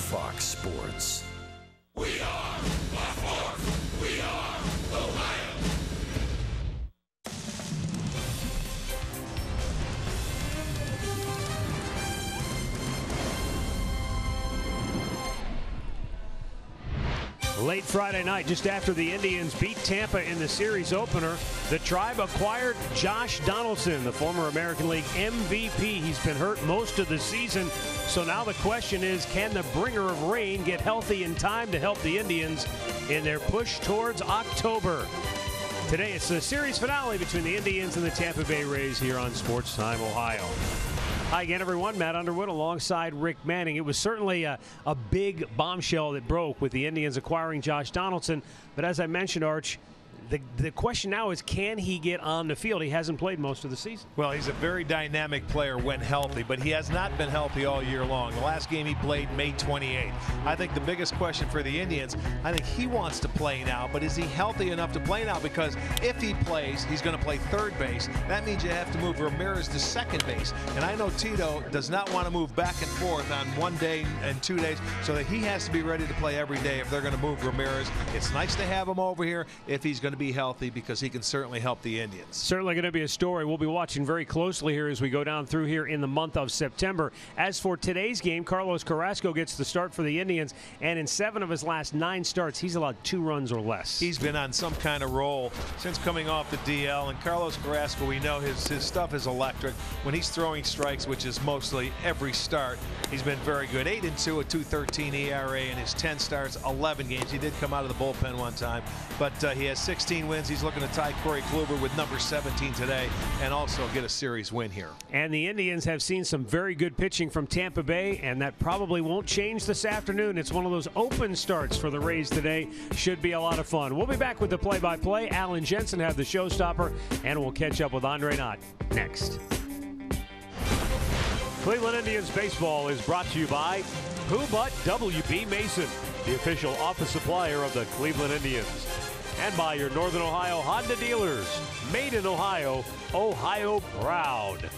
Fox Sports. We are La Force. We are Ohio. Late Friday night, just after the Indians beat Tampa in the series opener, the Tribe acquired Josh Donaldson, the former American League MVP. He's been hurt most of the season, so now the question is, can the bringer of rain get healthy in time to help the Indians in their push towards October? Today, it's the series finale between the Indians and the Tampa Bay Rays here on Sports Time Ohio. Hi again, everyone. Matt Underwood alongside Rick Manning. It was certainly a big bombshell that broke with the Indians acquiring Josh Donaldson. But as I mentioned, Arch, the question now is, can he get on the field? He hasn't played most of the season. Well, he's a very dynamic player when healthy, but he has not been healthy all year long. The last game he played May 28th. I think the biggest question for the Indians, I think he wants to play now, but is he healthy enough to play now? Because if he plays, he's going to play third base. That means you have to move Ramirez to second base. And I know Tito does not want to move back and forth on 1 day and 2 days, so that he has to be ready to play every day if they're going to move Ramirez. It's nice to have him over here if he's going to be healthy, because he can certainly help the Indians. Certainly going to be a story we'll be watching very closely here as we go down through here in the month of September. As for today's game, Carlos Carrasco gets the start for the Indians, and in 7 of his last 9 starts, he's allowed 2 runs or less. He's been on some kind of roll since coming off the DL, and Carlos Carrasco, we know his stuff is electric. When he's throwing strikes, which is mostly every start, he's been very good. 8-2, a 2.13 ERA in his 10 starts, 11 games. He did come out of the bullpen one time, but he has 16 wins. He's looking to tie Corey Kluber with number 17 today and also get a series win here. And the Indians have seen some very good pitching from Tampa Bay, and that probably won't change this afternoon. It's one of those open starts for the Rays today. Should be a lot of fun. We'll be back with the play-by-play. Alan Jensen have the showstopper, and we'll catch up with Andre Knott next. Cleveland Indians baseball is brought to you by Who But WB Mason, the official office supplier of the Cleveland Indians. And by your Northern Ohio Honda dealers. Made in Ohio, Ohio proud.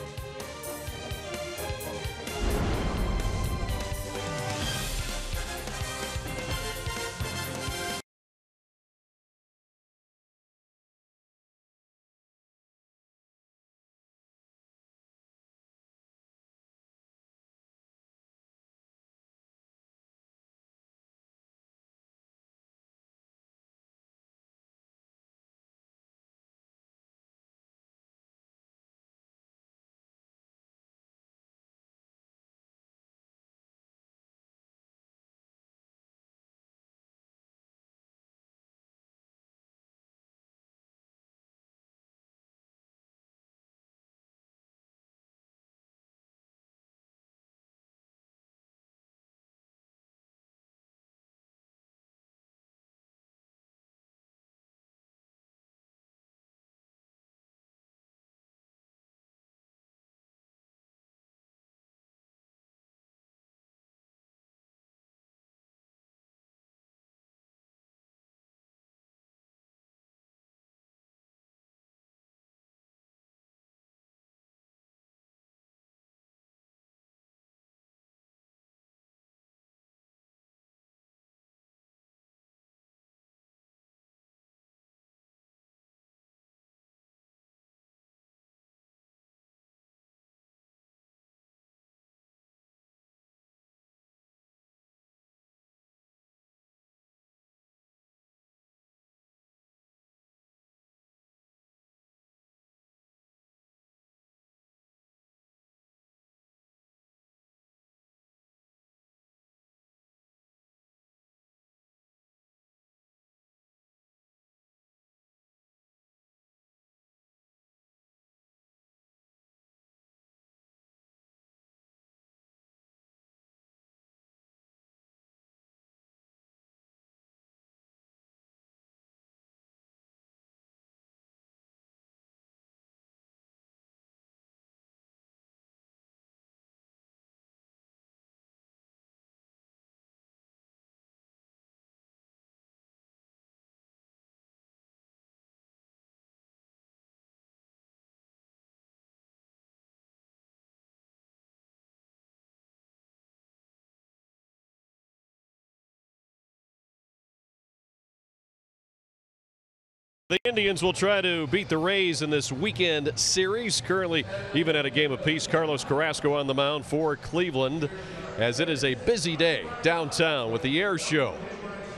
The Indians will try to beat the Rays in this weekend series. Currently, even at a game apiece, Carlos Carrasco on the mound for Cleveland, as it is a busy day downtown with the air show.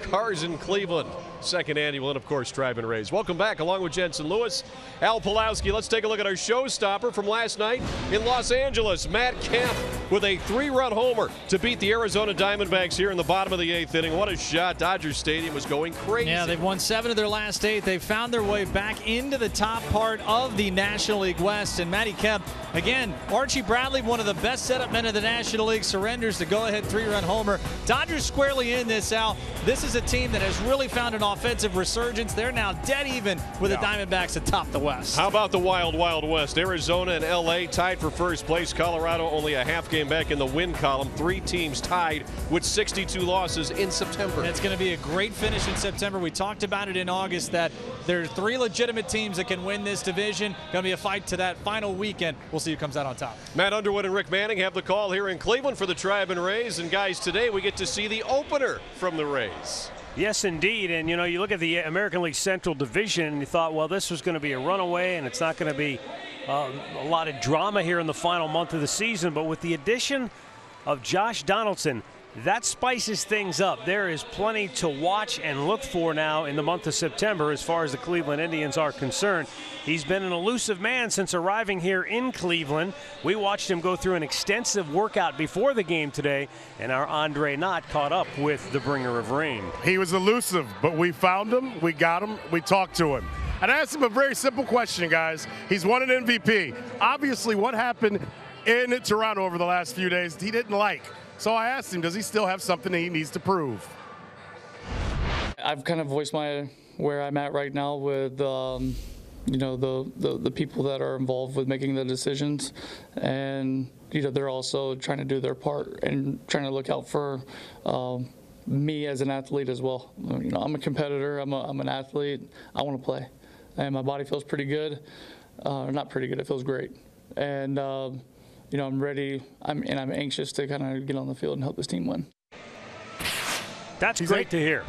Cars in Cleveland, second annual, and of course, Driving Rays. Welcome back, along with Jensen Lewis, Al Pulowski. Let's take a look at our showstopper from last night in Los Angeles. Matt Kemp with a 3-run homer to beat the Arizona Diamondbacks here in the bottom of the 8th inning. What a shot. Dodger Stadium was going crazy. Yeah, they've won 7 of their last 8. They've found their way back into the top part of the National League West. And Matty Kemp, again, Archie Bradley, one of the best setup men of the National League, surrenders the go-ahead 3-run homer. Dodgers squarely in this, Al. This is a team that has really found an offensive resurgence. They're now dead even with the Diamondbacks atop the West. How about the Wild Wild West? Arizona and LA tied for first place. Colorado only a half game back in the win column. 3 teams tied with 62 losses in September. It's going to be a great finish in September. We talked about it in August that there are 3 legitimate teams that can win this division. Going to be a fight to that final weekend. We'll see who comes out on top. Matt Underwood and Rick Manning have the call here in Cleveland for the Driving Rays. And guys, today we get to see the opener from the Rays. Yes, indeed. And, you know, you look at the American League Central Division and you thought, well, this was going to be a runaway and it's not going to be a lot of drama here in the final month of the season. But with the addition of Josh Donaldson, that spices things up. There is plenty to watch and look for now in the month of September as far as the Cleveland Indians are concerned. He's been an elusive man since arriving here in Cleveland. We watched him go through an extensive workout before the game today, and our Andre Knott caught up with the bringer of rain. He was elusive, but we found him, we got him, we talked to him. And I asked him a very simple question, guys. He's won an MVP. Obviously, what happened in Toronto over the last few days, he didn't like. So I asked him, does he still have something that he needs to prove? I've kind of voiced where I'm at right now with you know, the people that are involved with making the decisions, and you know, they're also trying to do their part and trying to look out for me as an athlete as well. You know, I'm a competitor. I'm an athlete. I want to play, and my body feels pretty good. Not pretty good. It feels great, and you know, I'm ready. I'm anxious to kind of get on the field and help this team win. That's great to hear.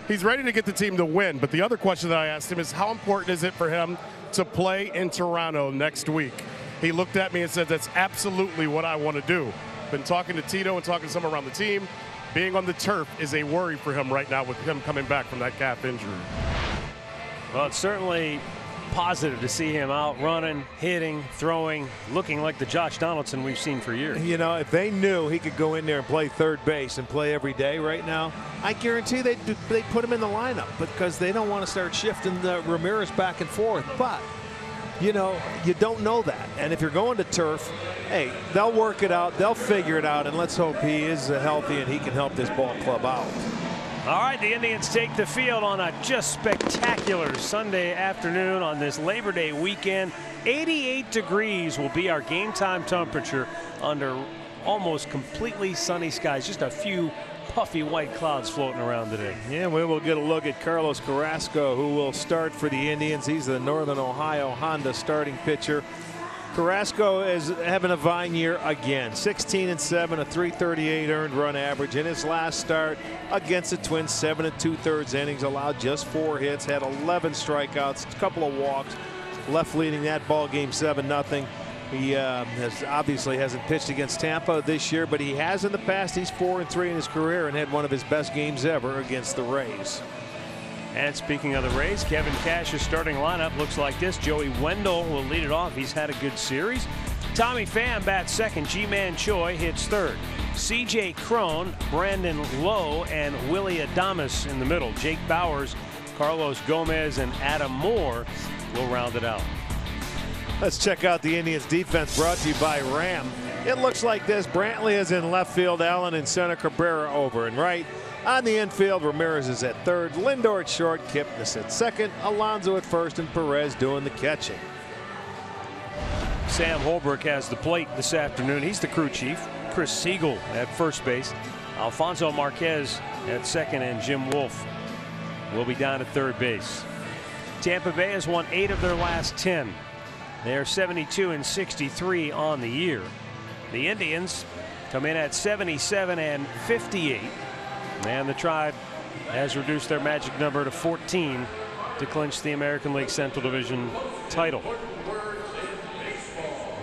He's ready to get the team to win, but the other question that I asked him is how important is it for him to play in Toronto next week? He looked at me and said, that's absolutely what I want to do. Been talking to Tito and talking to some around the team. Being on the turf is a worry for him right now with him coming back from that calf injury. Well, it's certainly positive to see him out running, hitting, throwing, looking like the Josh Donaldson we've seen for years. You know, if they knew he could go in there and play third base and play every day right now, I guarantee they'd put him in the lineup because they don't want to start shifting the Ramirez back and forth. But, you know, you don't know that. And if you're going to turf, hey, they'll work it out. They'll figure it out. And let's hope he is healthy and he can help this ball club out. All right, the Indians take the field on a just spectacular Sunday afternoon on this Labor Day weekend. 88 degrees will be our game time temperature under almost completely sunny skies. Just a few puffy white clouds floating around today. Yeah, we will get a look at Carlos Carrasco, who will start for the Indians. He's the Northern Ohio Honda starting pitcher. Carrasco is having a fine year again. 16-7, a .338 earned run average in his last start against the Twins. 7 2/3 innings, allowed just 4 hits, had 11 strikeouts, a couple of walks, left leading that ball game 7-0. He obviously hasn't pitched against Tampa this year, but he has in the past. He's 4-3 in his career and had one of his best games ever against the Rays. And speaking of the Rays, Kevin Cash's starting lineup looks like this. Joey Wendell will lead it off. He's had a good series. Tommy Pham bats second. Ji-Man Choi hits third. C.J. Cron, Brandon Lowe, and Willie Adames in the middle. Jake Bowers, Carlos Gomez, and Adam Moore will round it out. Let's check out the Indians defense, brought to you by Ram. It looks like this. Brantley is in left field, Allen in center, Cabrera over and right. On the infield, Ramirez is at third, Lindor at short, Kipnis at second, Alonso at first, and Perez doing the catching. Sam Holbrook has the plate this afternoon. He's the crew chief. Chris Siegel at first base. Alfonso Marquez at second, and Jim Wolf will be down at third base. Tampa Bay has won 8 of their last 10. They are 72-63 on the year. The Indians come in at 77-58. And the Tribe has reduced their magic number to 14 to clinch the American League Central Division title.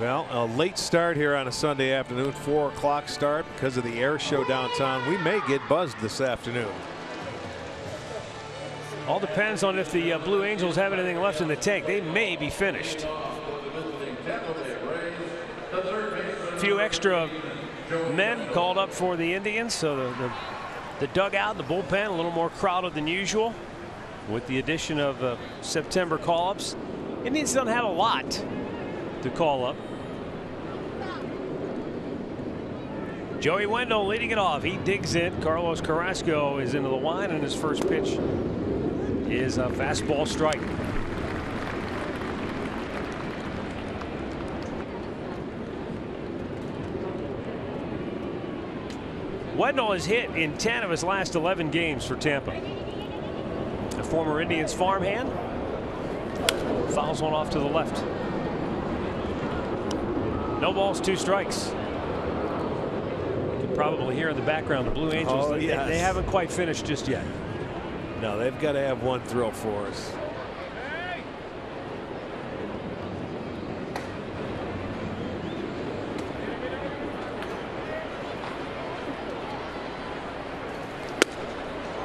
Well, a late start here on a Sunday afternoon, 4 o'clock start because of the air show downtown. We may get buzzed this afternoon. All depends on if the Blue Angels have anything left in the tank. They may be finished. A few extra men called up for the Indians, so the dugout, the bullpen, a little more crowded than usual with the addition of September call-ups. Indians don't have a lot to call up. Joey Wendell leading it off. He digs in. Carlos Carrasco is into the line, and his first pitch is a fastball strike. Wendell has hit in 10 of his last 11 games for Tampa. A former Indians farmhand fouls one off to the left. No balls, 2 strikes. You can probably hear in the background the Blue Angels. Oh, yes. They haven't quite finished just yet. No, they've got to have one thrill for us.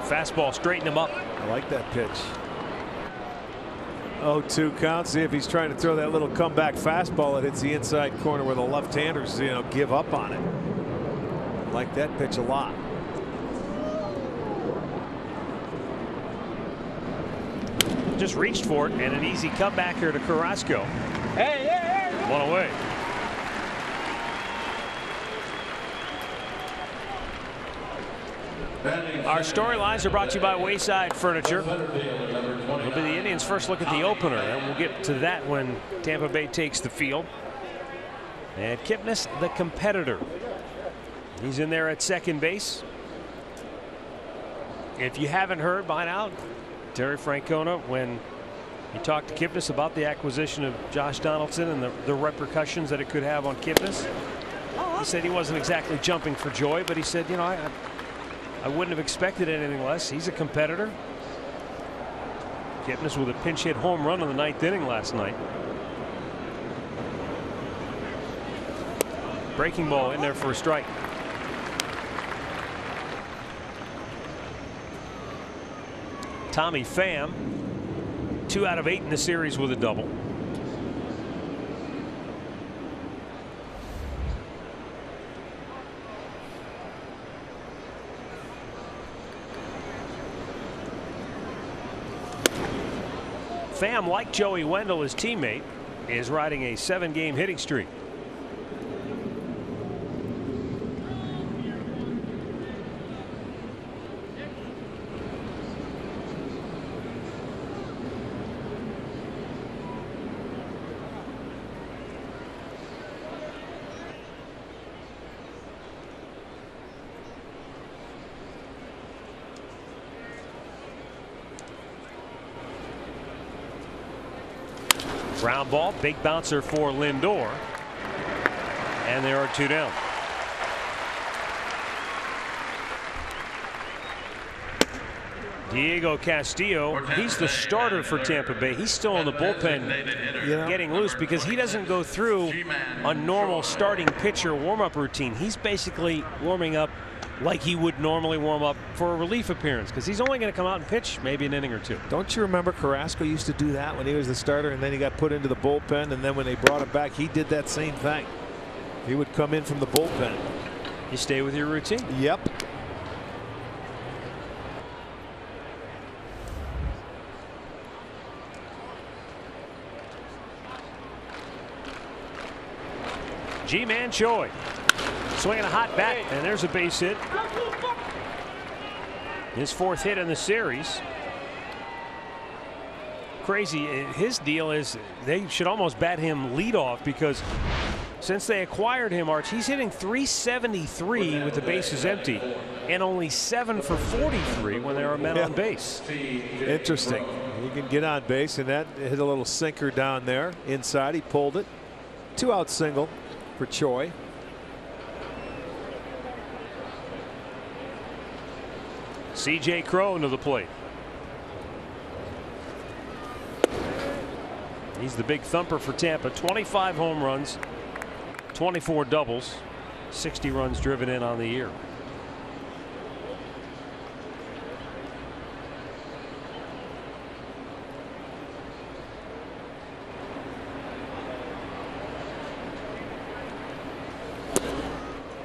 Fastball, straighten him up. I like that pitch. 0-2 count. See if he's trying to throw that little comeback fastball. It hits the inside corner where the left-handers, give up on it. I like that pitch a lot. Just reached for it, and an easy comeback here to Carrasco. Hey. One away. Our storylines are brought to you by Wayside Furniture. It'll be the Indians' first look at the opener, and we'll get to that when Tampa Bay takes the field. And Kipnis, the competitor. He's in there at second base. If you haven't heard by now, Terry Francona, when he talked to Kipnis about the acquisition of Josh Donaldson and the repercussions that it could have on Kipnis, he said he wasn't exactly jumping for joy, but he said, I wouldn't have expected anything less. He's a competitor. Kipnis with a pinch hit home run in the 9th inning last night. Breaking ball in there for a strike. Tommy Pham, 2 out of 8 in the series with a double. Pham, like Joey Wendell, his teammate, is riding a 7-game hitting streak. Ground ball, big bouncer for Lindor. And there are 2 down. Diego Castillo, he's the starter for Tampa Bay. He's still in the bullpen getting loose because he doesn't go through a normal starting pitcher warm-up routine. He's basically warming up like he would normally warm up for a relief appearance because he's only going to come out and pitch maybe an inning or 2. Don't you remember Carrasco used to do that when he was the starter, and then he got put into the bullpen, and then when they brought him back he did that same thing. He would come in from the bullpen. You stay with your routine. Yep. G-Man Choi swinging a hot bat, and there's a base hit. His 4th hit in the series. Crazy. His deal is they should almost bat him leadoff because since they acquired him, Arch, he's hitting .373 with the bases empty and only 7 for 43 when there are men on base. Interesting. He can get on base, and that hit a little sinker down there inside. He pulled it. 2-out single for Choi. C.J. Cron to the plate. He's the big thumper for Tampa. 25 home runs, 24 doubles, 60 runs driven in on the year.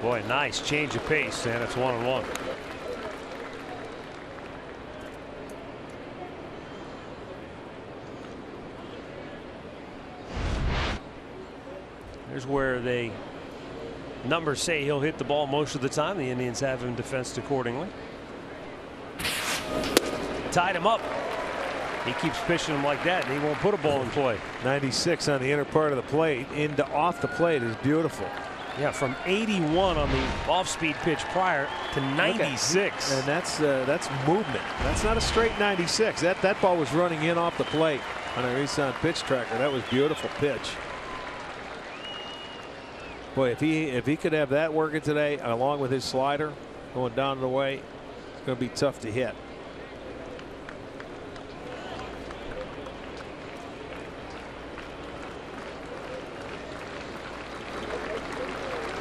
Boy, nice change of pace, and it's 1-1. Here's where they numbers say he'll hit the ball most of the time. The Indians have him defensed accordingly. Tied him up. He keeps pitching him like that, and he won't put a ball in play. 96 on the inner part of the plate into off the plate is beautiful. Yeah, from 81 on the off-speed pitch prior to 96. And that's movement. That's not a straight 96. That ball was running in off the plate on a Nissan pitch tracker. That was beautiful pitch. Boy, if he could have that working today, along with his slider going down the way, it's going to be tough to hit.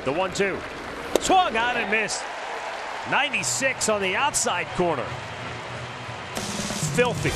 The 1-2. Swung on and missed. 96 on the outside corner. Filthy.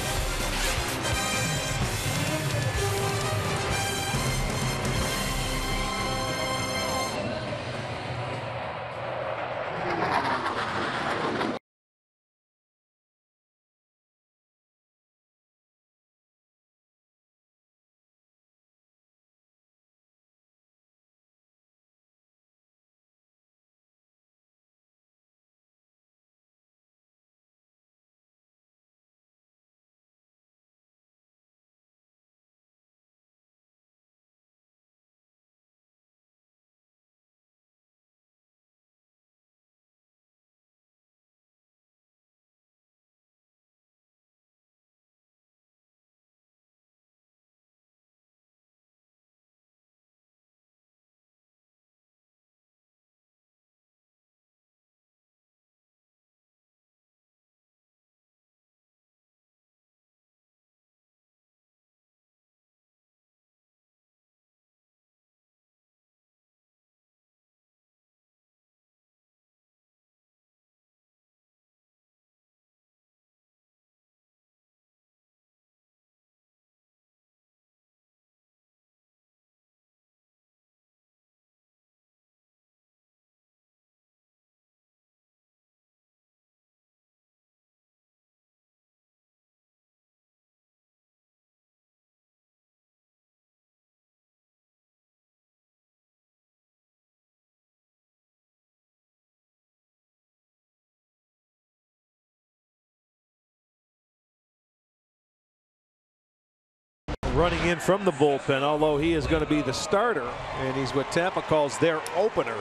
Running in from the bullpen, although he is going to be the starter, and he's what Tampa calls their opener.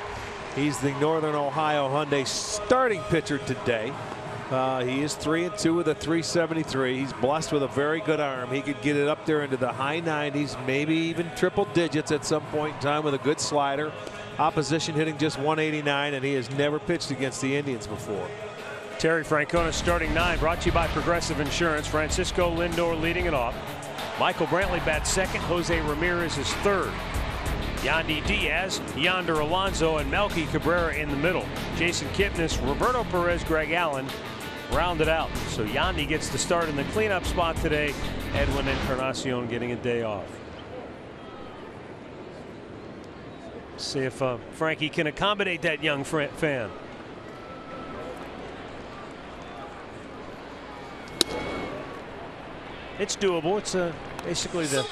He's the Northern Ohio Hyundai starting pitcher today. He is 3-2 with a 373. He's blessed with a very good arm. He could get it up there into the high 90s, maybe even triple digits at some point in time with a good slider. Opposition hitting just 189, and he has never pitched against the Indians before. Terry Francona starting 9, brought to you by Progressive Insurance. Francisco Lindor leading it off. Michael Brantley bats second. Jose Ramirez is third. Yandy Diaz, Yonder Alonso, and Melky Cabrera in the middle. Jason Kipnis, Roberto Perez, Greg Allen rounded out. So Yandy gets the start in the cleanup spot today. Edwin Encarnacion getting a day off. See if Frankie can accommodate that young fan. It's doable. It's basically the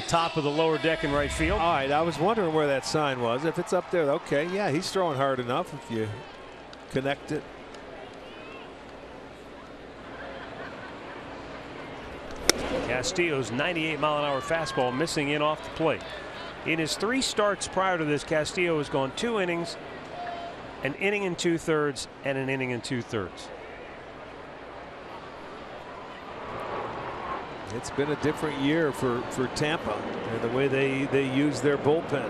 top of the lower deck in right field. All right, I was wondering where that sign was. If it's up there, okay, yeah, he's throwing hard enough if you connect it. Castillo's 98-mile-an-hour fastball missing in off the plate. In his 3 starts prior to this, Castillo has gone 2 innings, an inning and 2/3, and an inning and 2/3. It's been a different year for Tampa and the way they use their bullpen.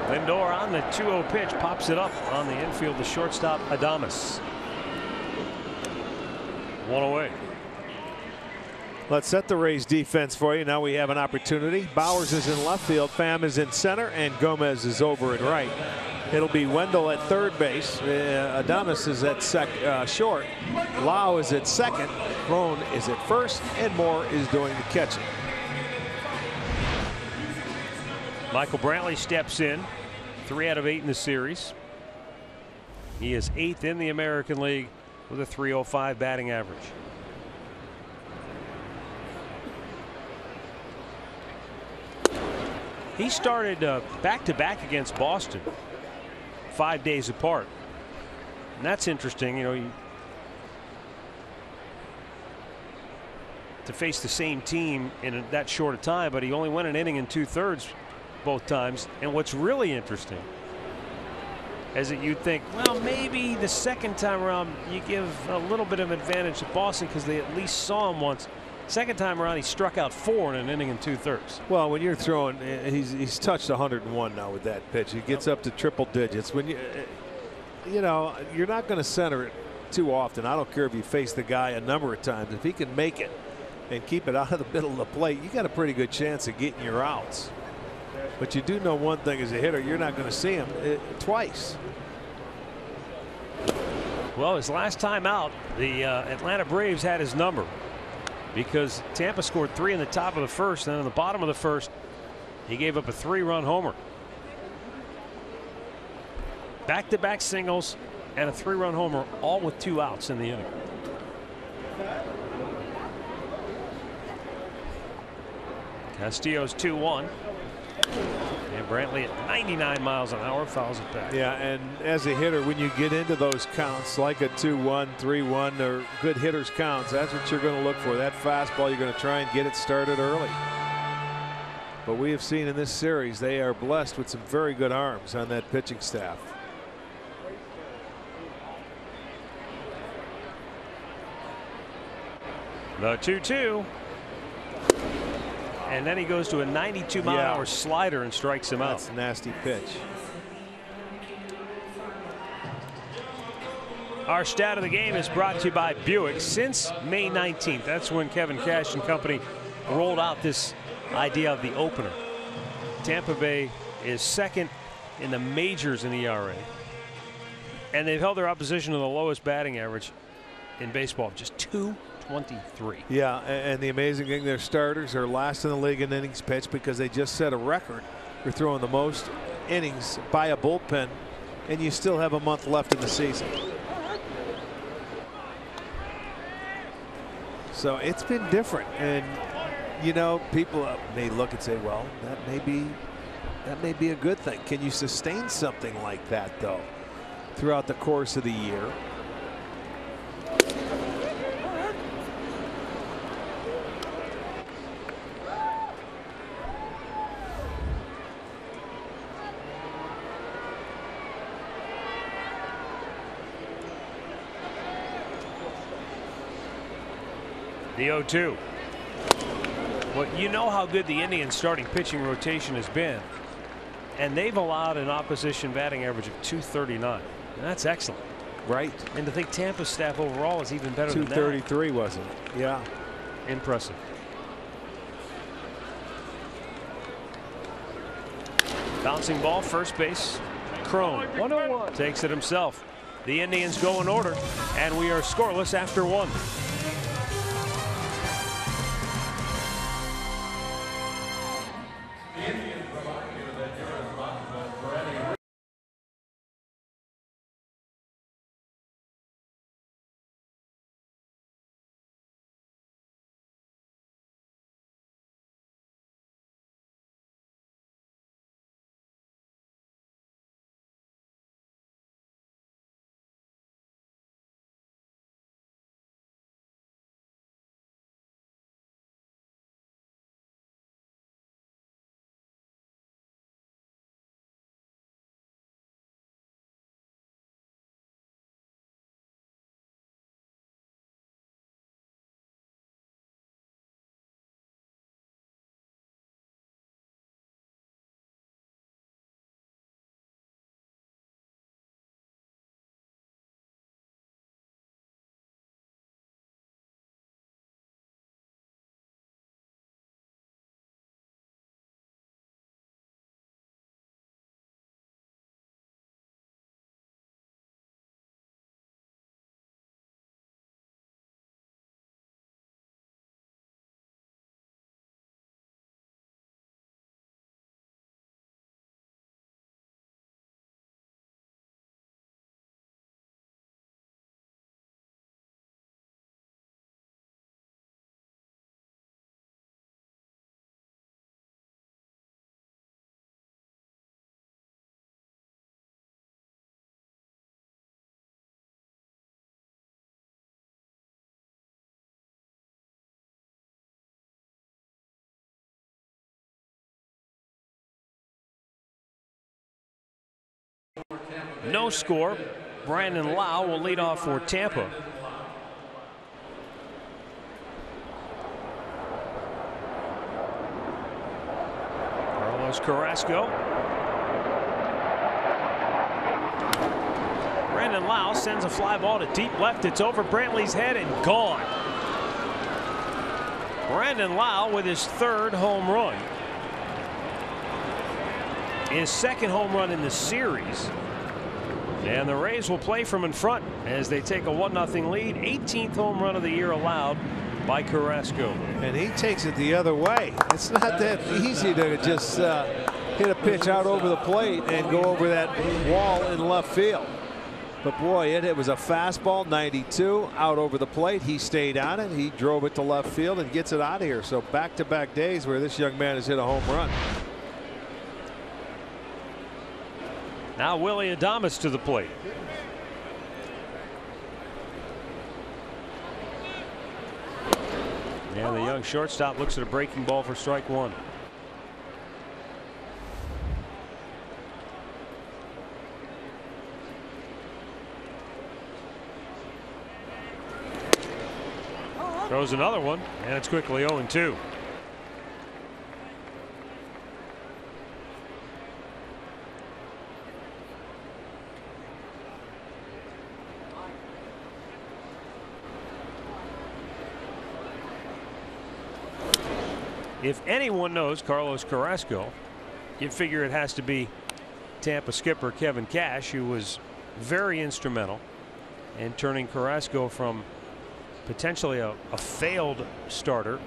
Lindor on the 2-0 pitch pops it up on the infield to shortstop Adames. 1 away. Let's set the Rays defense for you. Now we have an opportunity. Bowers is in left field, Pham is in center, and Gomez is over at right. It'll be Wendell at third base. Adames is at short. Lau is at second. Cron is at first, and Moore is doing the catching. Michael Brantley steps in, 3 out of 8 in the series. He is 8th in the American League with a .305 batting average. He started back-to-back against Boston, 5 days apart. And that's interesting, you know, to face the same team in that short a time, but he only went an inning in 2/3 both times. And what's really interesting is that you'd think, well, maybe the second time around you give a little bit of advantage to Boston because they at least saw him once. Second time around, he struck out 4 in an inning in 2/3. Well, when you're throwing, he's touched 101 now with that pitch. He gets up to triple digits. When you know, you're not going to center it too often. I don't care if you face the guy a number of times. If he can make it and keep it out of the middle of the plate, you got a pretty good chance of getting your outs. But you do know one thing as a hitter, you're not going to see him twice. Well, his last time out, the Atlanta Braves had his number, because Tampa scored 3 in the top of the first, and then in the bottom of the first, he gave up a 3-run homer. Back-to-back singles and a 3-run homer, all with 2 outs in the inning. Castillo's 2-1. And Brantley at 99 miles an hour fouls it back. Yeah, and as a hitter, when you get into those counts like a 2-1, 3-1, or good hitters counts, that's what you're going to look for. That fastball, you're going to try and get it started early. But we have seen in this series, they are blessed with some very good arms on that pitching staff. The 2-2. And then he goes to a 92-mile-an-hour slider and strikes him out. That's a nasty pitch. Our stat of the game is brought to you by Buick. Since May 19th, that's when Kevin Cash and company rolled out this idea of the opener. Tampa Bay is second in the majors in ERA. And they've held their opposition to the lowest batting average in baseball, just .223. Yeah, and the amazing thing, their starters are last in the league in innings pitched because they just set a record for throwing the most innings by a bullpen, and you still have a month left in the season. So it's been different, and you know, people may look and say, well, that may be a good thing. Can you sustain something like that though throughout the course of the year? The 0-2. Well, you know how good the Indians' starting pitching rotation has been, and they've allowed an opposition batting average of .239. And that's excellent. Right. And to think Tampa's staff overall is even better than that. .233, wasn't it? Yeah. Impressive. Bouncing ball, first base. Cron 101 takes it himself. The Indians go in order, and we are scoreless after 1. No score. Brandon Lau will lead off for Tampa. Carlos Carrasco. Brandon Lau sends a fly ball to deep left. It's over Brantley's head and gone. Brandon Lau with his 3rd home run. His 2nd home run in the series. And the Rays will play from in front as they take a 1-0 lead. 18th home run of the year allowed by Carrasco. And he takes it the other way. It's not that easy to just hit a pitch out over the plate and go over that wall in left field. But boy, it was a fastball, 92, out over the plate. He stayed on it. He drove it to left field and gets it out of here. So back-to-back days where this young man has hit a home run. Now Willie Adames to the plate. And the young shortstop looks at a breaking ball for strike 1. Throws another one, and it's quickly 0-2. If anyone knows Carlos Carrasco, you'd figure it has to be Tampa skipper Kevin Cash, who was very instrumental in turning Carrasco from potentially a failed starter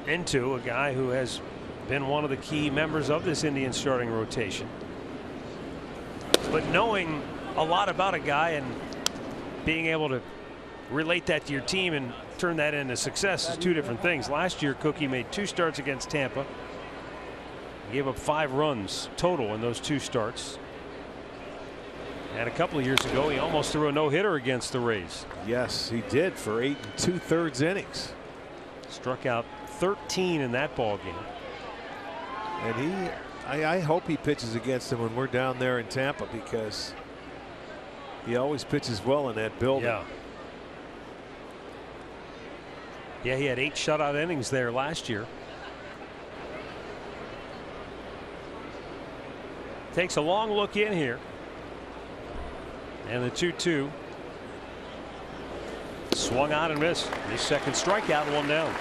into a guy who has been one of the key members of this Indian starting rotation. But knowing a lot about a guy and being able to relate that to your team and turn that into success is 2 different things. Last year, Cookie made 2 starts against Tampa. He gave up 5 runs total in those 2 starts. And a couple of years ago, he almost threw a no-hitter against the Rays. Yes, he did for 8 2/3 innings. Struck out 13 in that ball game. And I hope he pitches against him when we're down there in Tampa, because he always pitches well in that building. Yeah, he had 8 shutout innings there last year. Takes a long look in here. And the 2-2. Swung out and missed. His 2nd strikeout, 1 down.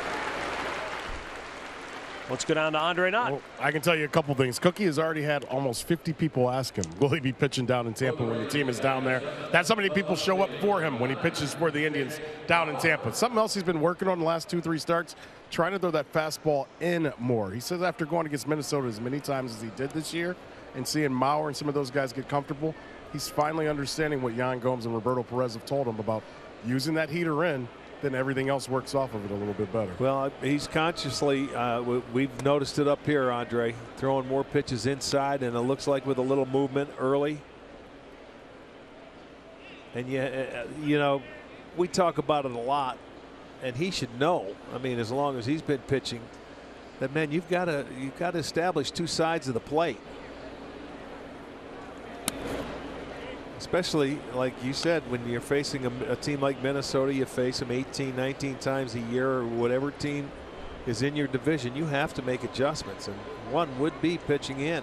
Let's go down to Andre Knott. Well, I can tell you a couple things. Cookie has already had almost 50 people ask him, will he be pitching down in Tampa when the team is down there? That's how many people show up for him when he pitches for the Indians down in Tampa. Something else he's been working on the last 2-3 starts, trying to throw that fastball in more. He says after going against Minnesota as many times as he did this year and seeing Mauer and some of those guys get comfortable, he's finally understanding what Yan Gomes and Roberto Perez have told him about using that heater in. Then everything else works off of it a little bit better. Well, he's consciously, we've noticed it up here, Andre, throwing more pitches inside, and it looks like with a little movement early. And you know, we talk about it a lot, and he should know. I mean, as long as he's been pitching, that, man, you've got to establish 2 sides of the plate. Especially, like you said, when you're facing a team like Minnesota, you face them 18, 19 times a year, or whatever team is in your division. You have to make adjustments, and one would be pitching in.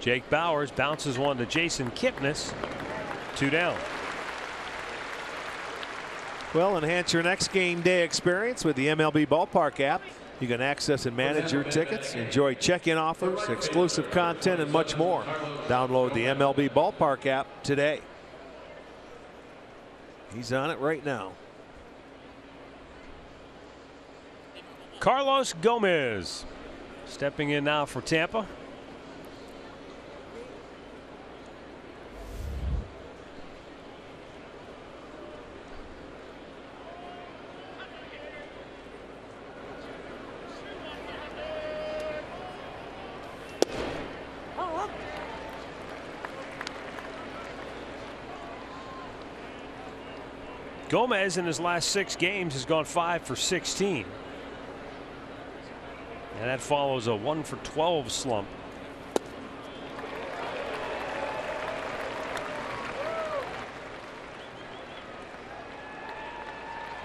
Jake Bauers bounces one to Jason Kipnis. 2 down. Well, enhance your next game day experience with the MLB Ballpark app. You can access and manage your tickets, enjoy check-in offers, exclusive content, and much more. Download the MLB Ballpark app today. He's on it right now. Carlos Gomez stepping in now for Tampa. Gomez in his last 6 games has gone 5 for 16. And that follows a 1 for 12 slump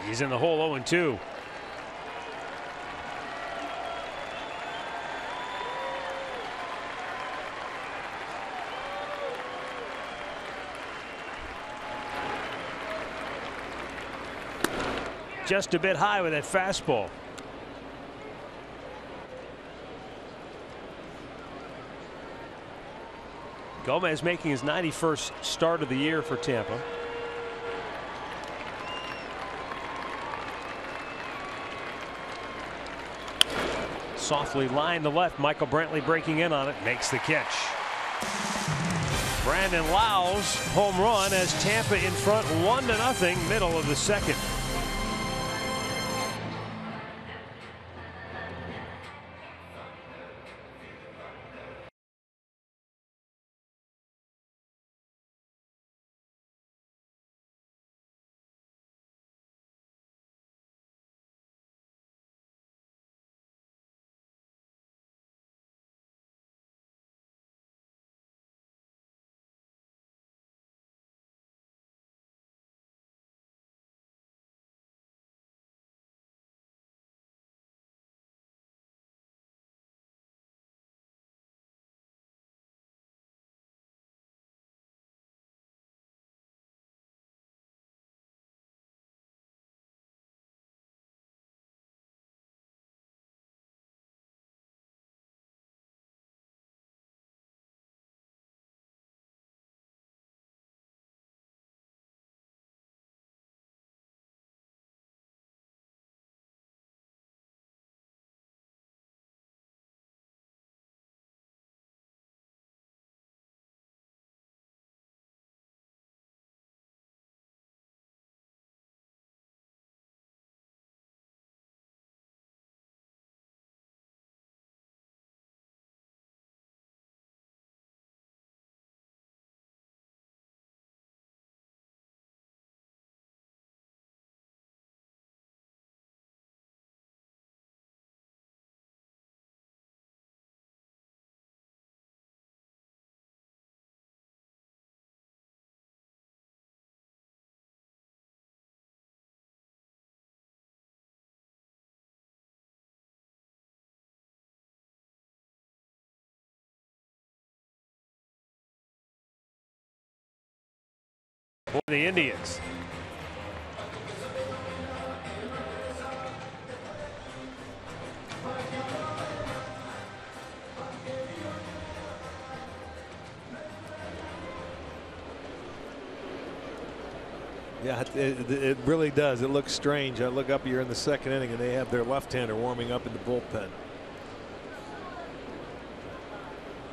He's in the hole 0-2. Just a bit high with that fastball. Gomez making his 91st start of the year for Tampa. Softly lined to left. Michael Brantley breaking in on it, makes the catch. Brandon Lau's home run has Tampa in front 1-0, middle of the second. For the Indians. Yeah, it really does. It looks strange. I look up here in the second inning and they have their left-hander warming up in the bullpen.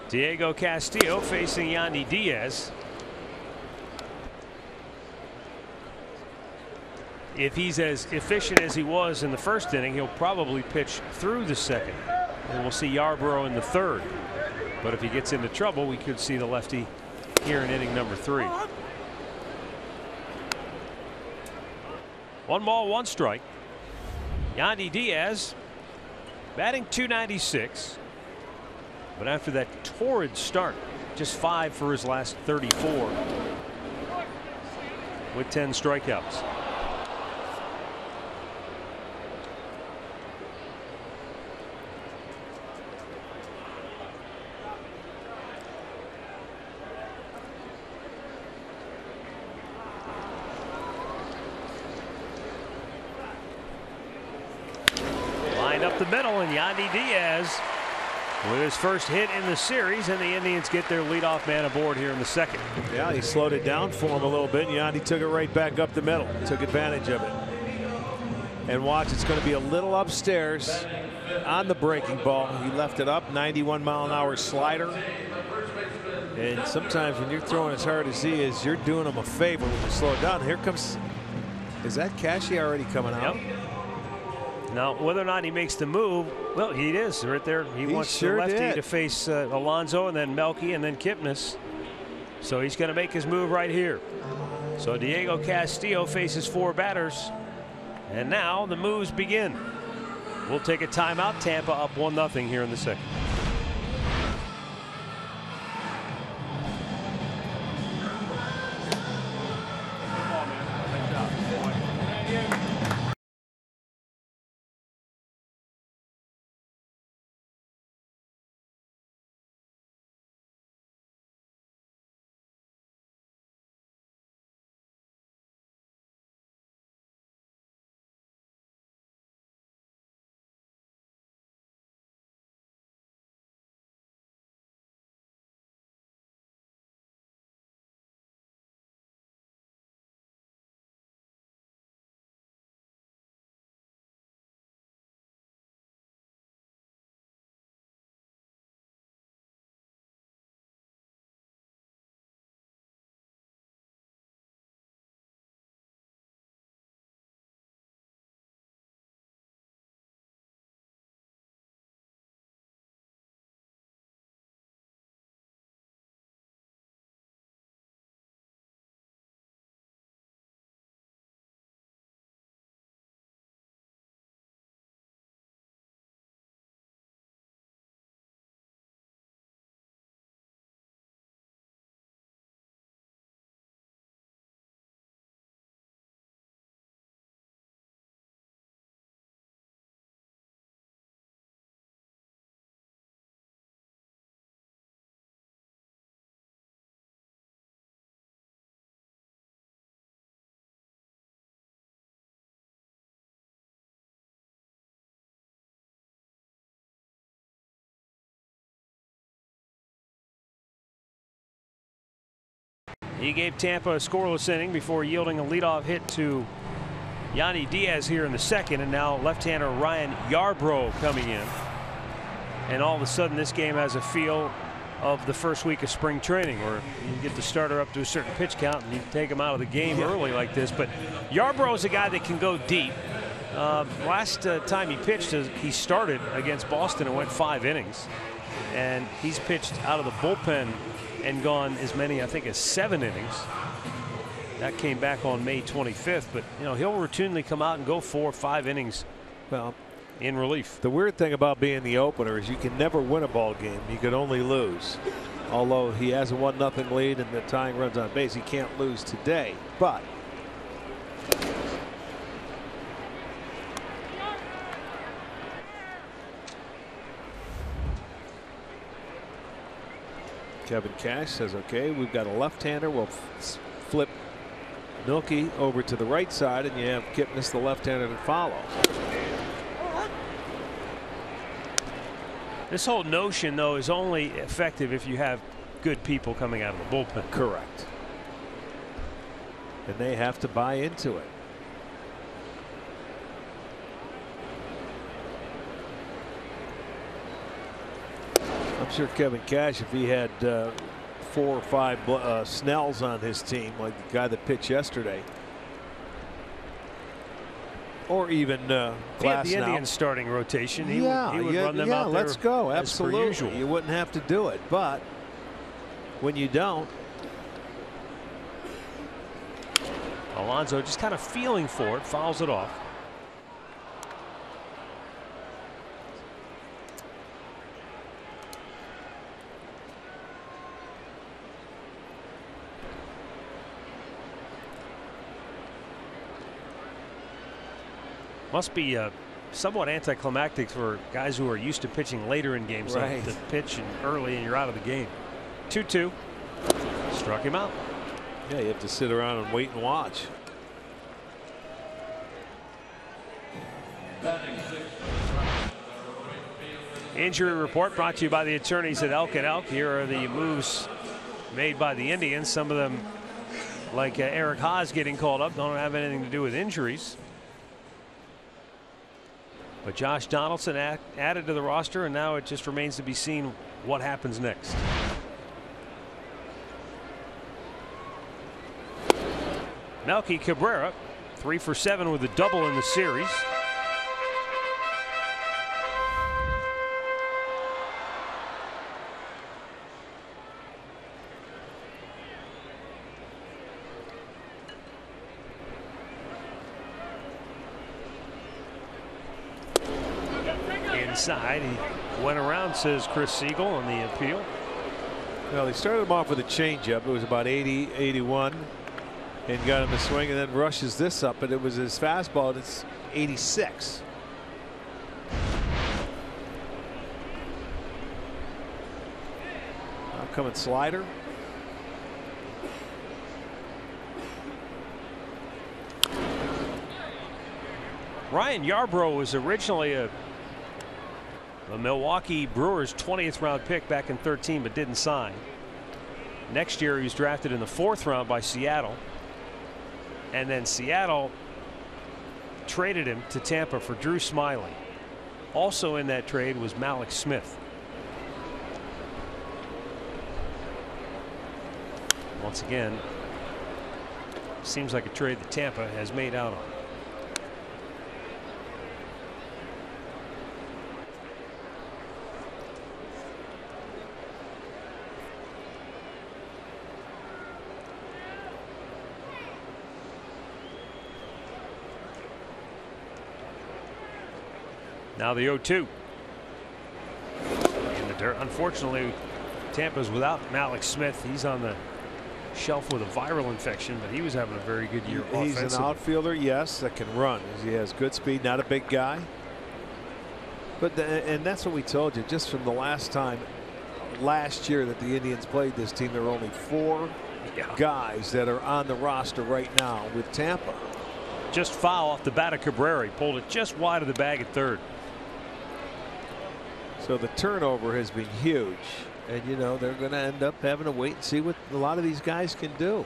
Diego Castillo facing Yandy Diaz. If he's as efficient as he was in the first inning, he'll probably pitch through the second. And we'll see Yarbrough in the third. But if he gets into trouble, we could see the lefty here in inning number 3. 1 ball, 1 strike. Yandy Diaz batting .296. But after that torrid start, just 5 for his last 34 with 10 strikeouts. Up the middle, and Yandy Diaz with his first hit in the series, and the Indians get their leadoff man aboard here in the second. Yeah, he slowed it down for him a little bit, and Yandy took it right back up the middle, took advantage of it. And watch, it's going to be a little upstairs on the breaking ball. He left it up, 91-mile-an-hour slider. And sometimes when you're throwing as hard as he is, you're doing him a favor when you slow it down. Here comes, is that Cashy already coming out? Yep. Now, whether or not he makes the move, well, he is right there. He wants sure the lefty did. to face Alonso and then Melky and then Kipnis. So he's going to make his move right here. So Diego Castillo faces 4 batters. And now the moves begin. We'll take a timeout. Tampa up 1-0 here in the second. He gave Tampa a scoreless inning before yielding a leadoff hit to Yanni Diaz here in the second, and now left-hander Ryan Yarbrough coming in. And all of a sudden this game has a feel of the first week of spring training, where you get the starter up to a certain pitch count and you take him out of the game early like this. But Yarbrough is a guy that can go deep. Last time he pitched, he started against Boston and went 5 innings. And he's pitched out of the bullpen and gone as many, I think, as 7 innings. That came back on May 25th, but you know, he'll routinely come out and go 4 or 5 innings in relief. The weird thing about being the opener is you can never win a ball game. You can only lose. Although he has a 1-0 lead and the tying runs on base, he can't lose today. But Kevin Cash says, okay, we've got a left-hander. We'll flip Milky over to the right side, and you have Kipnis, the left-hander, that follows. This whole notion, though, is only effective if you have good people coming out of the bullpen. Correct. And they have to buy into it. I'm sure Kevin Cash, if he had 4 or 5 Snells on his team, like the guy that pitched yesterday, or even If he had the Indians starting rotation, he would run them out there. Let's go. As per Absolutely. usual. You wouldn't have to do it, but when you don't. Alonso just kind of feeling for it, fouls it off. Must be somewhat anticlimactic for guys who are used to pitching later in games. Right. Like to pitch early and you're out of the game. 2-2. Struck him out. Yeah, you have to sit around and wait and watch. Injury report brought to you by the attorneys at Elk & Elk. Here are the moves made by the Indians. Some of them, like Eric Haas getting called up, don't have anything to do with injuries. But Josh Donaldson added to the roster, and now it just remains to be seen what happens next. Melky Cabrera, 3 for 7 with a double in the series. Inside, he went around, says Chris Siegel on the appeal. Well, they started him off with a changeup. It was about 80, 81, and got him to swing, and then rushes this up, but it was his fastball. And it's 86. Now coming slider. Ryan Yarbrough was originally a Milwaukee Brewers 20th round pick back in 13, but didn't sign. Next year he was drafted in the 4th round by Seattle, and then Seattle traded him to Tampa for Drew Smiley. Also in that trade was Malik Smith. Once again, seems like a trade that Tampa has made out on. Now the 0-2 in the dirt. Unfortunately, Tampa's without Malik Smith. He's on the shelf with a viral infection, but he was having a very good year. He's an outfielder, yes, that can run. He has good speed, not a big guy. But and that's what we told you just from the last year that the Indians played this team. There are only 4 guys that are on the roster right now with Tampa. Just foul off the bat of Cabrera. He pulled it just wide of the bag at third. So the turnover has been huge And, you know, they're going to end up having to wait and see what a lot of these guys can do.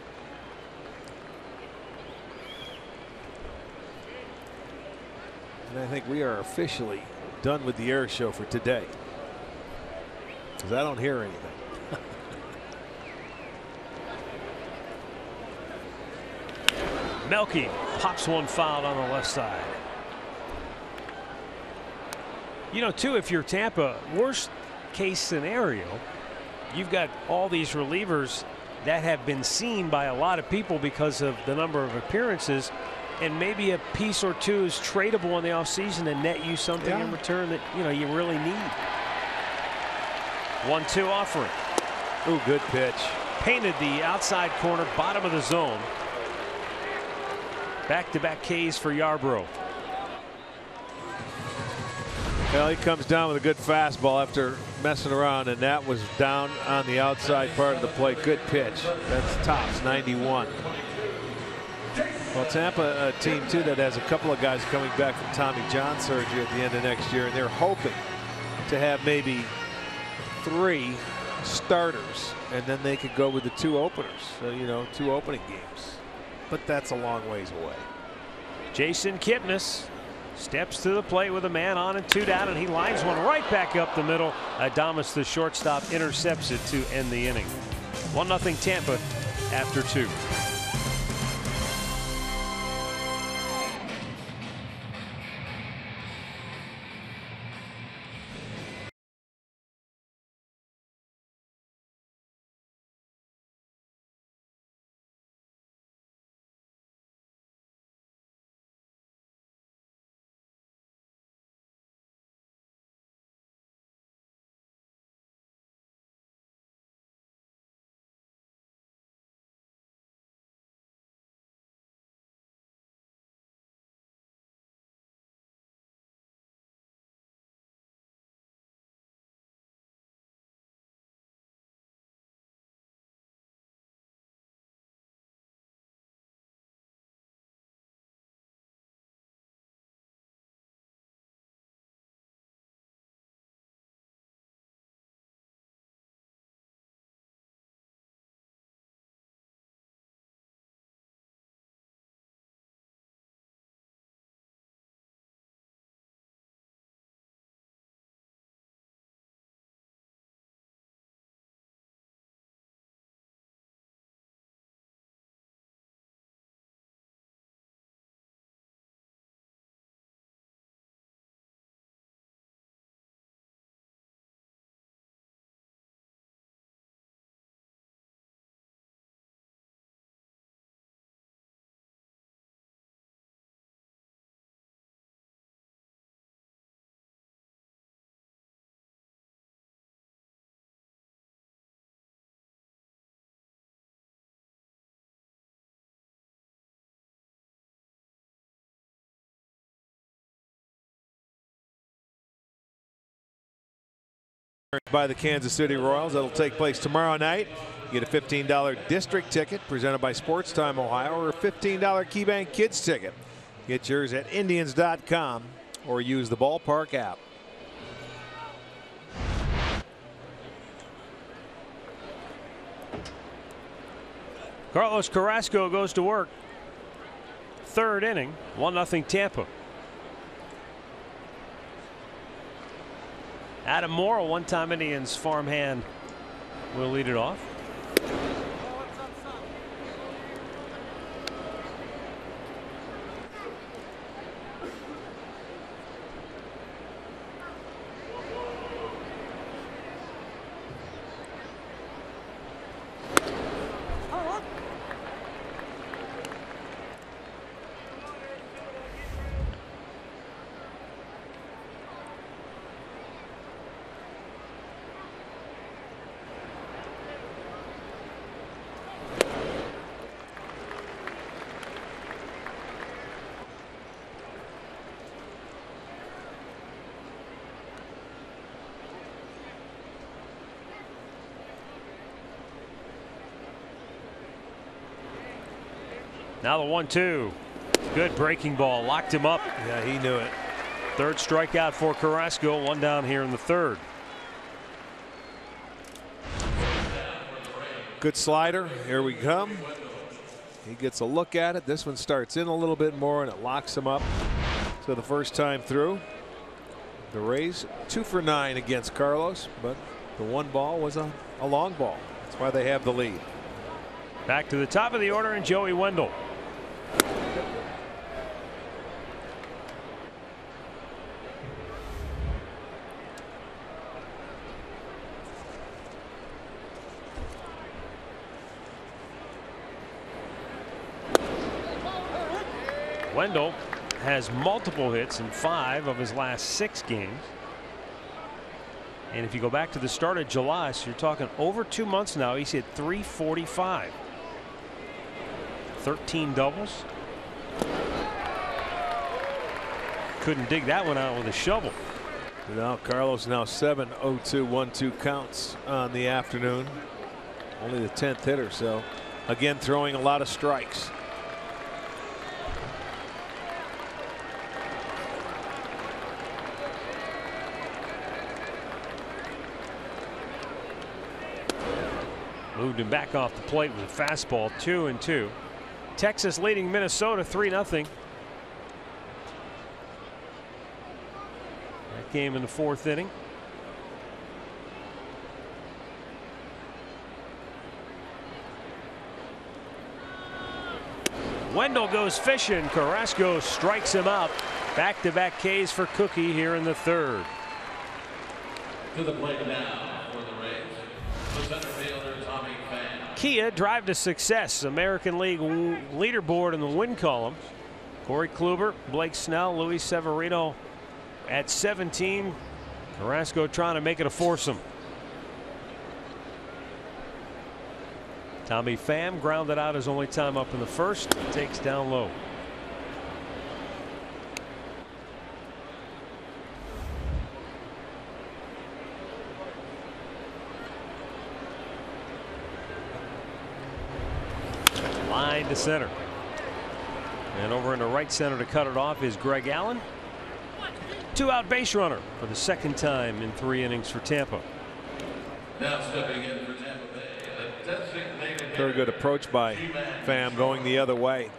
And I think we are officially done with the air show for today, because I don't hear anything. Melky pops one foul on the left side. You know, too, if you're Tampa, worst case scenario, you've got all these relievers that have been seen by a lot of people because of the number of appearances, and maybe a piece or two is tradable in the offseason and net you something in return that, you know, you really need. 1-2 offering. Ooh, good pitch. Painted the outside corner, bottom of the zone. Back-to-back Ks for Yarbrough. Well, he comes down with a good fastball after messing around, and that was down on the outside part of the plate. Good pitch. That's tops, 91. Well, Tampa, a team too that has a couple of guys coming back from Tommy John surgery at the end of next year, and they're hoping to have maybe 3 starters, and then they could go with the 2 openers. So, you know, 2 opening games. But that's a long ways away. Jason Kipnis steps to the plate with a man on and 2 down, and he lines one right back up the middle. Adames, the shortstop, intercepts it to end the inning. 1-0 Tampa after 2. By the Kansas City Royals. That'll take place tomorrow night. You get a $15 district ticket presented by Sports Time Ohio, or a $15 KeyBank Kids ticket. Get yours at Indians.com or use the ballpark app. Carlos Carrasco goes to work. 3rd inning, 1-0 Tampa. Adam Moore, a one-time Indians farmhand, will lead it off. Now the 1-2. Good breaking ball. Locked him up. Yeah, he knew it. 3rd strikeout for Carrasco. 1 down here in the 3rd. Good slider. Here we come. He gets a look at it. This one starts in a little bit more, and it locks him up. So the first time through, the Rays 2 for 9 against Carlos, but the one ball was a long ball. That's why they have the lead. Back to the top of the order, and Joey Wendell. Wendell has multiple hits in 5 of his last 6 games. And if you go back to the start of July, so you're talking over 2 months now, he's hit .345. 13 doubles. Couldn't dig that one out with a shovel. Now Carlos now 7 0-2 1-2 counts on the afternoon. Only the 10th hitter, so again throwing a lot of strikes. Moved him back off the plate with a fastball. 2-2. Texas leading Minnesota 3-0. That game in the 4th inning. Wendell goes fishing. Carrasco strikes him out. Back-to-back Ks for Cookie here in the 3rd. To the plate now for the Rays, the center fielder Tommy Pham. Kia drive to success. American League leaderboard in the win column. Corey Kluber, Blake Snell, Luis Severino at 17. Carrasco trying to make it a foursome. Tommy Pham grounded out his only time up in the 1st. Takes down low. Line to center. And over into right center to cut it off is Greg Allen. 2-out base runner for the 2nd time in 3 innings for Tampa. Now stepping in for Tampa Bay, the designated Very good approach by Pham going the other way.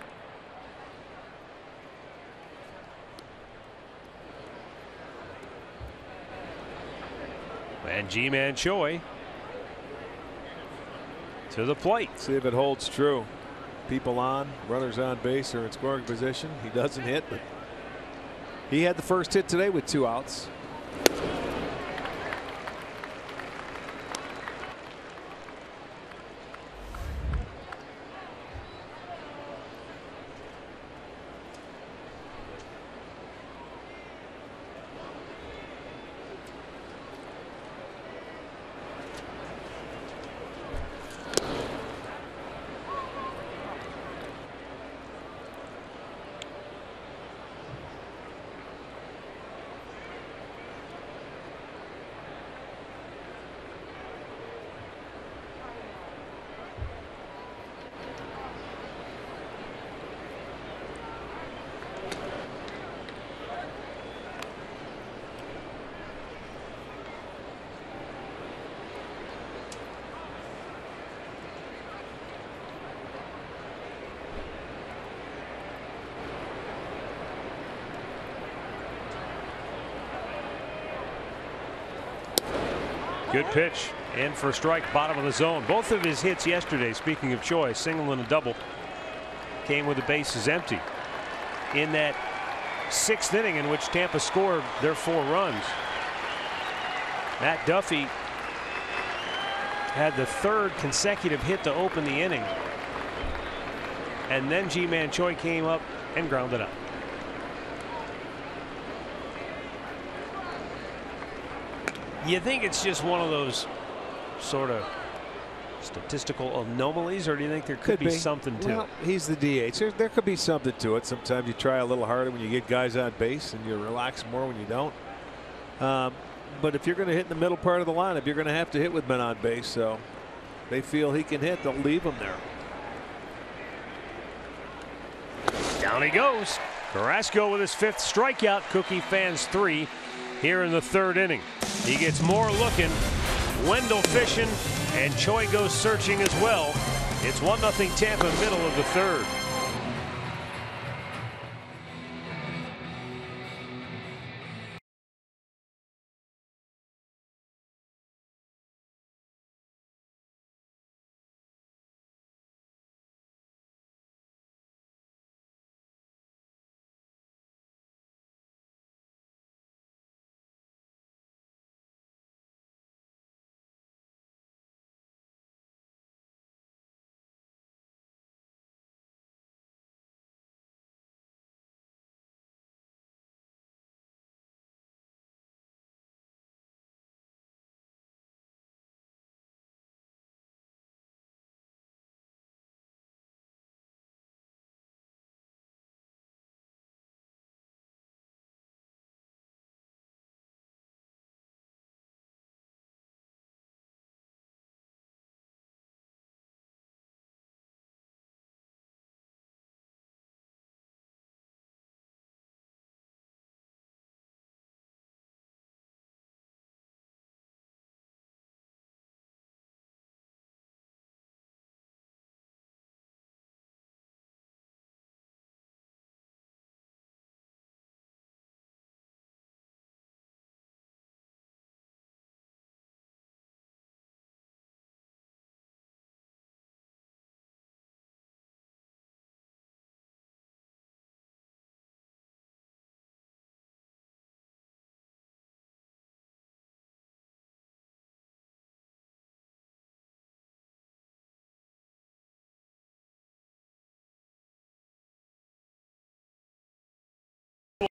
And G-Man Choi to the plate. See if it holds true. People on, runners on base or in scoring position. He doesn't hit, but he had the first hit today with 2 outs. Good pitch. In for a strike, bottom of the zone. Both of his hits yesterday, speaking of Choi, single and a double, came with the bases empty. In that 6th inning in which Tampa scored their 4 runs, Matt Duffy had the 3rd consecutive hit to open the inning. And then G-Man Choi came up and grounded out. You think it's just one of those sort of statistical anomalies, or do you think there could be something to it? He's the DH. There could be something to it. Sometimes you try a little harder when you get guys on base, and you relax more when you don't. But if you're going to hit in the middle part of the lineup, you're going to have to hit with men on base. So they feel he can hit, they'll leave him there. Down he goes. Carrasco with his 5th strikeout. Cookie fans 3 here in the 3rd inning. He gets more looking. Wendell fishing, and Choi goes searching as well. It's 1-0 Tampa, middle of the third.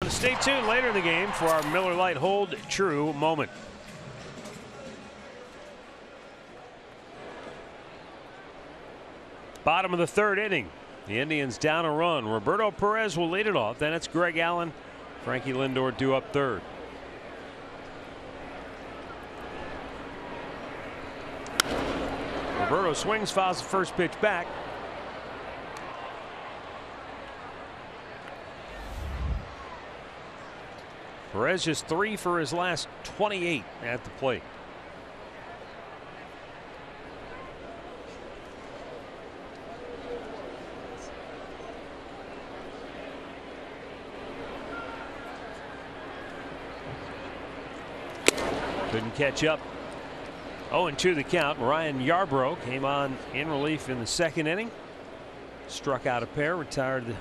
Stay tuned later in the game for our Miller Lite Hold True moment. Bottom of the third inning. The Indians down a run. Roberto Perez will lead it off. Then it's Greg Allen. Frankie Lindor due up third. Roberto swings, fouls the first pitch back. Perez just 3 for his last 28 at the plate. Couldn't catch up. 0-2 the count. Ryan Yarbrough came on in relief in the second inning. Struck out a pair, retired the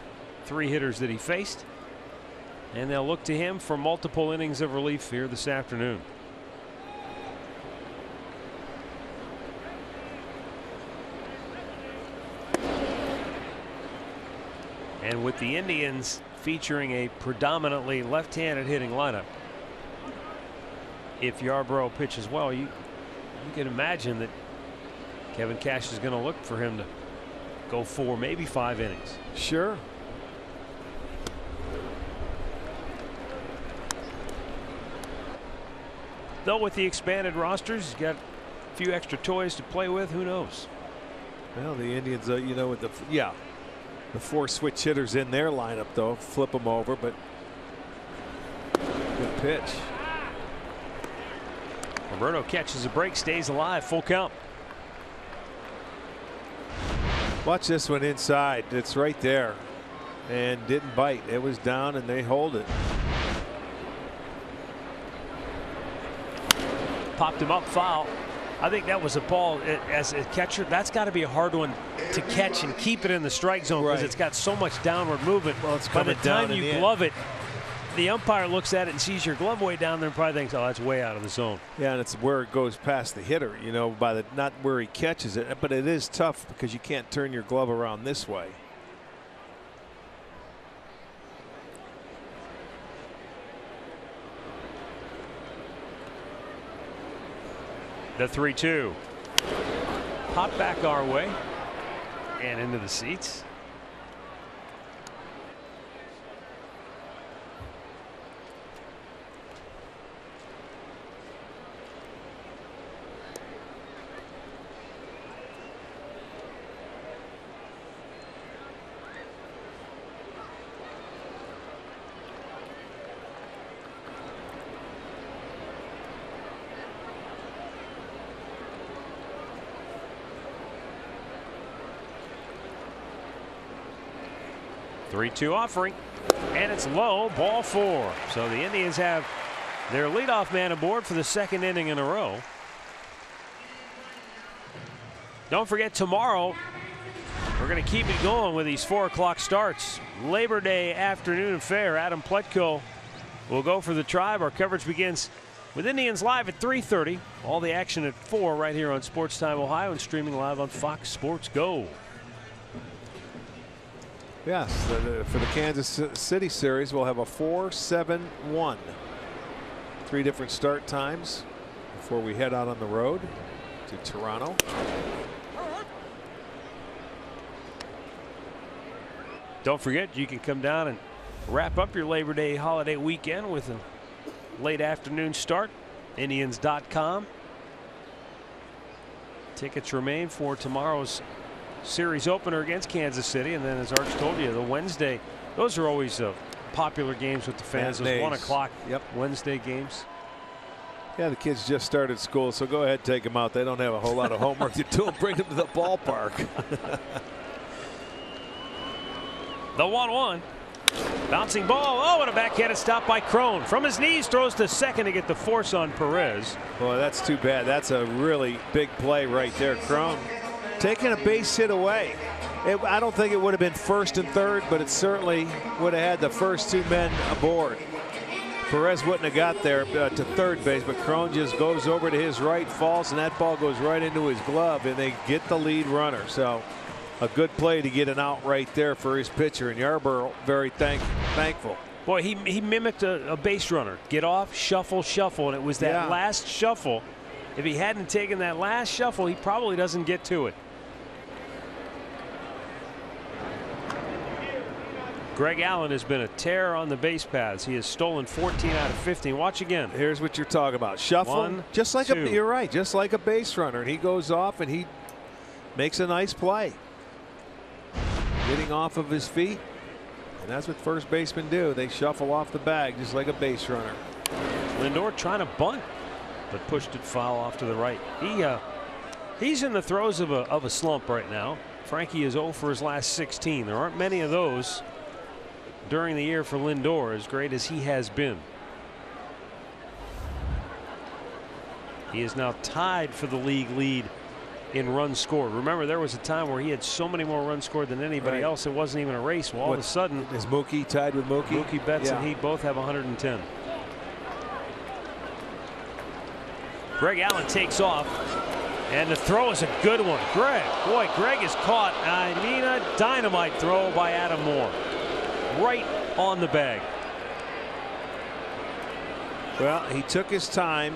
3 hitters that he faced. And they'll look to him for multiple innings of relief here this afternoon. And with the Indians featuring a predominantly left-handed hitting lineup, if Yarbrough pitches well, you can imagine that Kevin Cash is going to look for him to go 4, maybe 5 innings. Sure. Though with the expanded rosters, he's got a few extra toys to play with. Who knows? Well, the Indians, you know, with the 4 switch hitters in their lineup, though, flip them over, but good pitch. Roberto catches a break, stays alive, full count. Watch this one inside. It's right there, and didn't bite. It was down, and they hold it. Popped him up, foul. I think that was a ball as a catcher. That's got to be a hard one to catch and keep it in the strike zone because it's got so much downward movement. Well, it's by the coming down time you glove it, the umpire looks at it and sees your glove way down there and probably thinks, oh, that's way out of the zone. Yeah, and it's where it goes past the hitter, you know, not where he catches it. But it is tough because you can't turn your glove around this way. The 3-2. Pop back our way and into the seats. 3-2 offering, and it's low, ball 4. So the Indians have their leadoff man aboard for the second inning in a row. Don't forget, tomorrow we're going to keep it going with these 4 o'clock starts. Labor Day afternoon affair. Adam Pletko will go for the Tribe. Our coverage begins with Indians Live at 3:30. All the action at 4 right here on Sports Time Ohio and streaming live on Fox Sports Go. Yes, for the Kansas City series, we'll have a 4-7-1. 3 different start times before we head out on the road to Toronto. Don't forget, you can come down and wrap up your Labor Day holiday weekend with a late afternoon start. Indians.com. Tickets remain for tomorrow's series opener against Kansas City, and then, as Arch told you, the Wednesday, those are always popular games with the fans. Those 1 o'clock Wednesday games. Yeah, the kids just started school, so go ahead and take them out. They don't have a whole lot of homework to do. Bring them to the ballpark. The 1-1. Bouncing ball. Oh, and a backhanded stop by Crone. From his knees, throws to second to get the force on Perez. Boy, that's too bad. That's a really big play right there. Crone taking a base hit away. I don't think it would have been first and third, but it certainly would have had the first 2 men aboard. Perez wouldn't have got there to third base, but Crone just goes over to his right, falls, and that ball goes right into his glove, and they get the lead runner. So a good play to get an out right there for his pitcher, and Yarborough very thankful. Boy, he mimicked a base runner. Get off, shuffle, shuffle, and it was that last shuffle. If he hadn't taken that last shuffle, he probably doesn't get to it. Greg Allen has been a terror on the base paths. He has stolen 14 out of 15. Watch again. Here's what you're talking about. Shuffle, 1, just like 2. You're right, just like a base runner. And he goes off and he makes a nice play. Getting off of his feet. And that's what first basemen do. They shuffle off the bag just like a base runner. Lindor trying to bunt, but pushed it foul off to the right. He's in the throes of a slump right now. Frankie is 0 for his last 16. There aren't many of those during the year for Lindor, as great as he has been. He is now tied for the league lead in runs scored. Remember, there was a time where he had so many more runs scored than anybody else. It wasn't even a race. Well, all of a sudden, is Mookie tied with Mookie? Mookie Betts and he both have 110. Greg Allen takes off, and the throw is a good one. Greg is caught. I mean, a dynamite throw by Adam Moore, right on the bag. Well, he took his time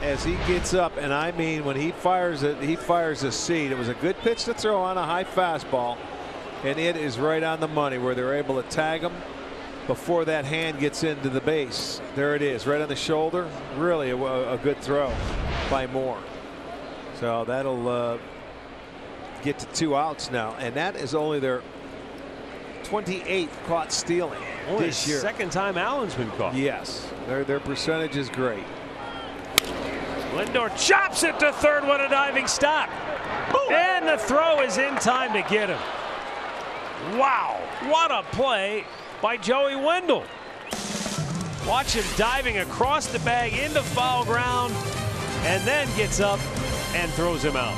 as he gets up, and I mean, when he fires it, he fires a seed. It was a good pitch to throw on a high fastball, and it is right on the money where they're able to tag him before that hand gets into the base. There it is, right on the shoulder. Really a good throw by Moore. So that'll get to 2 outs now, and that is only their 28th caught stealing this year. Second time Allen's been caught. Yes, their percentage is great. Lindor chops it to third. What a diving stop. And the throw is in time to get him. Wow, what a play by Joey Wendell. Watch him diving across the bag into foul ground, and then gets up and throws him out.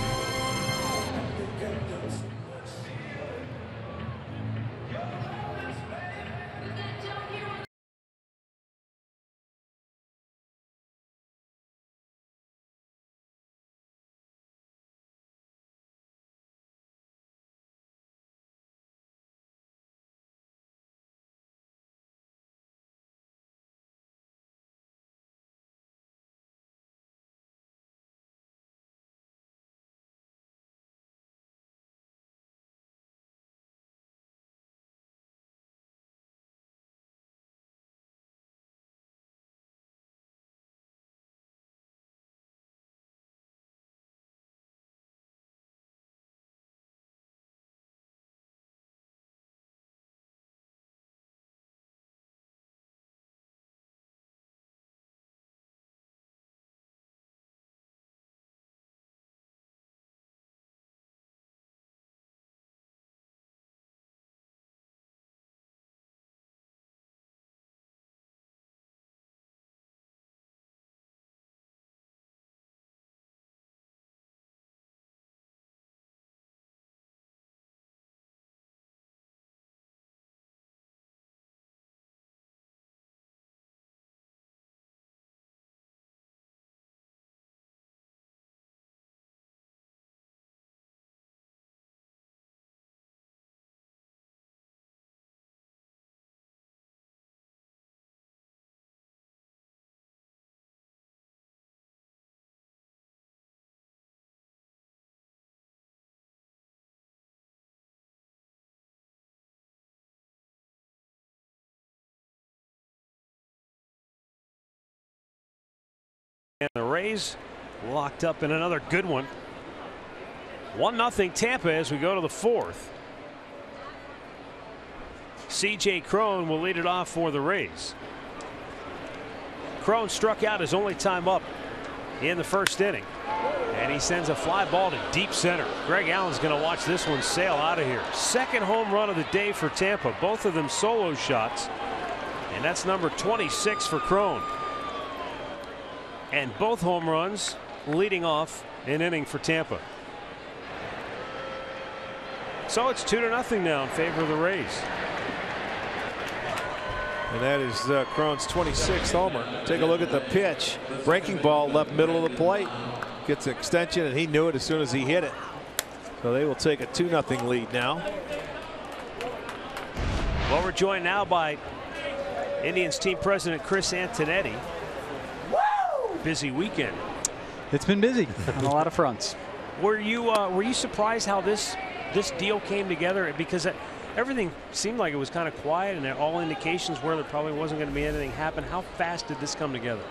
And the Rays locked up in another good one. 1-0 Tampa as we go to the fourth. C.J. Cron will lead it off for the Rays. Cron struck out his only time up in the first inning. And he sends a fly ball to deep center. Greg Allen's going to watch this one sail out of here. Second home run of the day for Tampa. Both of them solo shots. And that's number 26 for Cron. And both home runs leading off an inning for Tampa. So it's 2-0 now in favor of the Rays. And that is Cron's 26th homer. Take a look at the pitch. Breaking ball left middle of the plate. Gets an extension, and he knew it as soon as he hit it. So they will take a 2-0 lead now. Well, we're joined now by Indians team president Chris Antonetti. Busy weekend. It's been busy on a lot of fronts. Were you surprised how this deal came together? Because everything seemed like it was kind of quiet, and all indications were there probably wasn't going to be anything happen. How fast did this come together?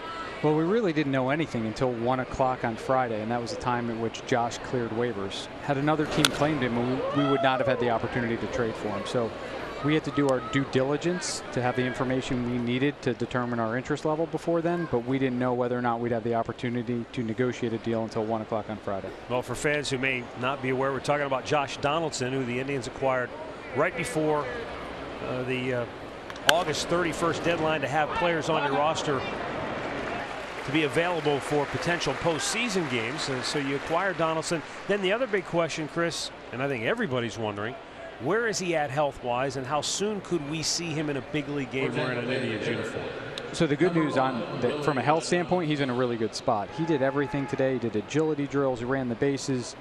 Well, we really didn't know anything until 1 o'clock on Friday, and that was the time at which Josh cleared waivers. Had another team claimed him, we would not have had the opportunity to trade for him. So we had to do our due diligence to have the information we needed to determine our interest level before then, but we didn't know whether or not we'd have the opportunity to negotiate a deal until 1 o'clock on Friday. Well, for fans who may not be aware, we're talking about Josh Donaldson, who the Indians acquired right before the August 31st deadline to have players on your roster to be available for potential postseason games. So you acquire Donaldson. Then the other big question, Chris, and I think everybody's wondering, where is he at health-wise, and how soon could we see him in a big league game wearing an Indians uniform? So the good news from a health standpoint, he's in a really good spot. He did everything today. He did agility drills. He ran the bases,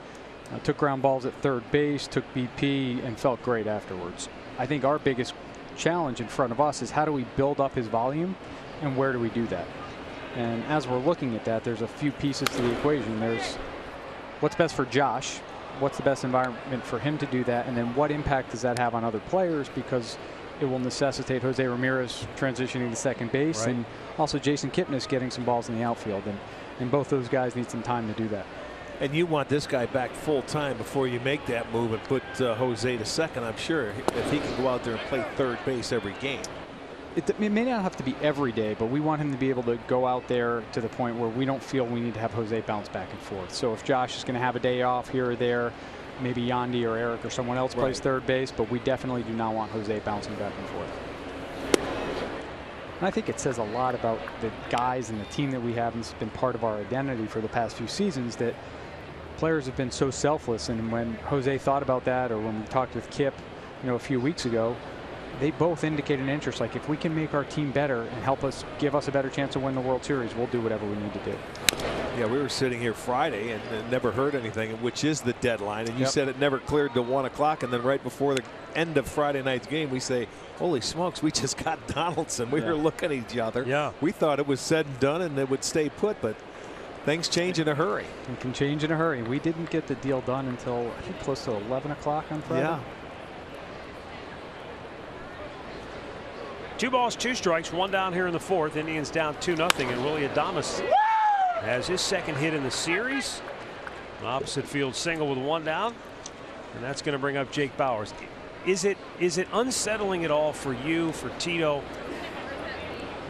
took ground balls at third base, took BP, and felt great afterwards. I think our biggest challenge in front of us is how do we build up his volume, and where do we do that? And as we're looking at that, there's a few pieces to the equation. There's what's best for Josh, what's the best environment for him to do that, and then what impact does that have on other players, because it will necessitate Jose Ramirez transitioning to second base, right, and also Jason Kipnis getting some balls in the outfield, and both those guys need some time to do that. And you want this guy back full time before you make that move and put Jose to second, I'm sure, if he can go out there and play third base every game. It may not have to be every day, but we want him to be able to go out there to the point where we don't feel we need to have Jose bounce back and forth. So if Josh is going to have a day off here or there, maybe Yandy or Eric or someone else plays third base, but we definitely do not want Jose bouncing back and forth. And I think it says a lot about the guys and the team that we have, and it's been part of our identity for the past few seasons, that players have been so selfless. And when Jose thought about that, or when we talked with Kip, a few weeks ago, they both indicated an interest. Like, if we can make our team better and help us, give us a better chance to win the World Series, we'll do whatever we need to do. Yeah, we were sitting here Friday and never heard anything, which is the deadline. And you said it never cleared to 1 o'clock. And then right before the end of Friday night's game, we say, holy smokes, we just got Donaldson. We were looking at each other. Yeah. We thought it was said and done and it would stay put, but things change in a hurry. It can change in a hurry. We didn't get the deal done until, I think, close to 11 o'clock on Friday. Yeah. 2 balls, 2 strikes, 1 down here in the fourth. Indians down 2-0, and Willie Adames has his second hit in the series. An opposite field single with 1 down, and that's going to bring up Jake Bauers. Is it unsettling at all for you, for Tito,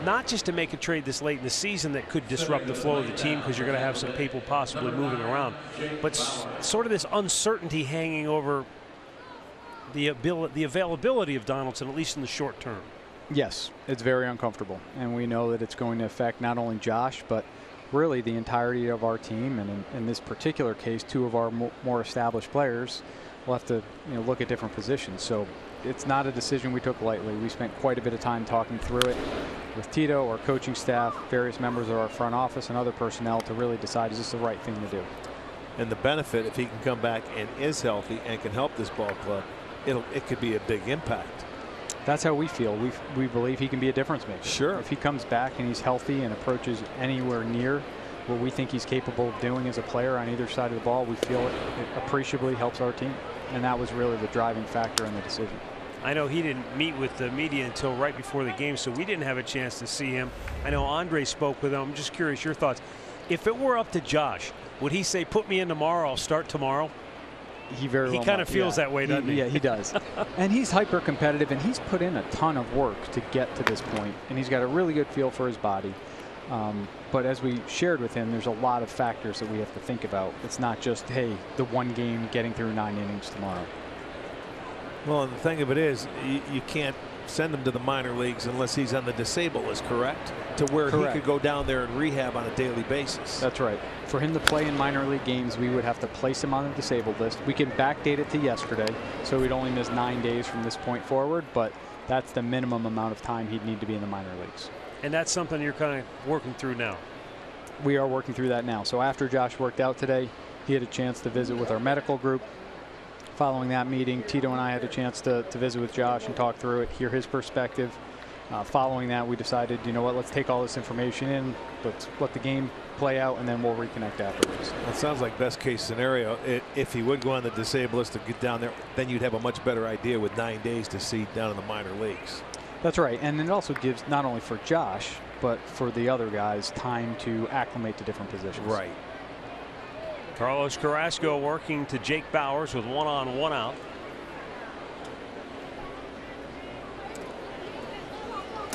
not just to make a trade this late in the season that could disrupt the flow of the team because you're going to have some people possibly moving around, but sort of this uncertainty hanging over the availability of Donaldson, at least in the short term? Yes, it's very uncomfortable, and we know that it's going to affect not only Josh, but really the entirety of our team. And in this particular case, 2 of our more established players will have to look at different positions. So it's not a decision we took lightly. We spent quite a bit of time talking through it with Tito, our coaching staff, various members of our front office, and other personnel to really decide, is this the right thing to do? And the benefit, if he can come back and is healthy and can help this ball club, it could be a big impact. That's how we feel. We believe he can be a difference maker. Sure. If he comes back and he's healthy and approaches anywhere near what we think he's capable of doing as a player on either side of the ball, we feel it appreciably helps our team. And that was really the driving factor in the decision. I know he didn't meet with the media until right before the game, so we didn't have a chance to see him. I know Andre spoke with him. I'm just curious your thoughts. If it were up to Josh, would he say, put me in tomorrow, I'll start tomorrow? He very well kind of feels that way, doesn't he? Yeah, he does. And he's hyper competitive, and he's put in a ton of work to get to this point, and he's got a really good feel for his body. But as we shared with him, there's a lot of factors that we have to think about. It's not just, hey, the one game getting through 9 innings tomorrow. Well, and the thing of it is, you can't send him to the minor leagues unless he's on the disabled list, correct? To where he could go down there and rehab on a daily basis. That's right. For him to play in minor league games, we would have to place him on the disabled list. We can backdate it to yesterday, so we'd only miss 9 days from this point forward, but that's the minimum amount of time he'd need to be in the minor leagues. And that's something you're kind of working through now. We are working through that now. So after Josh worked out today, he had a chance to visit with our medical group. Following that meeting, Tito and I had a chance to visit with Josh and talk through it, hear his perspective. Following that, we decided, you know what, let's take all this information in, let's let the game play out, and then we'll reconnect afterwards. That sounds like best case scenario. If he would go on the disabled list to get down there, then you'd have a much better idea with 9 days to see down in the minor leagues. That's right. And it also gives, not only for Josh, but for the other guys, time to acclimate to different positions. Right. Carlos Carrasco working to Jake Bauers with 1 on 1 out.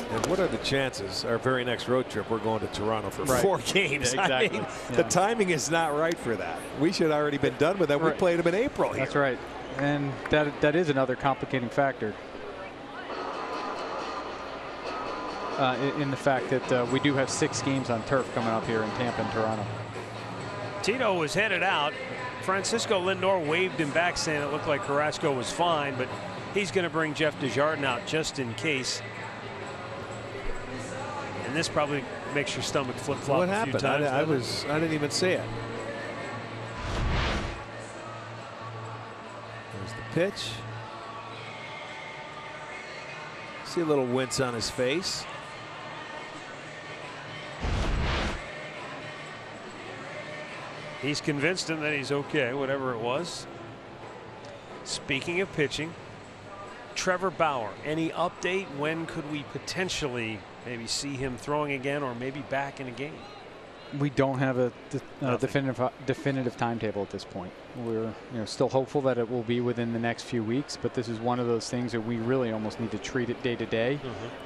And what are the chances our very next road trip we're going to Toronto for 4 games? Exactly. I mean, the timing is not right for that. We should already been done with that. We played them in April here. That's right. And that is another complicating factor. In the fact that we do have 6 games on turf coming up here in Tampa and Toronto. Tito was headed out. Francisco Lindor waved him back, saying it looked like Carrasco was fine, but he's going to bring Jeff Desjardins out just in case. And this probably makes your stomach flip-flop. What a happened? few times. I didn't even see it. There's the pitch. See a little wince on his face. He's convinced him that he's okay, whatever it was. Speaking of pitching, Trevor Bauer, any update? When could we potentially maybe see him throwing again, or maybe back in a game? We don't have a definitive timetable at this point. We're still hopeful that it will be within the next few weeks, but this is one of those things that we really almost need to treat it day to day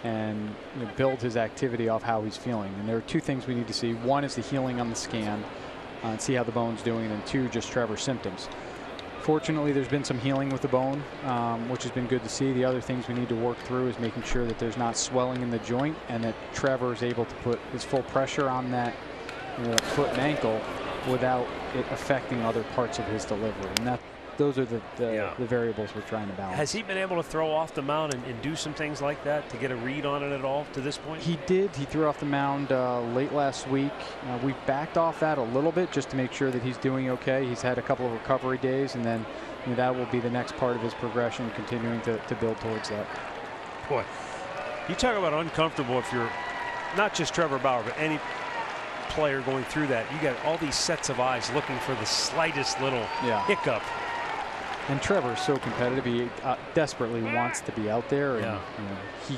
and build his activity off how he's feeling. And there are 2 things we need to see. One is the healing on the scan and see how the bone's doing, and then 2, just Trevor's symptoms. Fortunately, there's been some healing with the bone, which has been good to see. The other things we need to work through is making sure that there's not swelling in the joint and that Trevor is able to put his full pressure on that foot and ankle without it affecting other parts of his delivery. And those are the variables we're trying to balance. Has he been able to throw off the mound and do some things like that to get a read on it at all to this point? He did. He threw off the mound late last week. We've backed off that a little bit just to make sure that he's doing okay. He's had a couple of recovery days, and then that will be the next part of his progression, continuing to build towards that. Boy, you talk about uncomfortable if you're not just Trevor Bauer, but any player going through that. You got all these sets of eyes looking for the slightest little hiccup. And Trevor's so competitive. He desperately wants to be out there. And he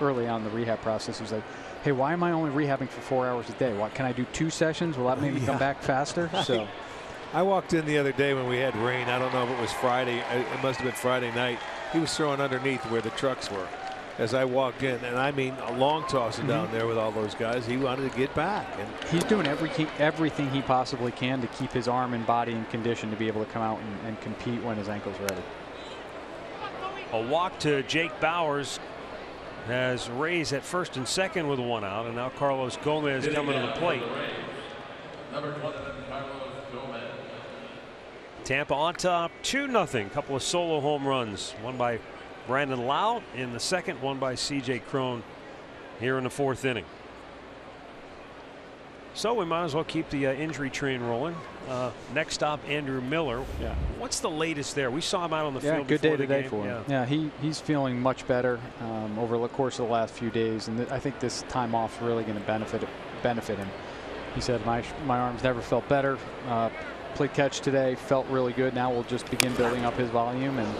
early on in the rehab process was like, hey, why am I only rehabbing for 4 hours a day? What, can I do 2 sessions? Will that make me come back faster? So I walked in the other day when we had rain. I don't know if it was Friday. It must have been Friday night. He was throwing underneath where the trucks were as I walked in, and I mean a long tossing down there with all those guys. He wanted to get back, and he's doing everything he possibly can to keep his arm and body in condition to be able to come out and compete when his ankle's ready. A walk to Jake Bauers has Rays at first and second with 1 out, and now Carlos Gomez coming to the plate. Tampa on top 2-0. Couple of solo home runs, one by Brandon Lau in the second, one by C.J. Cron here in the 4th inning. So we might as well keep the injury train rolling. Next stop, Andrew Miller. What's the latest there? We saw him out on the field. Good day today game. for him. Yeah, he's feeling much better over the course of the last few days, and I think this time off is really going to benefit him. He said, my arms never felt better. Played catch today, felt really good. Now we'll just begin building up his volume and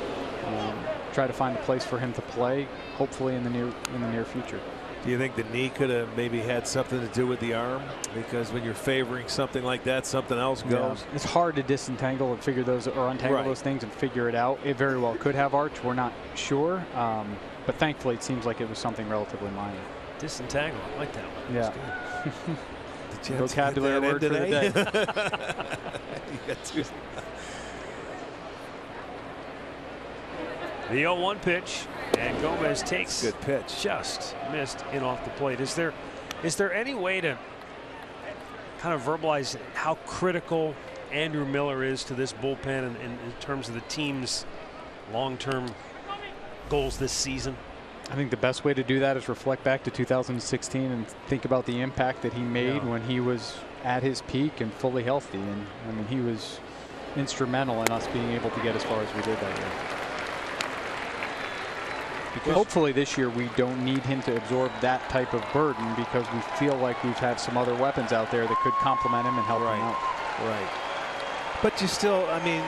try to find a place for him to play, hopefully in the near future. Do you think the knee could have maybe had something to do with the arm? Because when you're favoring something like that, something else goes. Yeah. It's hard to disentangle and figure those or untangle those things and figure it out. It very well could have Arch. We're not sure. But thankfully, it seems like it was something relatively minor. Disentangle. I like that one. Yeah. Vocabulary word for the day. The 0-1 pitch, and Gomez takes good pitch. Just missed in off the plate. Is there any way to kind of verbalize how critical Andrew Miller is to this bullpen in terms of the team's long-term goals this season? I think the best way to do that is reflect back to 2016 and think about the impact that he made when he was at his peak and fully healthy. And I mean, he was instrumental in us being able to get as far as we did that year. Because hopefully this year we don't need him to absorb that type of burden, because we feel like we've had some other weapons out there that could complement him and help him out. Right. But you still, I mean,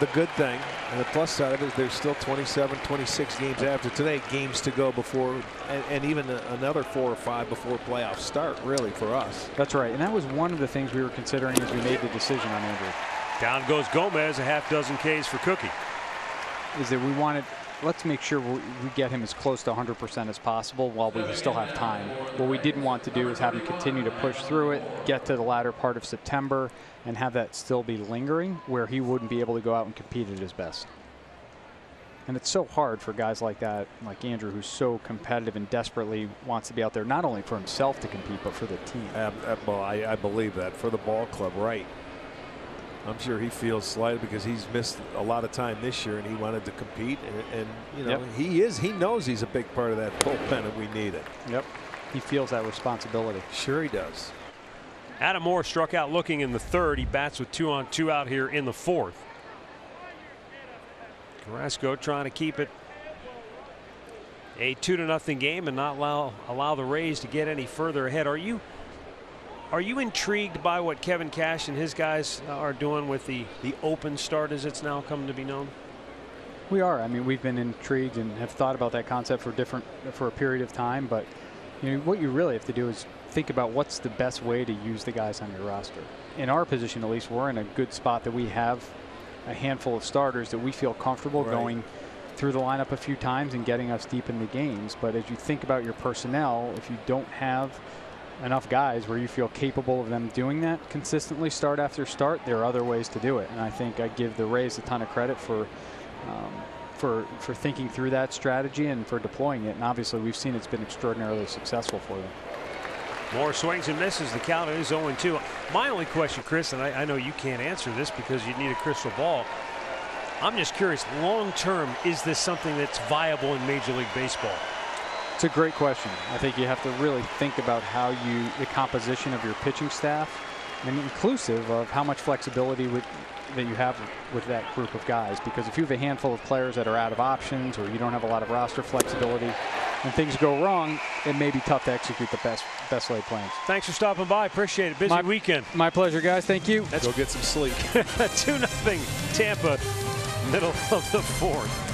the good thing and the plus side of it is there's still 27, 26 games after today, games to go before, and even another 4 or 5 before playoffs start, really, for us. That's right. And that was one of the things we were considering as we made the decision on Andrew. Down goes Gomez, a half dozen Ks for Cookie. Is that we wanted, let's make sure we get him as close to 100% as possible while we still have time. What we didn't want to do is have him continue to push through it, get to the latter part of September, and have that still be lingering where he wouldn't be able to go out and compete at his best. And it's so hard for guys like that, like Andrew, who's so competitive and desperately wants to be out there, not only for himself to compete, but for the team. Well, I believe that for the ball club, right? I'm sure he feels slighted because he's missed a lot of time this year and he wanted to compete, and you know, he knows he's a big part of that bullpen and we need it. Yep. He feels that responsibility. Sure he does. Adam Moore struck out looking in the third. He bats with 2 on 2 out here in the fourth. Carrasco trying to keep it a 2-0 game and not allow the Rays to get any further ahead. Are you intrigued by what Kevin Cash and his guys are doing with the open start, as it's now come to be known? We are. I mean, we've been intrigued and have thought about that concept for a period of time. But you know, what you really have to do is think about what's the best way to use the guys on your roster. In our position, at least, we're in a good spot that we have a handful of starters that we feel comfortable going through the lineup a few times and getting us deep in the games. But as you think about your personnel, if you don't have enough guys where you feel capable of them doing that consistently start after start, there are other ways to do it. And I think I give the Rays a ton of credit for thinking through that strategy and for deploying it. And obviously we've seen it's been extraordinarily successful for them. Moore swings and misses. The count is 0-2. My only question, Chris, and I know you can't answer this because you need a crystal ball. I'm just curious, long term, is this something that's viable in Major League Baseball? It's a great question. I think you have to really think about how the composition of your pitching staff, and inclusive of how much flexibility that you have with that group of guys. Because if you have a handful of players that are out of options, or you don't have a lot of roster flexibility, and things go wrong, it may be tough to execute the best laid plans. Thanks for stopping by. Appreciate it. Busy weekend. My pleasure, guys. Thank you. Let's go get some sleep. 2-0 Tampa, middle of the fourth.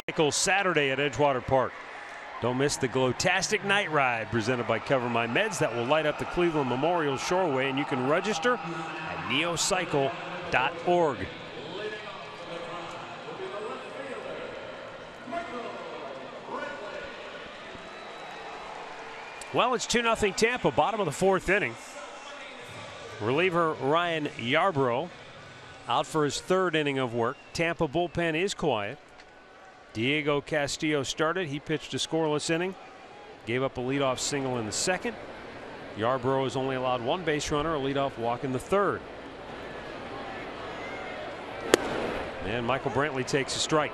Cycle Saturday at Edgewater Park. Don't miss the Glowtastic Night Ride presented by Cover My Meds that will light up the Cleveland Memorial Shoreway, and you can register at neocycle.org. Well, it's 2-0 Tampa, bottom of the fourth inning. Reliever Ryan Yarbrough out for his third inning of work. Tampa bullpen is quiet. Diego Castillo started. He pitched a scoreless inning. Gave up a leadoff single in the second. Yarbrough has only allowed one base runner, a leadoff walk in the third. And Michael Brantley takes a strike.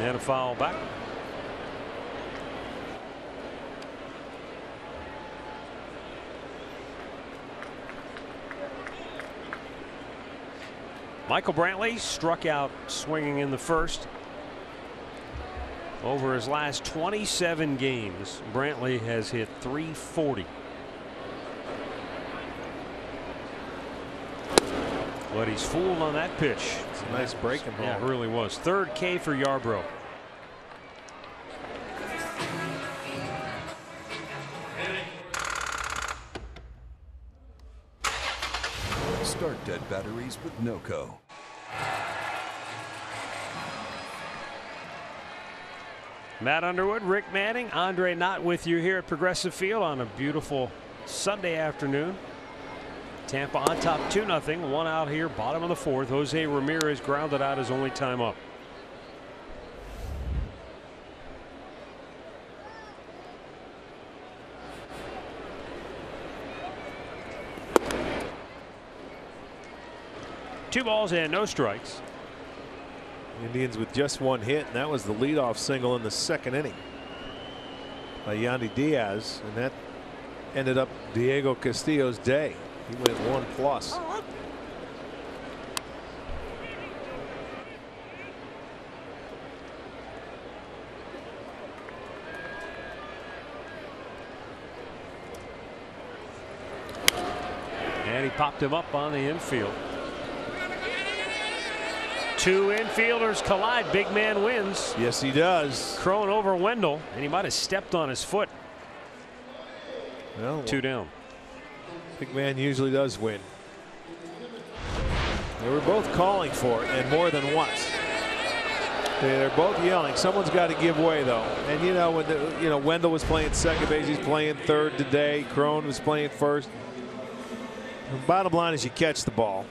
And a foul back. Michael Brantley struck out swinging in the first. Over his last 27 games, Brantley has hit .340. But he's fooled on that pitch. It's a nice breaking ball. Yeah, it really was. Third K for Yarbrough. Start dead batteries with NOCO. Matt Underwood, Rick Manning, Andre Knott with you here at Progressive Field on a beautiful Sunday afternoon. Tampa on top 2-0. One out here, bottom of the fourth. Jose Ramirez grounded out his only time up. Two balls and no strikes. Indians with just one hit, and that was the leadoff single in the second inning by Yandy Diaz, and that ended up Diego Castillo's day. He went 1+. And he popped him up on the infield. Two infielders collide. Big man wins. Yes, he does. Crone over Wendell, and he might have stepped on his foot. Well, two down. Big man usually does win. They were both calling for it, and more than once. They're both yelling. Someone's got to give way, though. And you know, when Wendell was playing second base, he's playing third today. Crone was playing first. The bottom line is you catch the ball.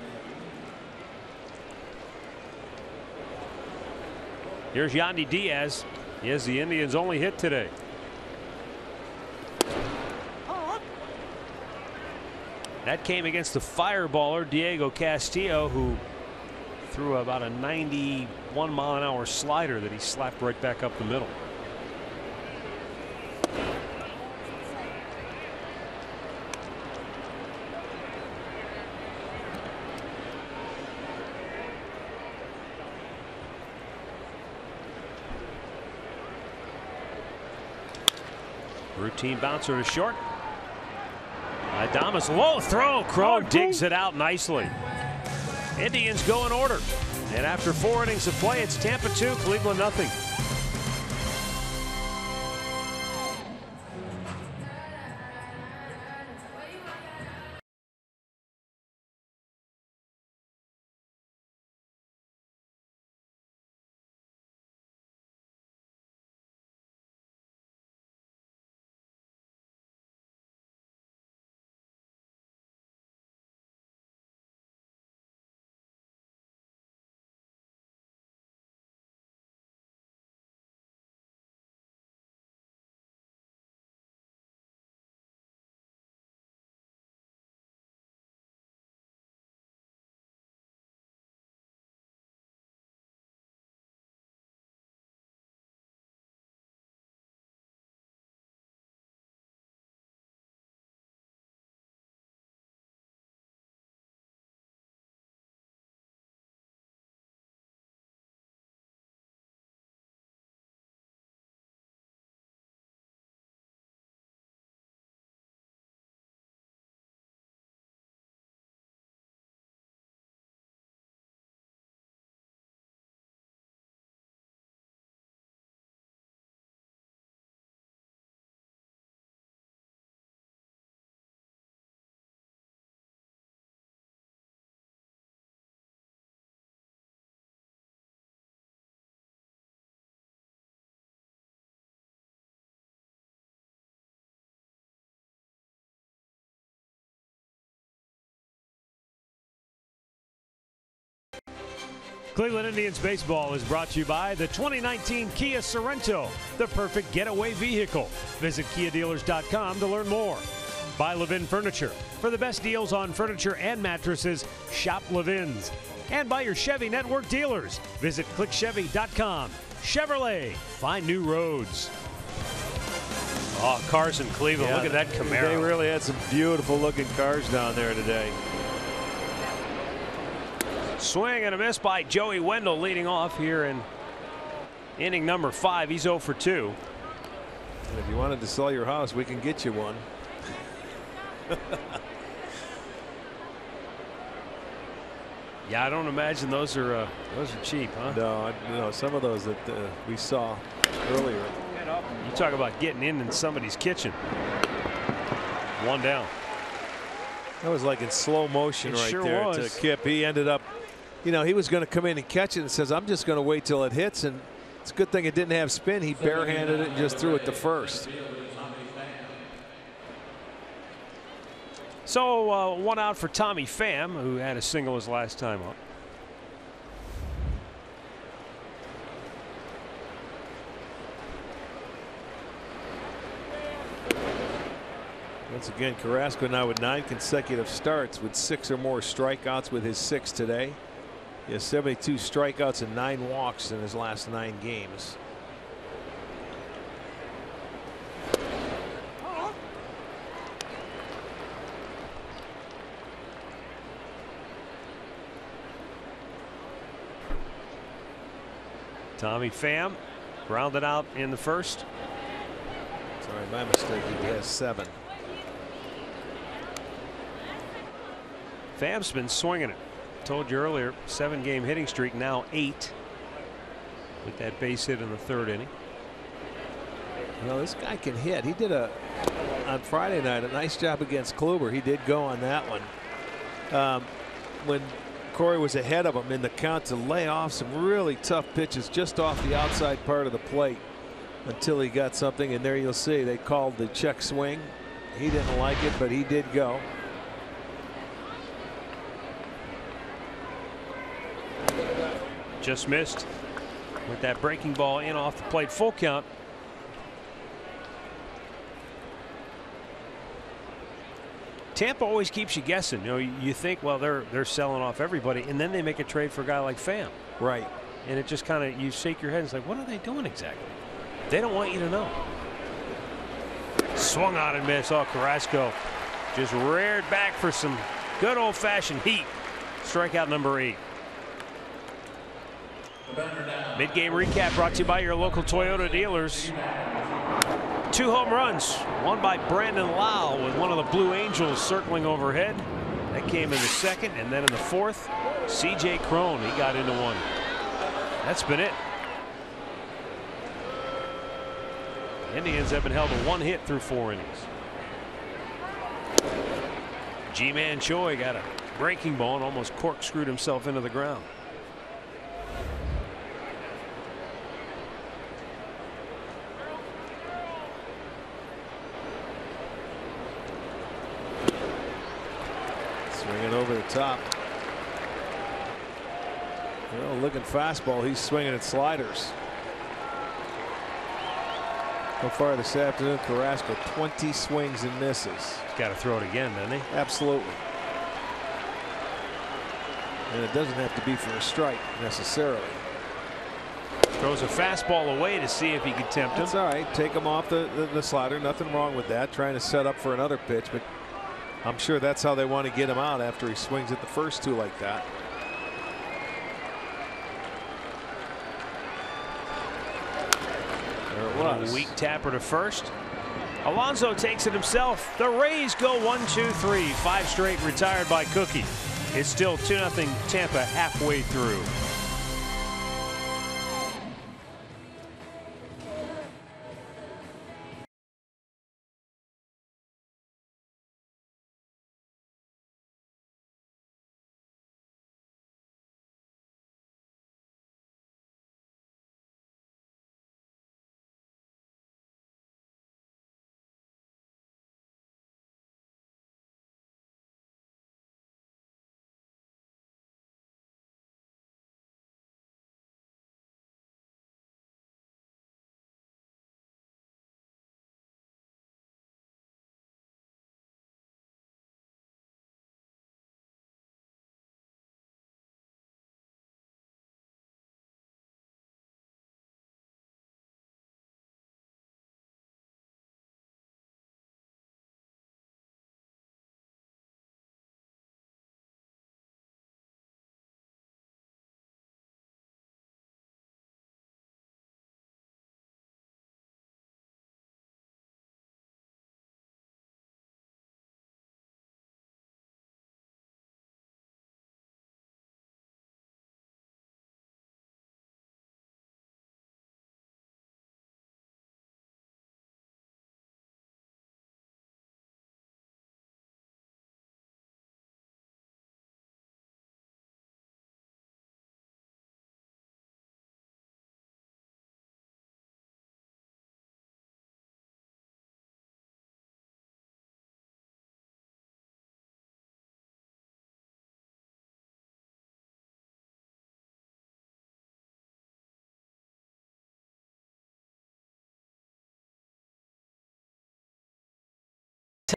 Here's Yandy Diaz. He has the Indians' only hit today. That came against the fireballer Diego Castillo, who threw about a 91-mile-an-hour slider that he slapped right back up the middle. Routine bouncer to short. Adames low throw. Crone digs it out nicely. Indians go in order. And after 4 innings of play, it's Tampa 2, Cleveland nothing. Cleveland Indians baseball is brought to you by the 2019 Kia Sorrento, the perfect getaway vehicle. Visit KiaDealers.com to learn more. By Levin Furniture. For the best deals on furniture and mattresses, shop Levin's. And by your Chevy Network dealers. Visit clickchevy.com. Chevrolet, find new roads. Oh, cars in Cleveland. Look at that Camaro. They really had some beautiful looking cars down there today. Swing and a miss by Joey Wendell leading off here in inning number 5. He's 0 for 2. And if you wanted to sell your house, we can get you one. Yeah, I don't imagine those are cheap, huh? No, some of those that we saw earlier. You talk about getting in somebody's kitchen. One down. That was like in slow motion right sure there was. to Kip. He ended up, he was going to come in and catch it and says, I'm just going to wait till it hits. And it's a good thing it didn't have spin. He barehanded it and just threw it to first. So one out for Tommy Pham, who had a single his last time up. Once again, Carrasco now with 9 consecutive starts with 6 or more strikeouts with his 6 today. He has 72 strikeouts and 9 walks in his last 9 games. Tommy Pham grounded out in the first. Sorry, my mistake. He has 7. Pham's been swinging it. Told you earlier, 7-game hitting streak, now 8 with that base hit in the 3rd inning. Well, this guy can hit. He did on Friday night a nice job against Kluber. He did go on that one. When Corey was ahead of him in the count, to lay off some really tough pitches just off the outside part of the plate until he got something. And there you'll see they called the check swing. He didn't like it, but he did go. Just missed with that breaking ball in off the plate. Full count. Tampa always keeps you guessing. You think, well, they're selling off everybody, and then they make a trade for a guy like Pham. Right. And it just kind of, you shake your head and it's like, what are they doing exactly? They don't want you to know. Swung on and missed. Oh, Carrasco just reared back for some good old-fashioned heat. Strikeout number 8. Mid-game recap brought to you by your local Toyota dealers. 2 home runs, one by Brandon Lau with one of the Blue Angels circling overhead. That came in the 2nd, and then in the 4th, C.J. Cron, he got into one. That's been it. Indians have been held to 1 hit through 4 innings. G-Man Choi got a breaking ball and almost corkscrewed himself into the ground. Swinging over the top. Looking fastball. He's swinging at sliders. So far this afternoon, Carrasco 20 swings and misses. He's got to throw it again, doesn't he? Absolutely. And it doesn't have to be for a strike necessarily. Throws a fastball away to see if he can tempt him. That's all right. Take him off the slider. Nothing wrong with that. Trying to set up for another pitch, but I'm sure that's how they want to get him out after he swings at the first 2 like that. There it was. A weak tapper to first. Alonso takes it himself. The Rays go 1-2-3. 5 straight retired by Cookie. It's still 2-0 Tampa halfway through.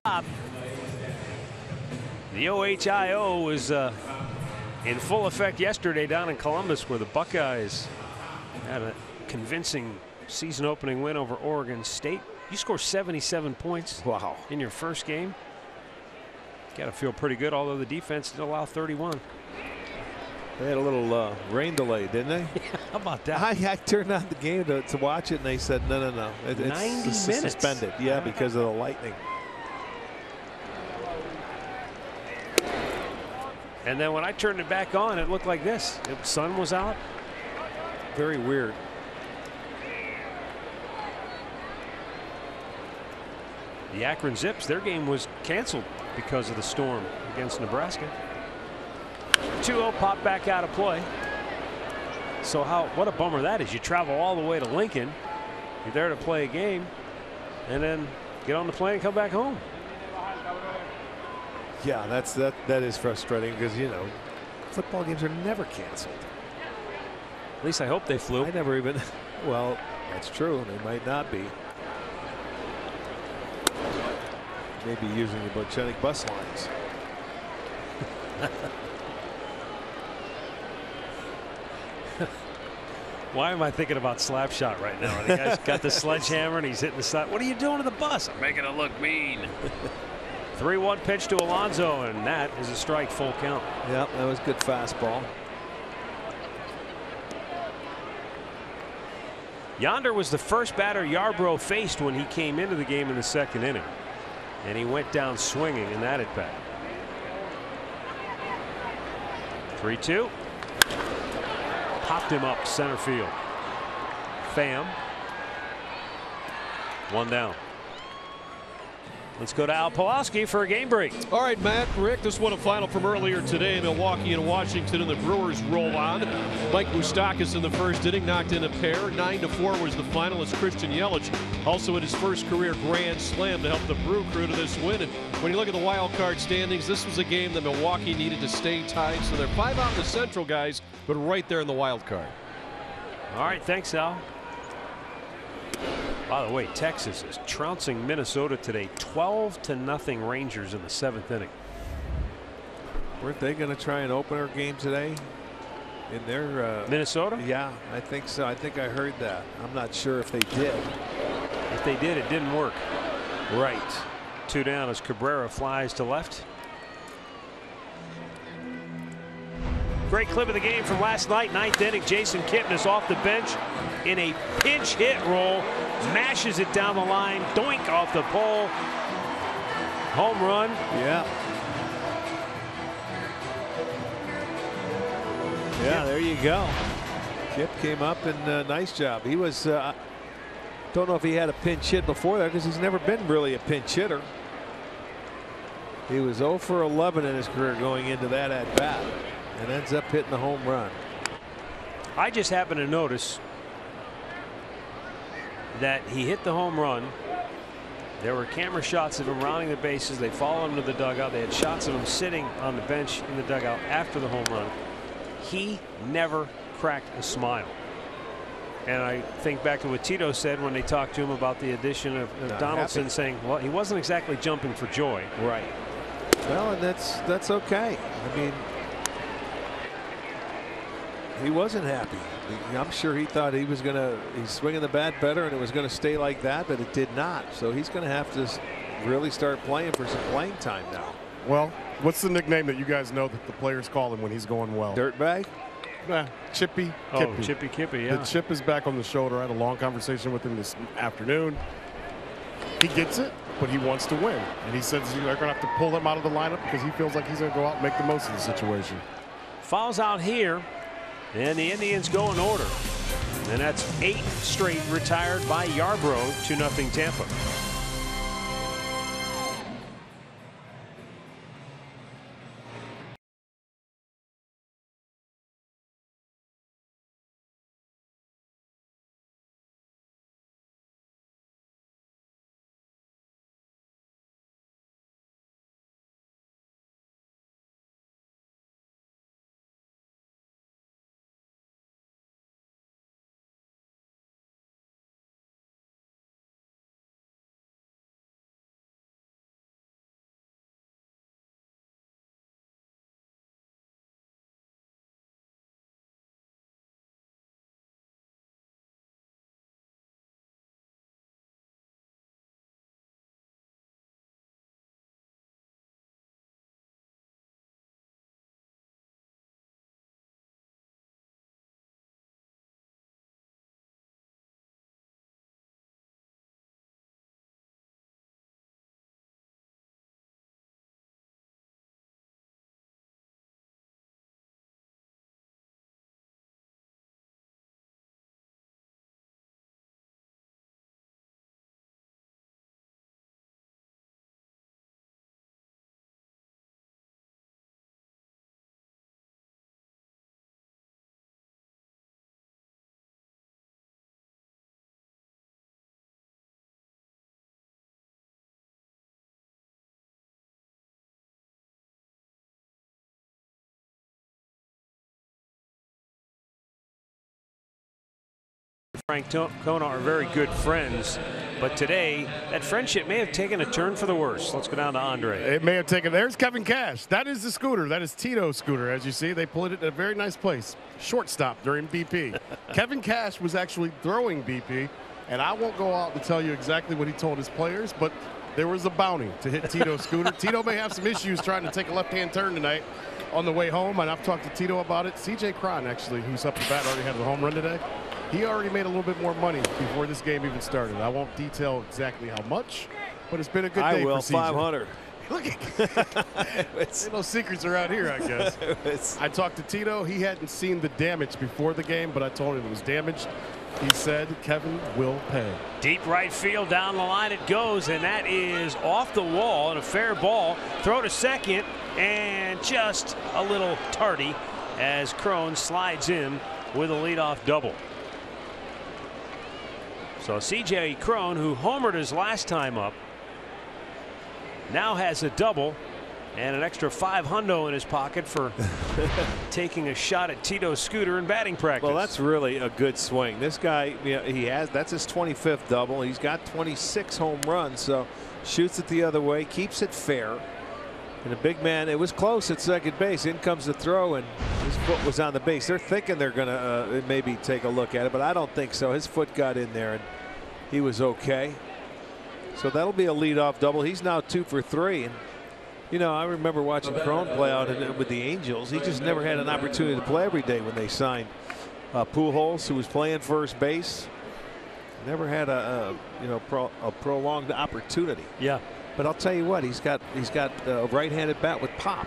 top. The OHIO was in full effect yesterday down in Columbus, where the Buckeyes had a convincing season opening win over Oregon State. You score 77 points. Wow. In your first game. Got to feel pretty good, although the defense did allow 31. They had a little rain delay, didn't they? Yeah, how about that? I turned on the game to watch it, and they said, no. It's 90 minutes. Suspended. Yeah, because of the lightning. And then when I turned it back on, it looked like this. The sun was out. Very weird. The Akron Zips, their game was canceled because of the storm against Nebraska. 2-0 pop back out of play. So what a bummer that is. You travel all the way to Lincoln. You're there to play a game and then get on the plane and come back home. Yeah, that is frustrating because, you know, football games are never canceled. At least I hope they flew. I never even. Well, that's true. They might not be. Maybe using the Bocenic bus lines. Why am I thinking about Slapshot right now? The guy's got the sledgehammer and he's hitting the side. What are you doing to the bus? I'm making it look mean. 3-1 pitch to Alonso, and that is a strike, full count. Yep, that was good fastball. Yonder was the first batter Yarbrough faced when he came into the game in the second inning. And he went down swinging in that at bat. 3-2. Popped him up center field. Pham. One down. Let's go to Al Pawlowski for a game break. All right, Matt, Rick, this one a final from earlier today. Milwaukee and Washington, and the Brewers roll on. Mike Moustakas in the first inning knocked in a pair. 9-4 was the final as Christian Yelich also had his first career grand slam to help the Brew crew to this win. And when you look at the wild card standings, this was a game that Milwaukee needed to stay tied. So they're 5 out in the Central, guys, but right there in the wild card. All right, thanks, Al. By the way, Texas is trouncing Minnesota today, 12-0 Rangers in the 7th inning. Weren't they going to try an opener game today in their Minnesota? Yeah, I think so. I think I heard that. I'm not sure if they did. If they did, it didn't work. Right. 2 down as Cabrera flies to left. Great clip of the game from last night, 9th inning. Jason Kipnis off the bench in a pinch hit roll, mashes it down the line, doink off the pole. Home run. Yeah. Yeah, there you go. Kip came up and nice job. He was, don't know if he had a pinch hit before that because he's never been really a pinch hitter. He was 0 for 11 in his career going into that at bat and ends up hitting the home run. I just happened to notice that he hit the home run. There were camera shots of him rounding the bases. They followed him to the dugout. They had shots of him sitting on the bench in the dugout after the home run. He never cracked a smile. And I think back to what Tito said when they talked to him about the addition of Donaldson, saying, well, he wasn't exactly jumping for joy. Right. Well, and that's okay. I mean, he wasn't happy. I'm sure he thought he's swinging the bat better and it was going to stay like that, but it did not. So he's going to have to really start playing for some playing time now. Well, what's the nickname that you guys know that the players call him when he's going well? Dirtbag? Chippy. Oh, Kippy. Chippy Kippy, yeah. The chip is back on the shoulder. I had a long conversation with him this afternoon. He gets it, but he wants to win. And he says they're going to have to pull him out of the lineup because he feels like he's going to go out and make the most of the situation. Fouls out here, and the Indians go in order. And that's 8 straight retired by Yarbrough, 2-0 Tampa. Frank Kona are very good friends, but today that friendship may have taken a turn for the worse. Let's go down to Andre. It may have taken. There's Kevin Cash. That is the scooter. That is Tito's scooter. As you see, they put it in a very nice place. Shortstop during BP. Kevin Cash was actually throwing BP, and I won't go out and tell you exactly what he told his players, but there was a bounty to hit Tito's scooter. Tito may have some issues trying to take a left-hand turn tonight on the way home, and I've talked to Tito about it. C.J. Cron, actually, who's up to bat, already had a home run today. He already made a little bit more money before this game even started. I won't detail exactly how much, but it's been a good day for CJ. 500. Look at no secrets around here, I guess. I talked to Tito. He hadn't seen the damage before the game, but I told him it was damaged. He said Kevin will pay. Deep right field, down the line it goes, and that is off the wall and a fair ball. Throw to second, and just a little tardy as Crone slides in with a leadoff double. So C.J. Crone, who homered his last time up, now has a double and an extra $500 in his pocket for taking a shot at Tito's scooter in batting practice. Well, that's really a good swing. This guy, you know, that's his 25th double. He's got 26 home runs, so shoots it the other way, keeps it fair. And a big man, it was close at second base. In comes the throw, and his foot was on the base. They're thinking they're going to maybe take a look at it, but I don't think so. His foot got in there, and he was okay. So that'll be a leadoff double. He's now 2 for 3. And you know, I remember watching Crone play out with the Angels. He just never had an opportunity to play every day when they signed Pujols, who was playing first base. Never had a prolonged opportunity. Yeah. But I'll tell you what, he's got a right-handed bat with pop.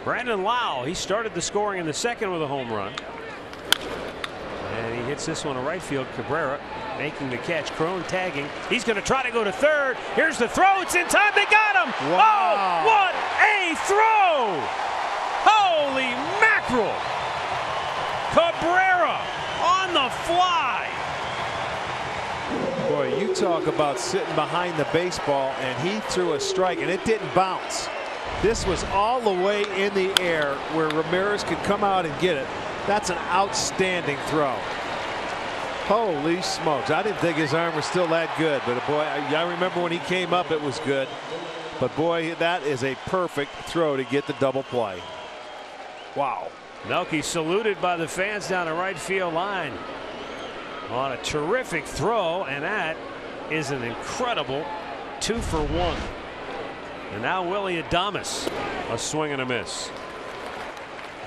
Brandon Lau, he started the scoring in the second with a home run. And he hits this one to right field. Cabrera making the catch. Crone tagging. He's going to try to go to third. Here's the throw. It's in time. They got him. Wow. Oh, what a throw. Holy mackerel. Cabrera on the fly. Boy, you talk about sitting behind the baseball, and he threw a strike, and it didn't bounce. This was all the way in the air where Ramirez could come out and get it. That's an outstanding throw. Holy smokes. I didn't think his arm was still that good, but boy, I remember when he came up, it was good. But boy, that is a perfect throw to get the double play. Wow. Melky saluted by the fans down the right field line on a terrific throw, and that is an incredible 2 for 1. And now Willie Adames, a swing and a miss.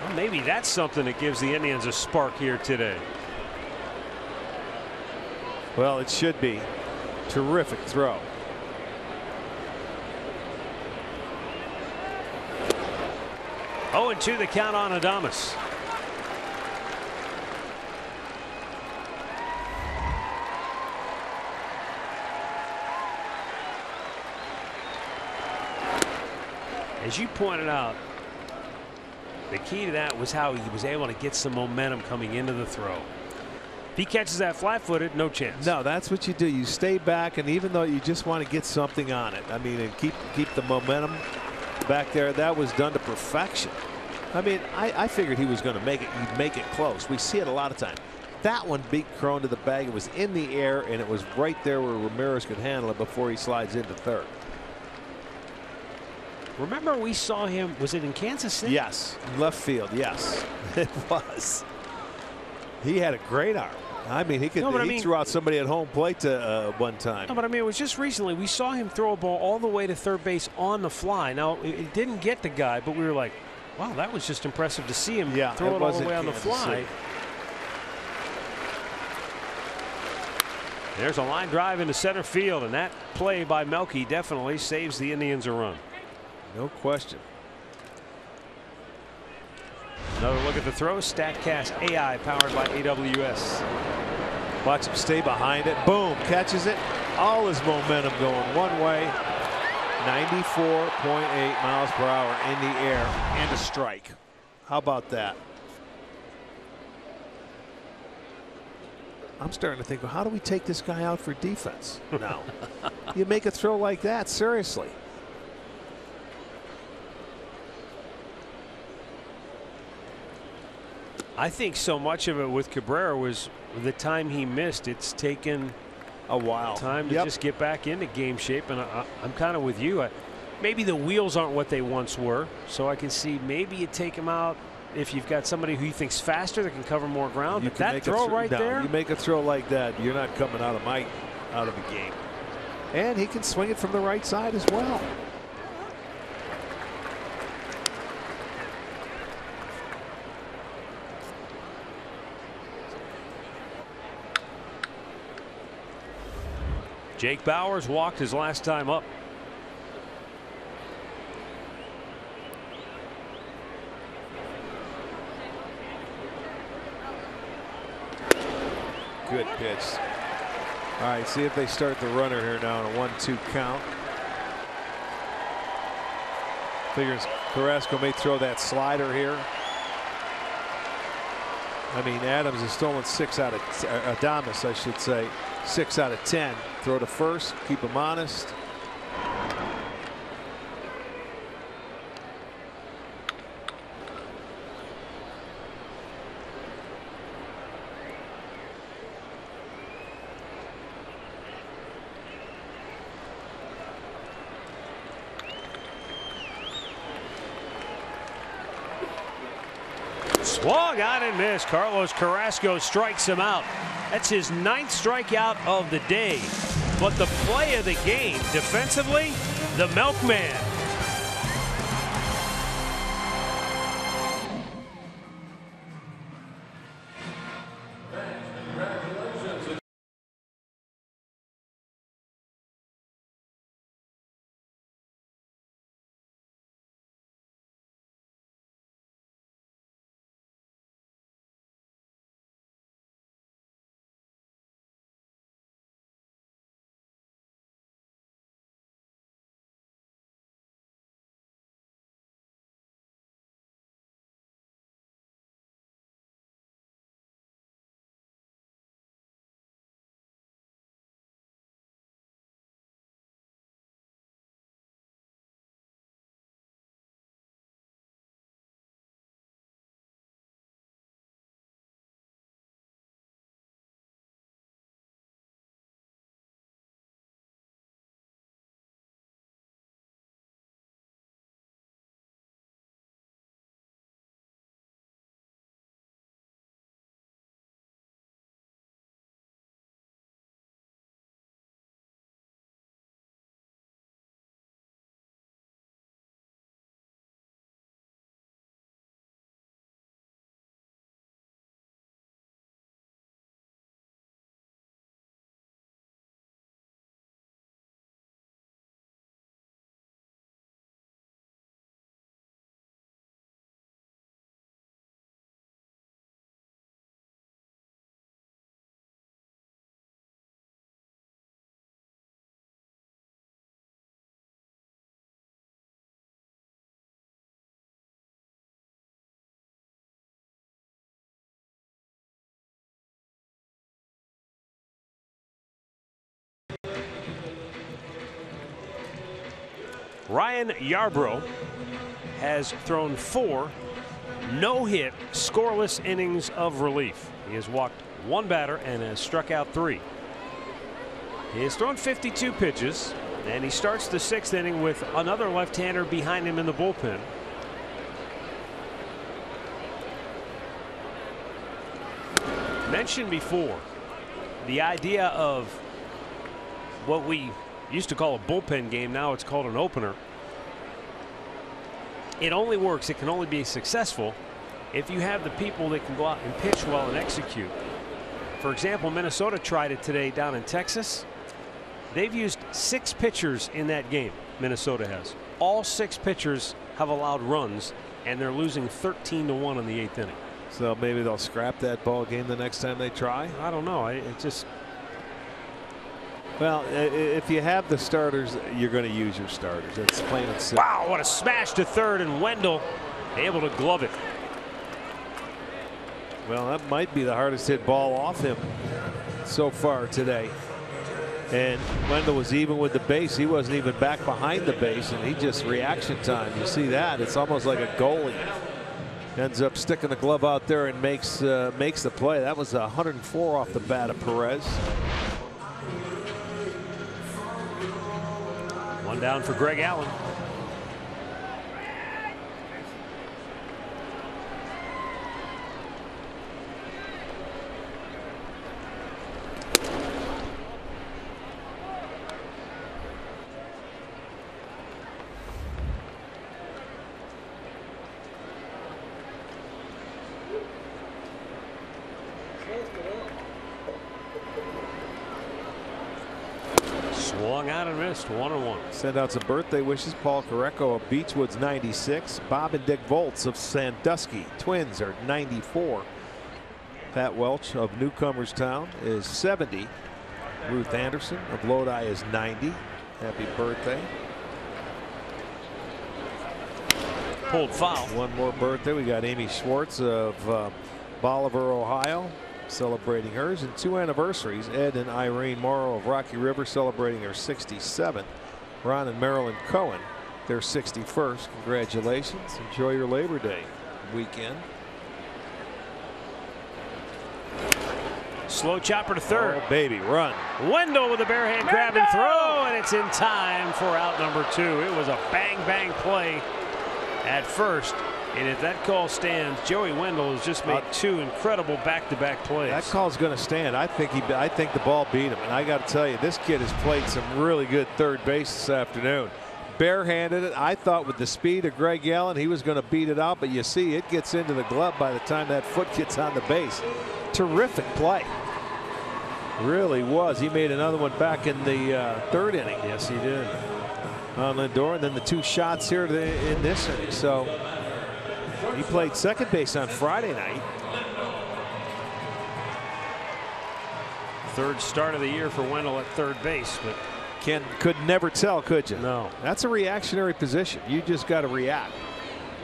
Well, maybe that's something that gives the Indians a spark here today. Well, it should be. Terrific throw. Oh, and 2 the count on Adames. As you pointed out, the key to that was how he was able to get some momentum coming into the throw. If he catches that flat-footed, no chance. No, that's what you do. You stay back, and even though you just want to get something on it, I mean, and keep the momentum back there, that was done to perfection. I mean, I figured he was going to make it. He'd make it close. We see it a lot of times. That one beat Crone to the bag. It was in the air, and it was right there where Ramirez could handle it before he slides into third. Remember, we saw him, was it in Kansas City? Yes, left field. Yes, it was. He had a great arm. I mean, he threw out somebody at home plate one time. No, but I mean, it was just recently we saw him throw a ball all the way to third base on the fly. Now, it didn't get the guy, but we were like, wow, that was just impressive to see him throw it all the way on the fly. There's a line drive into center field, and that play by Melky definitely saves the Indians a run. No question. Another look at the throw. StatCast AI powered by AWS. Watch him stay behind it. Boom, catches it. All his momentum going one way. 94.8 miles per hour in the air, and a strike. How about that? I'm starting to think, well, how do we take this guy out for defense now? You make a throw like that, seriously. I think so much of it with Cabrera was the time he missed. It's taken a while. Time to just get back into game shape, and I'm kind of with you. Maybe the wheels aren't what they once were, so I can see maybe you take him out if you've got somebody who you think's faster that can cover more ground. But that throw right there, you make a throw like that, you're not coming out of the game. And he can swing it from the right side as well. Jake Bauers walked his last time up. Good pitch. All right, see if they start the runner here now on a 1-2 count. Figures Carrasco may throw that slider here. I mean, Adams has stolen 6 out of Adames, I should say, 6 out of 10. Throw to first, keep him honest. Swung on and missed. Carlos Carrasco strikes him out. That's his 9th strikeout of the day. But the play of the game defensively, the milkman. Ryan Yarbrough has thrown 4 no-hit, scoreless innings of relief. He has walked 1 batter and has struck out 3. He has thrown 52 pitches, and he starts the 6th inning with another left-hander behind him in the bullpen. Mentioned before, the idea of what we used to call a bullpen game, now it's called an opener. It only works, it can only be successful if you have the people that can go out and pitch well and execute. For example, Minnesota tried it today down in Texas. They've used 6 pitchers in that game. Minnesota has. All 6 pitchers have allowed runs, and they're losing 13-1 in the 8th inning. So maybe they'll scrap that ball game the next time they try. I don't know. It just. Well, if you have the starters, you're going to use your starters. It's plain and simple. Wow, what a smash to third, and Wendell able to glove it. Well, that might be the hardest hit ball off him so far today. And Wendell was even with the base. He wasn't even back behind the base, and he just reaction time. You see that? It's almost like a goalie. Ends up sticking the glove out there and makes the play. That was 104 off the bat of Perez. One down for Greg Allen. Swung out and missed. 1-1. Send out some birthday wishes. Paul Correco of Beechwood's 96. Bob and Dick Volts of Sandusky Twins are 94. Pat Welch of Newcomerstown is 70. Ruth Anderson of Lodi is 90. Happy birthday. Pulled foul. One more birthday. We got Amy Schwartz of Bolivar, Ohio, celebrating hers, and 2 anniversaries. Ed and Irene Morrow of Rocky River celebrating their 67th. Ron and Marilyn Cohen, their 61st. Congratulations. Enjoy your Labor Day weekend. Slow chopper to third. Oh, baby, run. Wendell with a bare hand grab and throw, and it's in time for out number 2. It was a bang play at first. And if that call stands, Joey Wendell has just made 2 incredible back-to-back plays. That call's going to stand. I think the ball beat him. And I got to tell you, this kid has played some really good third base this afternoon. Barehanded it. I thought with the speed of Greg Allen, he was going to beat it out. But you see, it gets into the glove by the time that foot gets on the base. Terrific play. Really was. He made another one back in the 3rd inning. Yes, he did. On Lindor, and then the 2 shots here in this inning. So he played second base on Friday night. 3rd start of the year for Wendell at third base, but could never tell, could you? No. That's a reactionary position. You just got to react.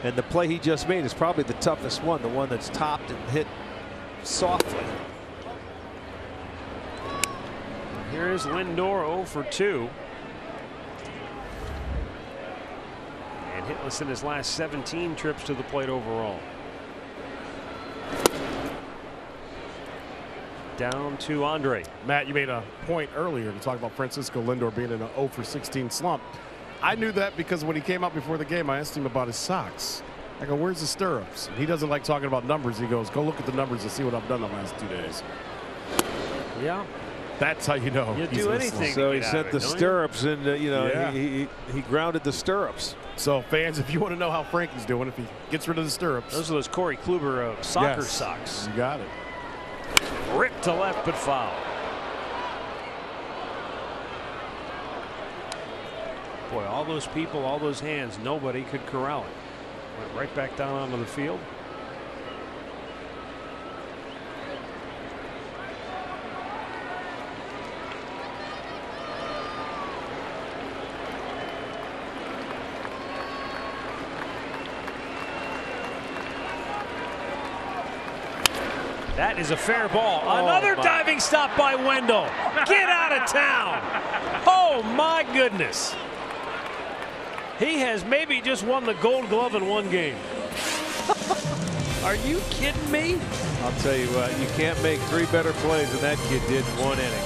And the play he just made is probably the toughest one, the one that's topped and hit softly. Here's Lindor 0 for 2. And hitless in his last 17 trips to the plate overall. Down to Andre. Matt, you made a point earlier to talk about Francisco Lindor being in an 0 for 16 slump. I knew that because when he came out before the game, I asked him about his socks. I go, where's the stirrups? And he doesn't like talking about numbers. He goes, go look at the numbers and see what I've done the last 2 days. Yeah. That's how you know. You do anything. So he sent the stirrups, and he grounded the stirrups. So fans, if you want to know how Frankie's doing, if he gets rid of the stirrups, those are those Corey Kluber soccer socks. You got it. Ripped to left, but foul. Boy, all those people, all those hands, nobody could corral it. Went right back down onto the field. That is a fair ball. Another diving stop by Wendell. Get out of town. Oh, my goodness. He has maybe just won the Gold Glove in 1 game. Are you kidding me? I'll tell you what, you can't make 3 better plays than that kid did in 1 inning.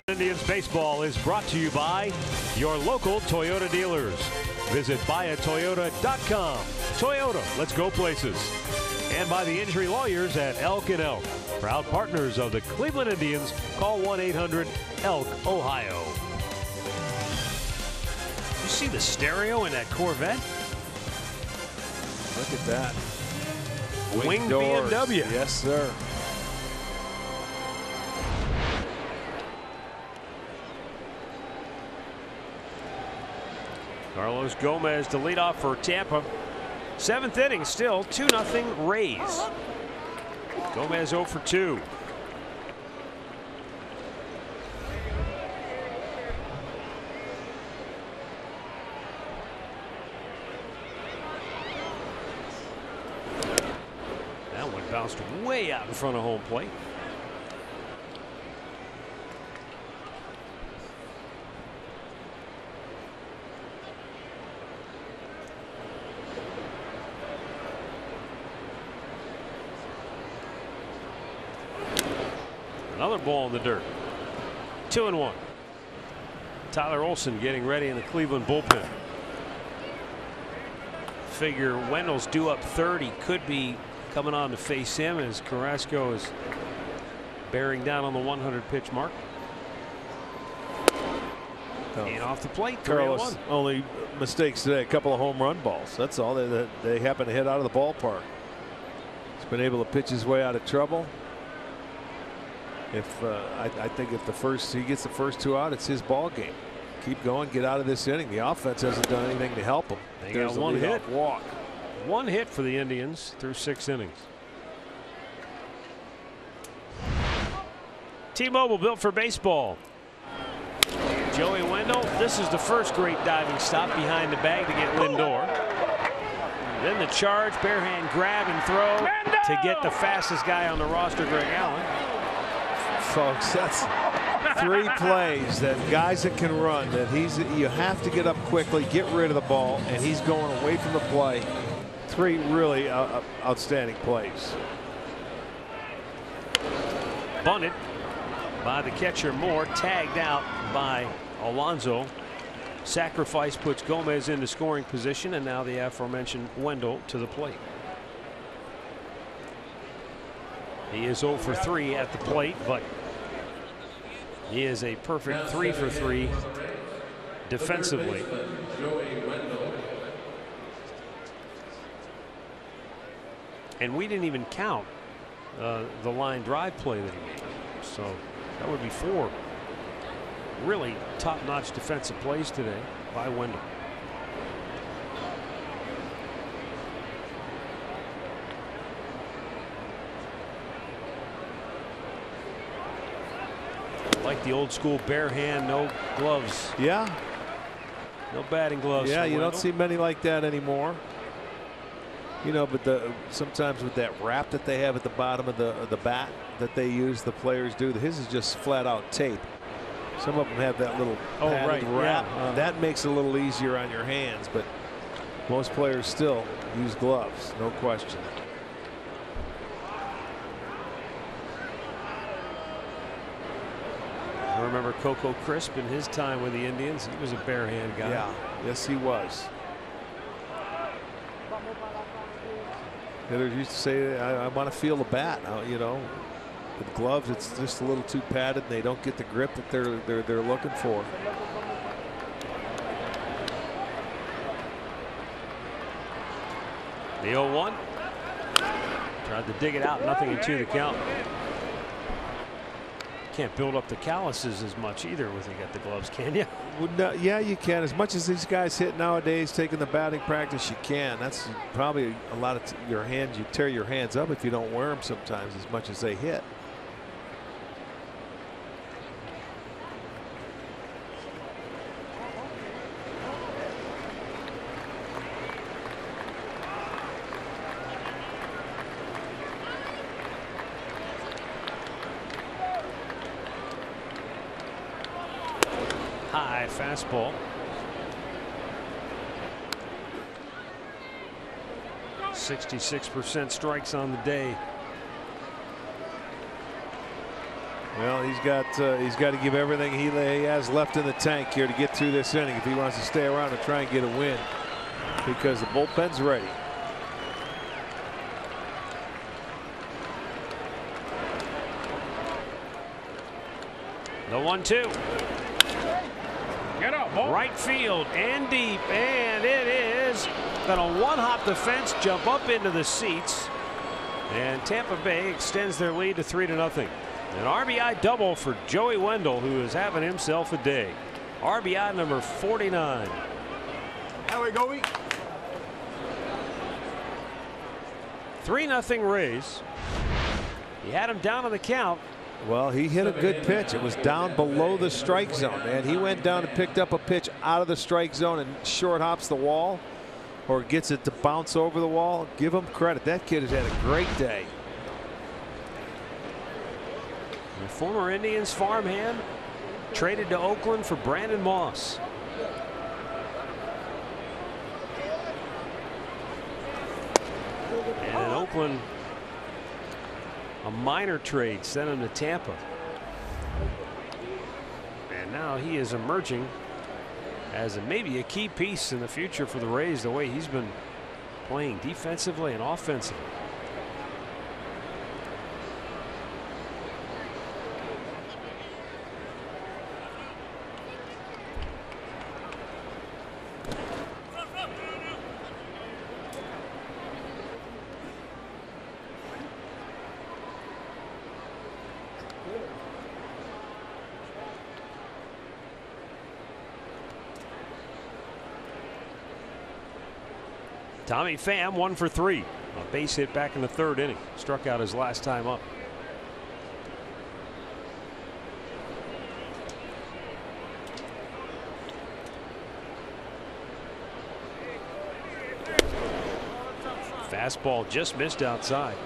Indians baseball is brought to you by your local Toyota dealers. Visit buyatoyota.com. Toyota, let's go places. And by the injury lawyers at Elk & Elk. Proud partners of the Cleveland Indians. Call 1-800-ELK-OHIO. You see the stereo in that Corvette? Look at that. Winged doors. BMW. Yes, sir. Carlos Gomez to lead off for Tampa. 7th inning, still 2-0 Rays. Gomez 0 for 2. That one bounced way out in front of home plate. Another ball in the dirt. 2-1. Tyler Olson getting ready in the Cleveland bullpen. Figure Wendell's due up 30. Could be coming on to face him as Carrasco is bearing down on the 100 pitch mark. And off the plate, Carlos only mistakes today, a couple of home run balls. That's all they happen to hit out of the ballpark. He's been able to pitch his way out of trouble. If I think if he gets the first 2 out, it's his ball game. Keep going, get out of this inning. The offense hasn't done anything to help him. They got There's one hit. Walk. 1 hit for the Indians through 6 innings. T-Mobile, built for baseball. Joey Wendell, this is the first great diving stop behind the bag to get Lindor. Then the charge, bare hand grab and throw to get the fastest guy on the roster, Greg Allen. Folks, that's 3 plays that guys that can run that you have to get up quickly, get rid of the ball, and he's going away from the play. 3 really outstanding plays. Bunted by the catcher Moore, tagged out by Alonso. Sacrifice puts Gomez into scoring position, and now the aforementioned Wendell to the plate. He is 0 for 3 at the plate, but he is a perfect 3 for 3 defensively. And we didn't even count the line drive play that he made. So that would be 4 really top-notch defensive plays today by Wendell. Like the old school bare hand, no gloves. Yeah. No batting gloves. Yeah, you Wendell. don't see many like that anymore. You know, but sometimes with that wrap that they have at the bottom of the bat that they use, the players do. His is just flat out tape. Some of them have that little padded wrap. Yeah. That makes it a little easier on your hands, but most players still use gloves, no question. I remember Coco Crisp in his time with the Indians. He was a bare hand guy. Yeah, yes, he was. Hitters used to say, I want to feel the bat. You know, with gloves, it's just a little too padded, and they don't get the grip that they're looking for. The 0-1. Tried to dig it out, nothing in 2 the count. Can't build up the calluses as much either with you got the gloves, can you? Well, no, yeah, you can. As much as these guys hit nowadays, taking the batting practice, you can. That's probably a lot of your hands. You tear your hands up if you don't wear them sometimes as much as they hit. High fastball. .66% strikes on the day. Well, he's got to give everything he has left in the tank here to get through this inning if he wants to stay around and try and get a win, because the bullpen's ready. The 1-2. Get up, ball. Right field and deep, and it is going to one-hop the fence, jump up into the seats, and Tampa Bay extends their lead to 3-0. An RBI double for Joey Wendell, who is having himself a day. RBI number 49. How we going? 3-0 Rays. He had him down on the count. Well, he hit a good pitch. It was down below the strike zone, and he went down and picked up a pitch out of the strike zone and short hops the wall or gets it to bounce over the wall. Give him credit. That kid has had a great day. The former Indians farmhand traded to Oakland for Brandon Moss. And in Oakland, a minor trade sent him to Tampa. And now he is emerging as maybe a key piece in the future for the Rays, the way he's been playing defensively and offensively. Tommy Pham 1 for 3. A base hit back in the 3rd inning. Struck out his last time up. Fastball just missed outside.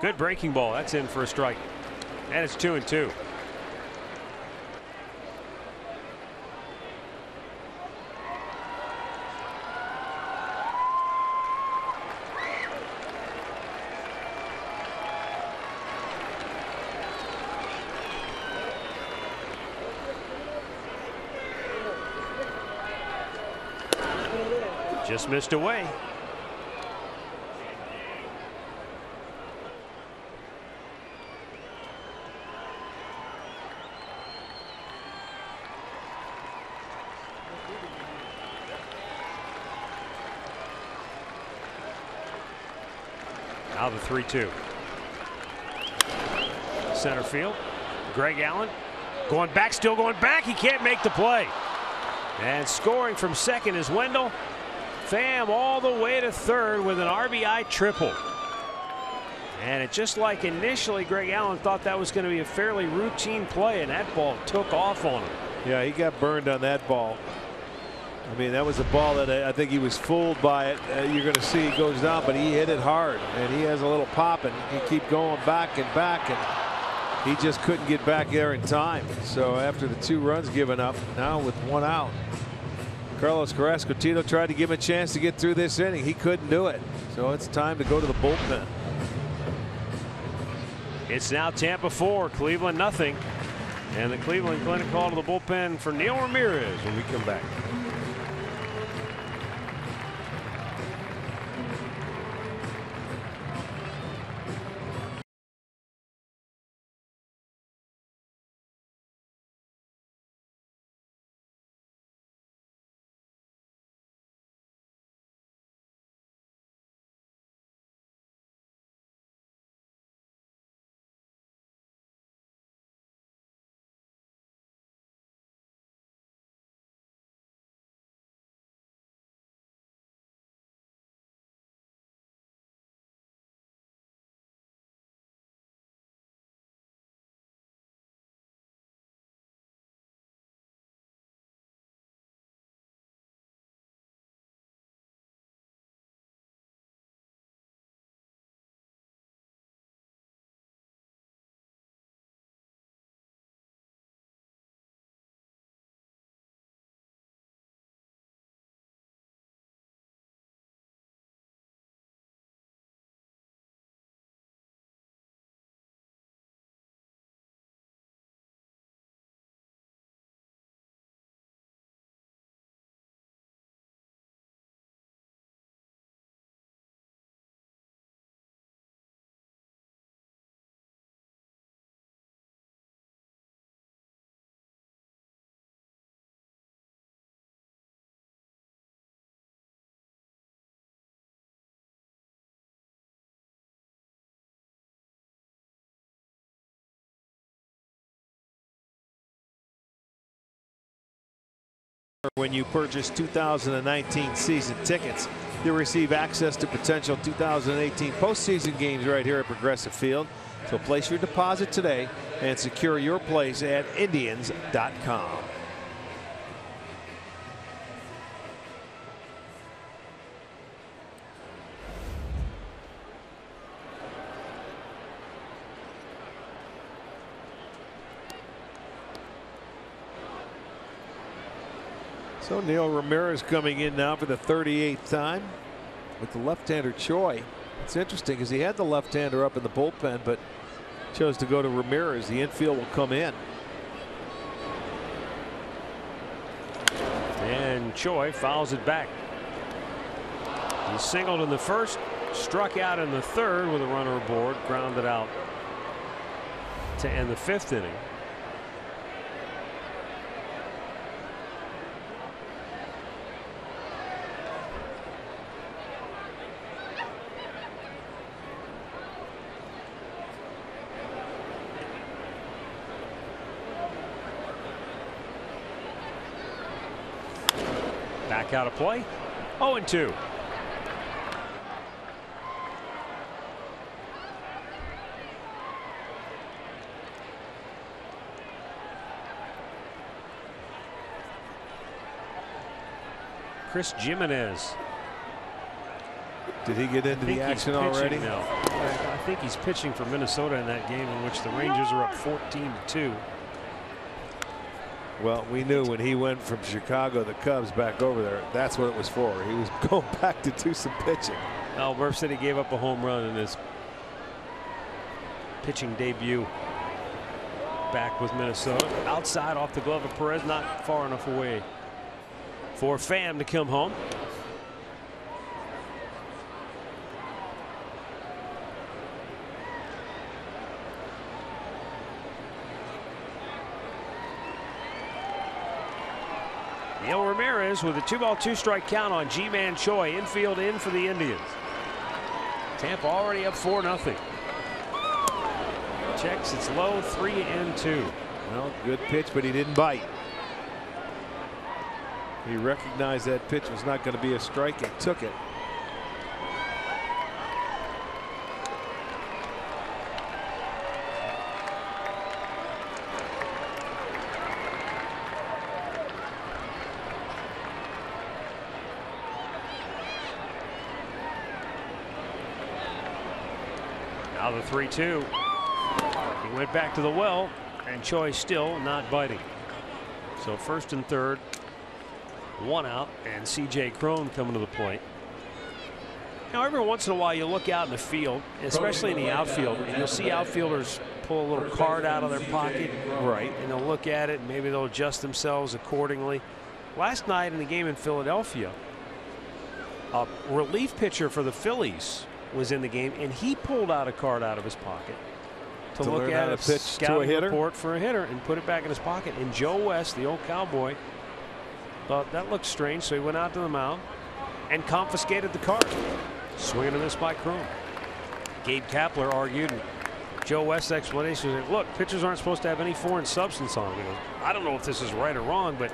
Good breaking ball. That's in for a strike. And it's 2-2. Just missed away. Now the 3-2. Center field. Greg Allen going back, still going back. He can't make the play. And scoring from second is Wendell. Pham all the way to third with an RBI triple. And it just like initially Greg Allen thought that was going to be a fairly routine play, and that ball took off on him. Yeah, he got burned on that ball. I mean, that was a ball that I think he was fooled by it. You're going to see it goes down, but he hit it hard, and he has a little pop, and he keep going back and back, and he just couldn't get back there in time. So after the 2 runs given up, now with 1 out, Carlos Carrasco-Tito tried to give him a chance to get through this inning. He couldn't do it. So it's time to go to the bullpen. It's now Tampa 4, Cleveland nothing. And the Cleveland Clinic call to the bullpen for Neil Ramirez when we come back. When you purchase 2019 season tickets, you'll receive access to potential 2018 postseason games right here at Progressive Field. So place your deposit today and secure your place at Indians.com. So Neil Ramirez coming in now for the 38th time with the left-hander Choi. It's interesting because he had the left-hander up in the bullpen, but chose to go to Ramirez. The infield will come in. And Choi fouls it back. He singled in the first, struck out in the third with a runner aboard, grounded out to end the 5th inning. Back out of play. 0-2. Chris Jimenez. Did he get into the action already? Now. I think he's pitching for Minnesota in that game in which the Rangers are up 14-2. Well, we knew when he went from Chicago, the Cubs, back over there, that's what it was for. He was going back to do some pitching. Al Murph said he gave up a home run in his pitching debut back with Minnesota. Outside off the glove of Perez, not far enough away for Pham to come home. Neil Ramirez with a 2-ball 2-strike count on G-Man Choi. Infield in for the Indians. Tampa already up 4-0. Checks, it's low, 3-2. Well, good pitch, but he didn't bite. He recognized that pitch was not going to be a strike and took it. Now the 3-2. He went back to the well, and Choi still not biting. So first and third, one out, and C.J. Cron coming to the plate. Now every once in a while you look out in the field, especially in the outfield, and you'll see outfielders pull a little card out of their pocket. Right. And they'll look at it, and maybe they'll adjust themselves accordingly. Last night in the game in Philadelphia, a relief pitcher for the Phillies was in the game, and he pulled out a card out of his pocket to look at a pitch scouting to a hitter report for a hitter and put it back in his pocket. And Joe West, the old Cowboy, thought that looked strange, so he went out to the mound and confiscated the card. Swing and a miss by Cron. Gabe Kapler argued, and Joe West's explanation was, look, pitchers aren't supposed to have any foreign substance on them. He goes, I don't know if this is right or wrong, but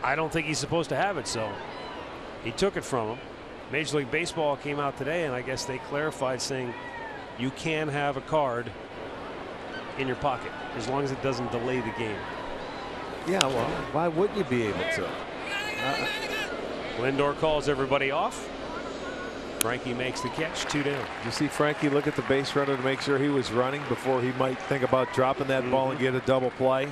I don't think he's supposed to have it, so he took it from him. Major League Baseball came out today, and I guess they clarified, saying you can have a card in your pocket as long as it doesn't delay the game. Yeah, well, why wouldn't you be able to? Lindor calls everybody off. Frankie makes the catch, 2 down. You see Frankie look at the base runner to make sure he was running before he might think about dropping that ball and get a double play.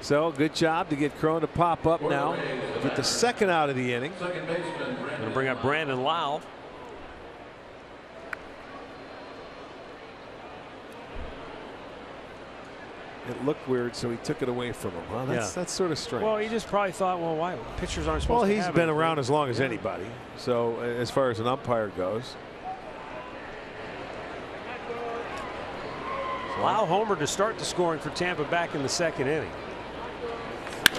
So good job to get Cron to pop up now. Get the second out of the inning. Going to bring up Brandon Lau. It looked weird, so he took it away from him. Well, that's sort of strange. Well, he just probably thought, well, why pitchers aren't supposed to have it. Well, he's been around as long as anybody. So as far as an umpire goes. Lau homered to start the scoring for Tampa back in the second inning.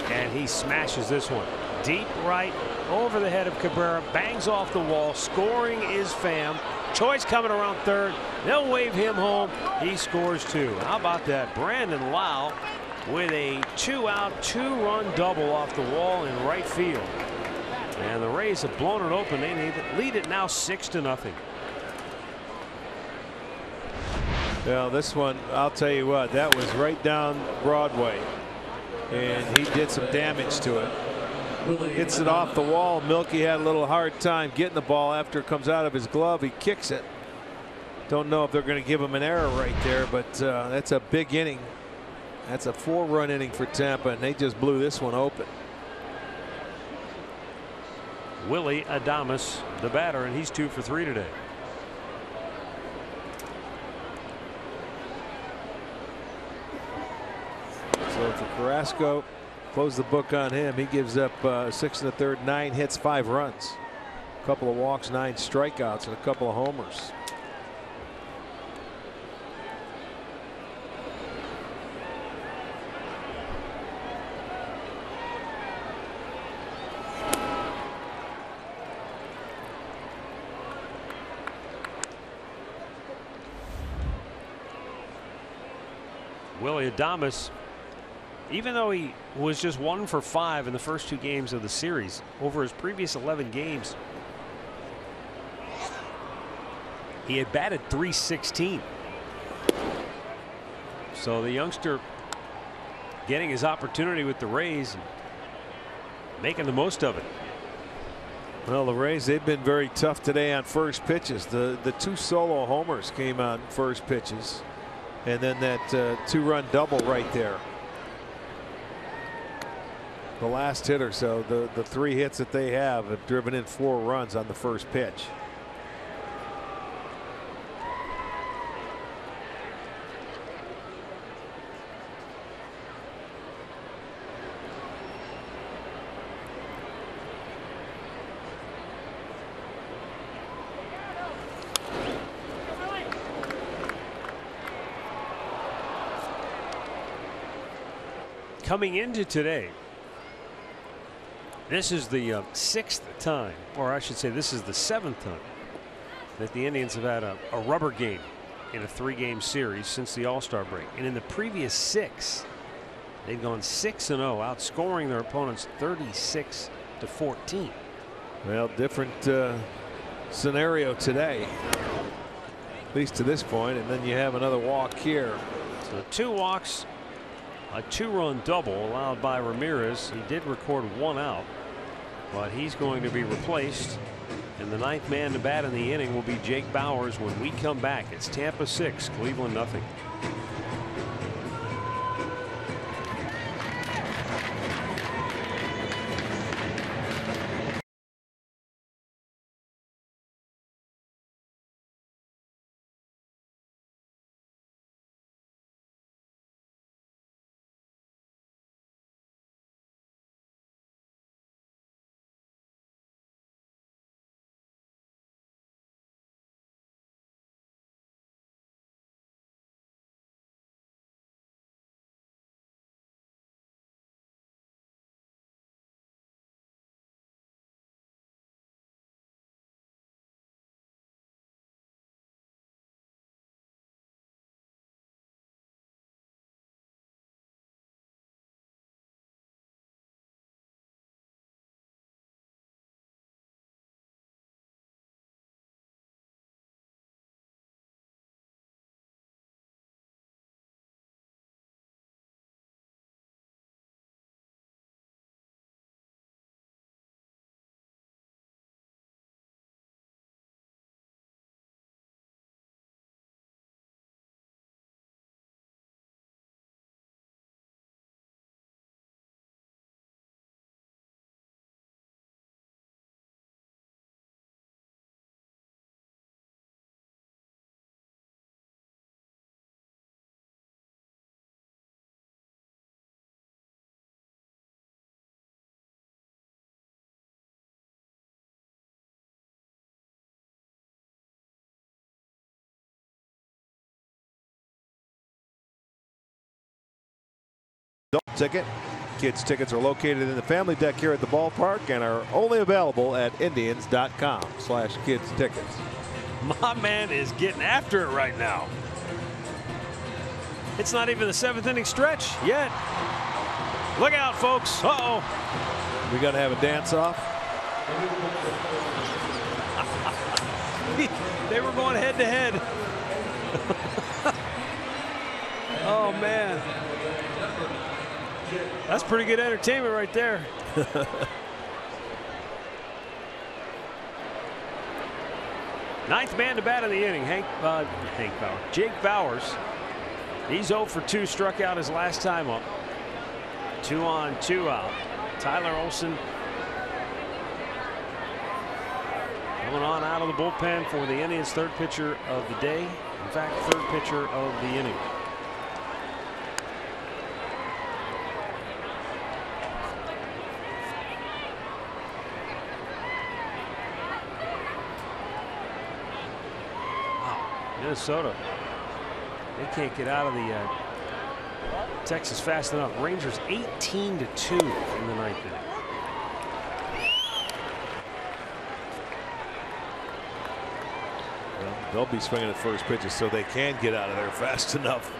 And he smashes this one. Deep right over the head of Cabrera. Bangs off the wall. Scoring is Pham. choice coming around third. They'll wave him home. He scores 2. How about that? Brandon Lau with a 2-out, 2-run double off the wall in right field. And the Rays have blown it open. They lead it now 6-0. Well, this one, I'll tell you what, that was right down Broadway. And he did some damage to it. Hits it off the wall. Milky had a little hard time getting the ball after it comes out of his glove. He kicks it. Don't know if they're going to give him an error right there, but that's a big inning. That's a 4-run inning for Tampa, and they just blew this one open. Willie Adames, the batter, and he's 2 for 3 today. So for Carrasco, close the book on him. He gives up 6 1/3, 9 hits, 5 runs, a couple of walks, 9 strikeouts, and a couple of homers. Willie Adames, even though he was just 1 for 5 in the first 2 games of the series, over his previous 11 games, he had batted .316. So the youngster getting his opportunity with the Rays and making the most of it. Well, the Rays, they've been very tough today on first pitches. The 2 solo homers came on first pitches, and then that 2-run double right there. The last hitter. So the 3 hits that they have driven in 4 runs on the first pitch. Coming into today, this is the 6th time, or I should say this is the 7th time that the Indians have had a rubber game in a 3-game series since the All-Star break. And in the previous 6, they've gone 6-0, outscoring their opponents 36-14. Well, different scenario today, at least to this point, and then you have another walk here. So 2 walks, a 2-run double allowed by Ramirez. He did record 1 out, but he's going to be replaced, and the 9th man to bat in the inning will be Jake Bauers when we come back. It's Tampa 6, Cleveland nothing. Ticket. Kids tickets are located in the family deck here at the ballpark and are only available at Indians.com/kids tickets. My man is getting after it right now. It's not even the 7th inning stretch yet. Look out, folks. Uh-oh. We got to have a dance-off. They were going head-to-head. Oh, man. That's pretty good entertainment right there. Ninth man to bat in the inning, Jake Bowers. He's 0 for 2, struck out his last time up. 2 on, 2 out. Tyler Olson coming on out of the bullpen for the Indians' 3rd pitcher of the day. In fact, 3rd pitcher of the inning. Minnesota, they can't get out of the Texas fast enough. Rangers 18-2 in the 9th inning. Well, they'll be swinging at first pitches so they can get out of there fast enough.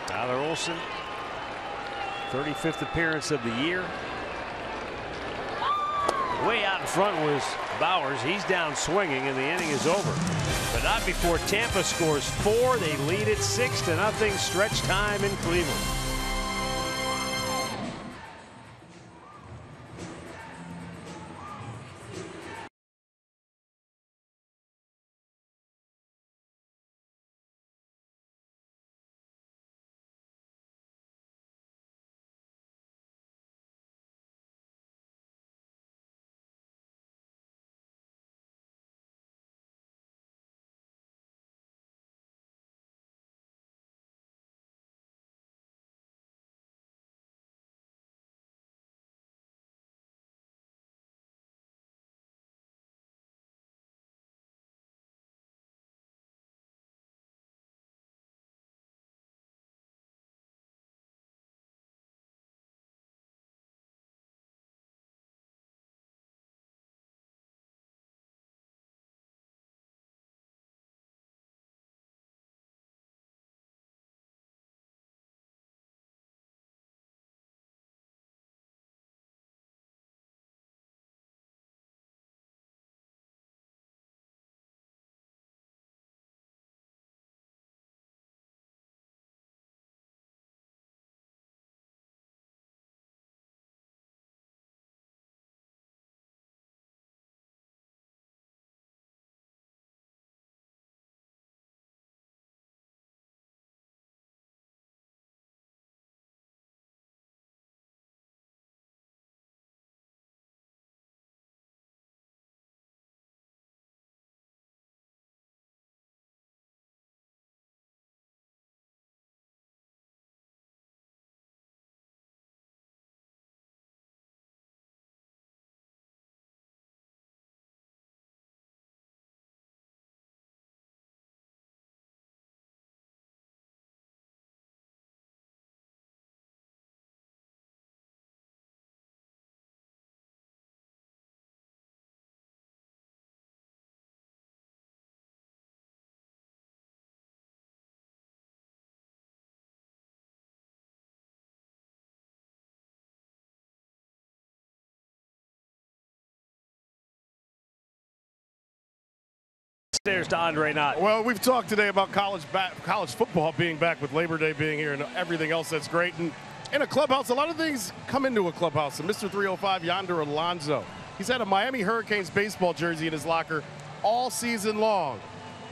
Tyler Olson, 35th appearance of the year. Way out in front was Bowers. He's down swinging, and the inning is over. But not before Tampa scores 4. They lead it 6-0. Stretch time in Cleveland. There's to Andre Knott. Well, we've talked today about college football being back with Labor Day being here and everything else that's great. And in a clubhouse, a lot of things come into a clubhouse. And Mr. 305, Yonder Alonso, he's had a Miami Hurricanes baseball jersey in his locker all season long.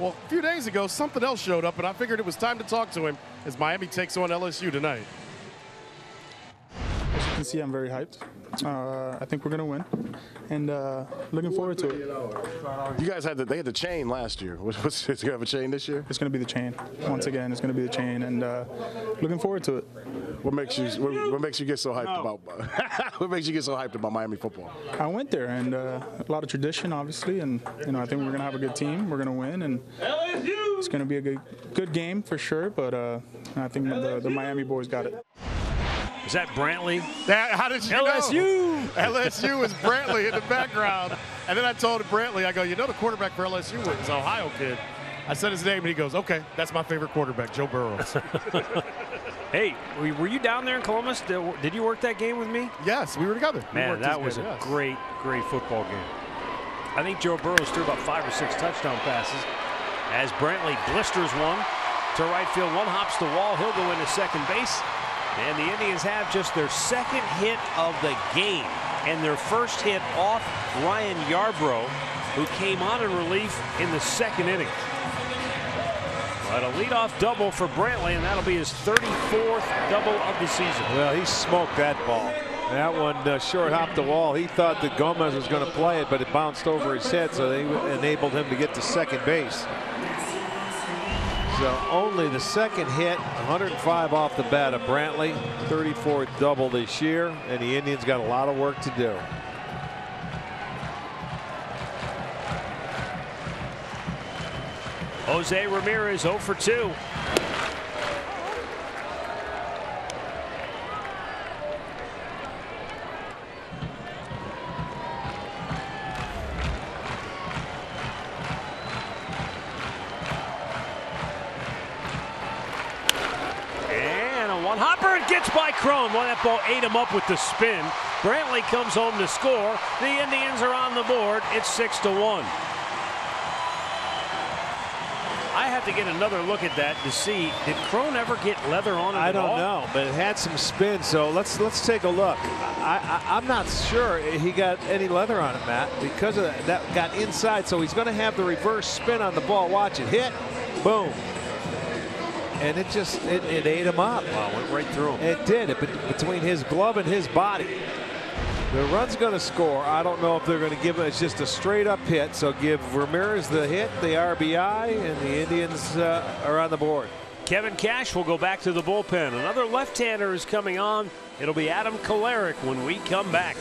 Well, a few days ago, something else showed up, and I figured it was time to talk to him as Miami takes on LSU tonight. As you can see, I'm very hyped. I think we're going to win, and looking forward to it. You guys had they had the chain last year. Is it going to have a chain this year? It's going to be the chain. Once again, it's going to be the chain, and looking forward to it. What makes you get so hyped about? What makes you get so hyped about Miami football? I went there, and a lot of tradition, obviously, and I think we're gonna have a good team. We're gonna win, and it's gonna be a good game for sure. But I think the Miami boys got it. Is that Brantley? How did you LSU. know? LSU is Brantley in the background. And then I told Brantley, I go, you know the quarterback for LSU is an Ohio kid. I said his name, and he goes, okay, that's my favorite quarterback, Joe Burrow. Hey, were you down there in Columbus? Did you work that game with me? Yes, we were together. Man, that was a great football game. I think Joe Burrow threw about 5 or 6 touchdown passes as Brantley blisters one to right field. One hops the wall. He'll go into second base. And the Indians have just their second hit of the game and their first hit off Ryan Yarbrough, who came on in relief in the second inning. But a leadoff double for Brantley, and that'll be his 34th double of the season. Well, he smoked that ball. That one short hopped the wall. He thought that Gomez was going to play it, but it bounced over his head, so they enabled him to get to second base. So only the second hit, 105 off the bat of Brantley, 34th double this year, and the Indians got a lot of work to do. Jose Ramirez 0 for 2. And a one-hopper, it gets by Cron. Well, that ball ate him up with the spin. Brantley comes home to score. The Indians are on the board. It's 6-1. I have to get another look at that to see, did Cron ever get leather on the ball? I don't know, but it had some spin, so let's take a look. I'm not sure he got any leather on it, Matt, because of that got inside, so he's going to have the reverse spin on the ball. Watch it hit, boom, and it ate him up. Wow, went right through him. It did, between his glove and his body. The run's going to score. I don't know if they're going to give it. It's just a straight up hit. So give Ramirez the hit, the RBI, and the Indians are on the board. Kevin Cash will go back to the bullpen. Another left-hander is coming on. It'll be Adam Kolarek when we come back.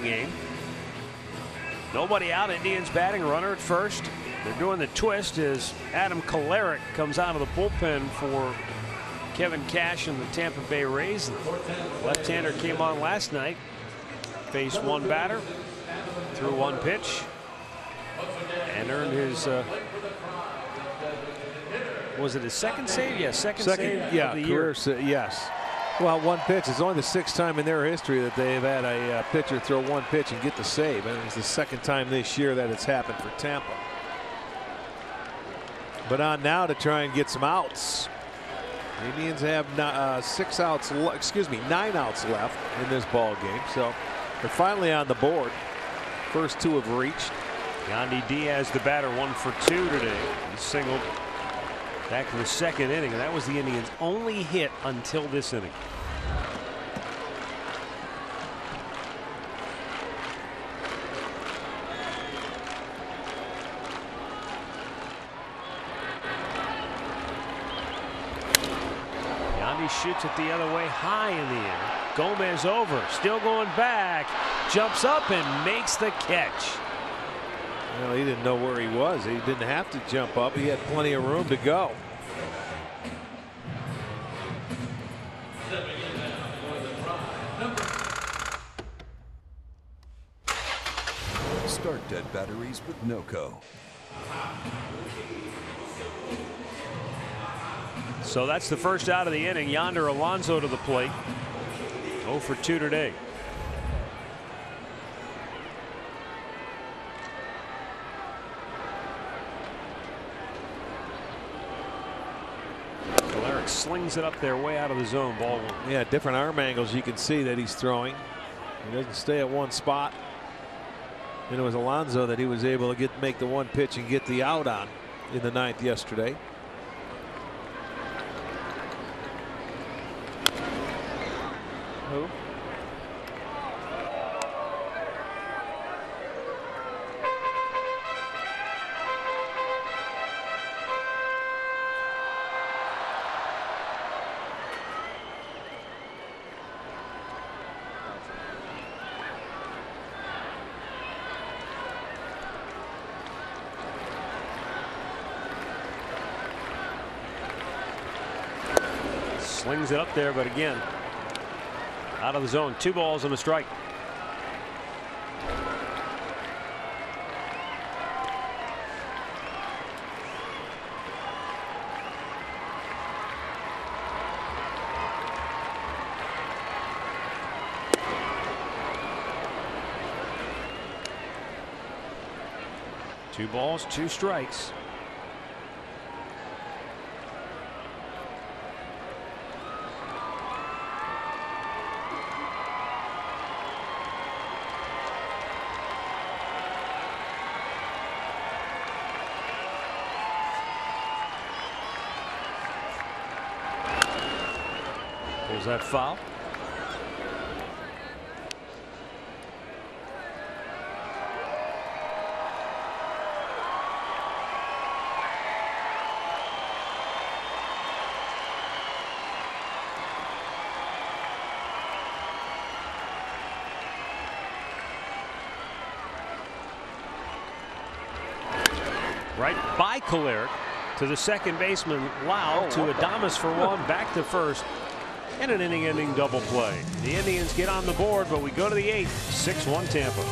Game. Nobody out. Indians batting, runner at first. They're doing the twist as Adam Kolarek comes out of the bullpen for Kevin Cash and the Tampa Bay Rays. The left-hander came on last night. Faced one batter, threw one pitch, and earned his. Was it his second save? Yeah, second save yeah, of the year. Yes. Well, one pitch. It's only the 6th time in their history that they've had a pitcher throw one pitch and get the save. And it's the 2nd time this year that it's happened for Tampa. But on now to try and get some outs. The Indians have 9 outs left in this ball game, so they're finally on the board. First 2 have reached. Yandy Diaz, the batter, 1 for 2 today. He singled back in the 2nd inning, and that was the Indians' only hit until this inning. Yandy shoots it the other way, high in the air. Gomez over, still going back, jumps up and makes the catch. Well, he didn't know where he was. He didn't have to jump up. He had plenty of room to go. Start dead batteries with NOCO. So that's the first out of the inning. Yonder Alonso to the plate. 0 for 2 today. Slings it up there way out of the zone. Ball 1. Yeah, different arm angles you can see that he's throwing. He doesn't stay at one spot. And it was Alonso that he was able to make the one pitch and get the out on in the 9th yesterday. Who? Slings it up there, but again, out of the zone. 2 balls and a strike. Two balls, 2 strikes. Is that foul? Right by Choleric to the second baseman Lau to Adames for 1, back to first. And an inning-ending double play. The Indians get on the board, but we go to the 8th. 6-1 Tampa.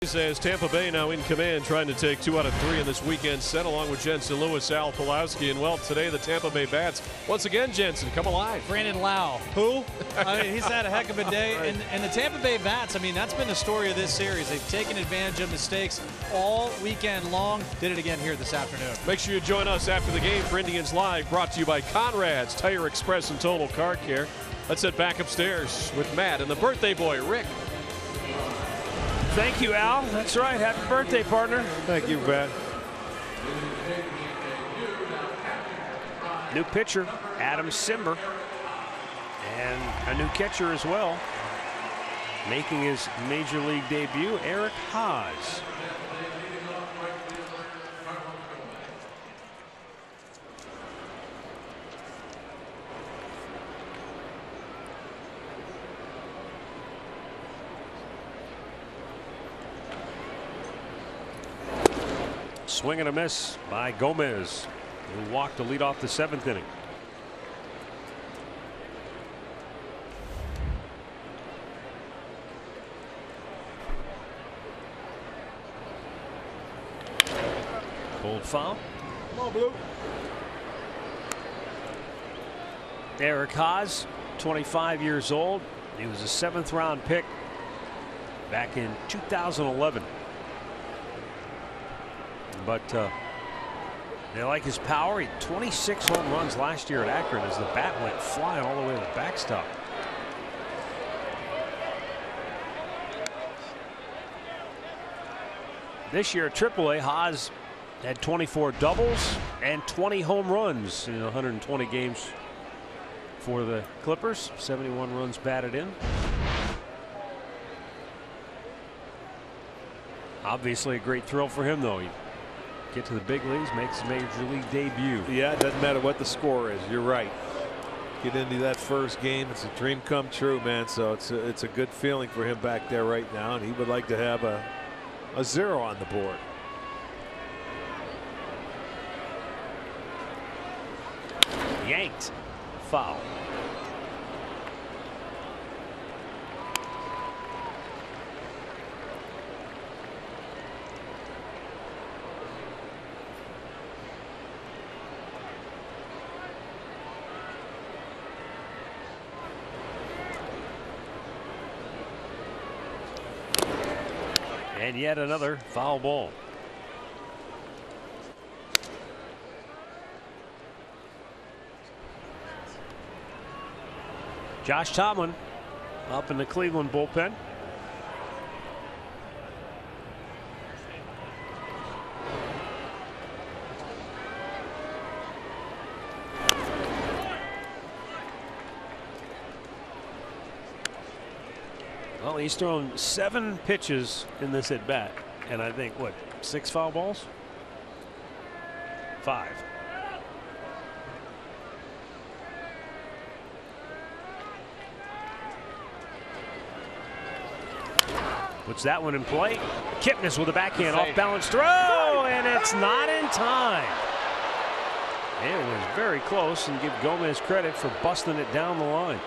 As Tampa Bay now in command, trying to take 2 out of 3 in this weekend set, along with Jensen Lewis, Al Pulowski, and well, today the Tampa Bay Bats once again. Jensen, come alive. Brandon Lau. Who? I mean, he's had a heck of a day. And the Tampa Bay Bats, I mean, that's been the story of this series. They've taken advantage of mistakes all weekend long. Did it again here this afternoon. Make sure you join us after the game for Indians Live, brought to you by Conrad's Tire Express and Total Car Care. Let's head back upstairs with Matt and the birthday boy, Rick. Thank you, Al. That's right. Happy birthday, partner. Thank you, Ben. New pitcher, Adam Simber. And a new catcher as well. Making his major league debut, Eric Haas. Swing and a miss by Gomez, who walked to lead off the 7th inning. Pulled foul. Come on, Blue. Eric Haas, 25 years old. He was a 7th round pick back in 2011. But they like his power. He had 26 home runs last year at Akron as the bat went flying all the way to the backstop. This year at AAA, Haas had 24 doubles and 20 home runs in 120 games for the Clippers. 71 runs batted in. Obviously a great thrill for him, though. He get to the big leagues, makes his major league debut. Yeah, it doesn't matter what the score is. You're right. Get into that first game. It's a dream come true, man. So it's a good feeling for him back there right now, and he would like to have a 0 on the board. Yanked. Foul. And yet another foul ball. Josh Tomlin up in the Cleveland bullpen. Well, he's thrown 7 pitches in this at bat, and I think what, 6 foul balls? 5. Puts that one in play. Kipnis with a backhand off balance throw, and it's not in time. It was very close, and give Gomez credit for busting it down the line.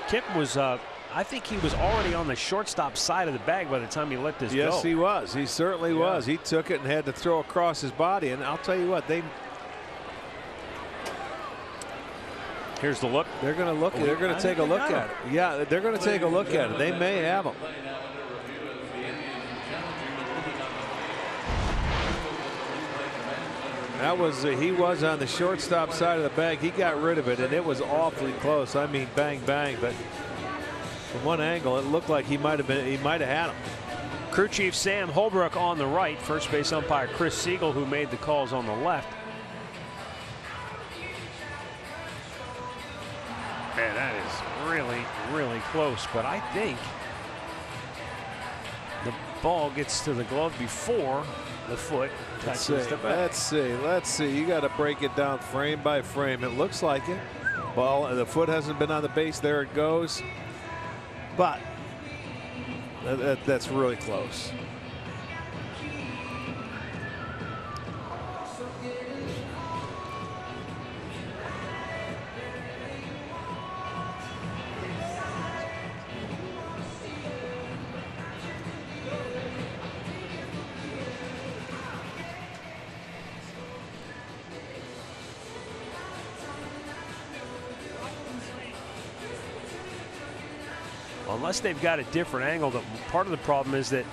Kip was, I think he was already on the shortstop side of the bag by the time he let this go. Yes, he was. He certainly was. He took it and had to throw across his body. And I'll tell you what, here's the look. They're going to look. They're going to take a look at it. Yeah, they're going to take a look at it. They may have him. That was he was on the shortstop side of the bag. He got rid of it, and it was awfully close. I mean, bang, bang. But from one angle, it looked like he might have had him. Crew chief Sam Holbrook on the right. First base umpire Chris Siegel, who made the calls on the left. Man, that is really, really close. But I think the ball gets to the glove before the foot touches the bat. Let's see. You got to break it down frame by frame. It looks like it. Ball, the foot hasn't been on the base. There it goes. But that's really close. unless they've got a different angle. Part of the problem is that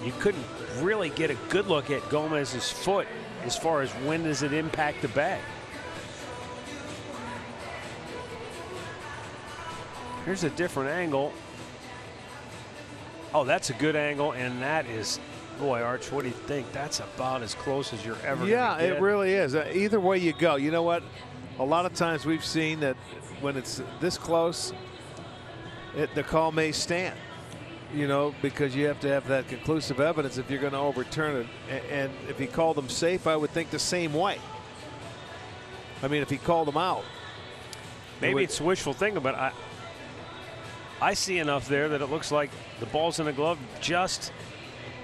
you couldn't really get a good look at Gomez's foot as far as when does it impact the bag. Here's a different angle. Oh, that's a good angle, and that is, boy, Arch, what do you think? That's about as close as you're ever Yeah, going to get. it really is. Either way you go, you know what? A lot of times we've seen that when it's this close, the call may stand, you know, because you have to have that conclusive evidence if you're going to overturn it. And if he called them safe, I would think the same way. I mean, if he called them out. Maybe it's wishful thinking, but I see enough there that it looks like the ball's in the glove just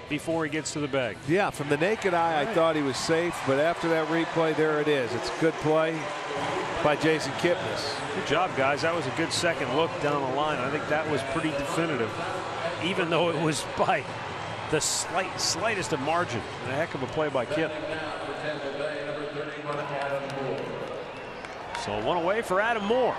before he gets to the bag. Yeah, from the naked eye, I thought he was safe, but after that replay, there it is. It's good play by Jason Kipnis. Good job, guys. That was a good second look down the line. I think that was pretty definitive, even though it was by the slightest of margin. And a heck of a play by Kip. So one away for Adam Moore.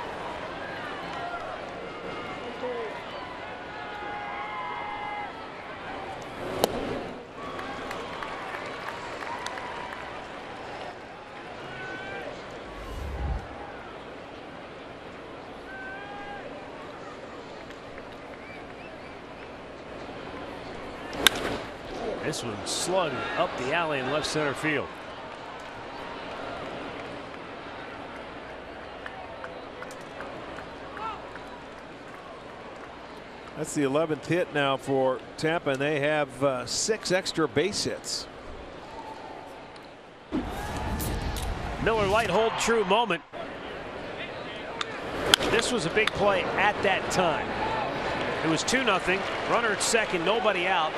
This one slugged up the alley in left center field. That's the 11th hit now for Tampa, and they have 6 extra base hits. Miller Lite hold true moment. This was a big play at that time. It was 2-0. Runner at second, nobody out.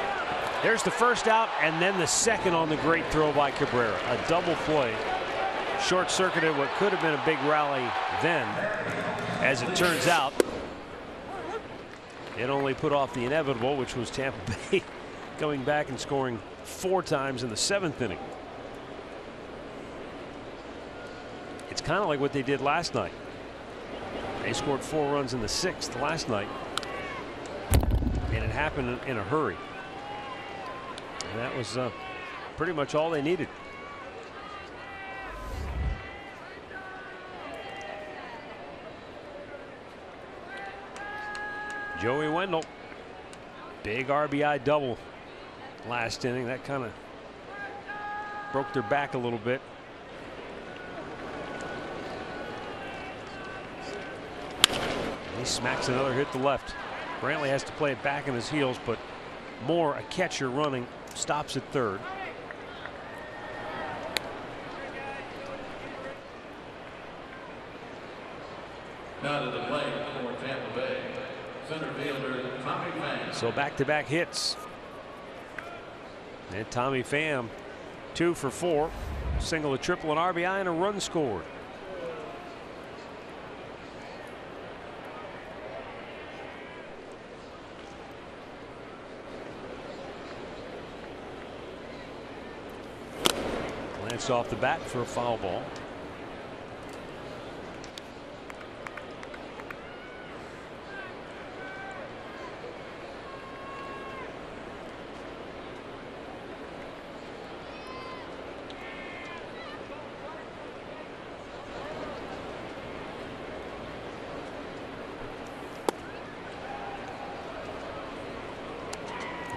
There's the first out, and then the second on the great throw by Cabrera. A double play. Short-circuited what could have been a big rally then. As it turns out, it only put off the inevitable, which was Tampa Bay going back and scoring 4 times in the 7th inning. It's kind of like what they did last night. They scored 4 runs in the 6th last night, and it happened in a hurry. And that was pretty much all they needed. Joey Wendell, big RBI double last inning. That kind of broke their back a little bit. And he smacks another hit to left. Brantley has to play it back in his heels, but Moore, a catcher running, stops at third. Now to the plate for Tampa Bay, center fielder Tommy Pham. So back-to-back hits. And Tommy Pham, 2 for 4, single, a triple, an RBI, and a run scored. Glanced off the bat for a foul ball.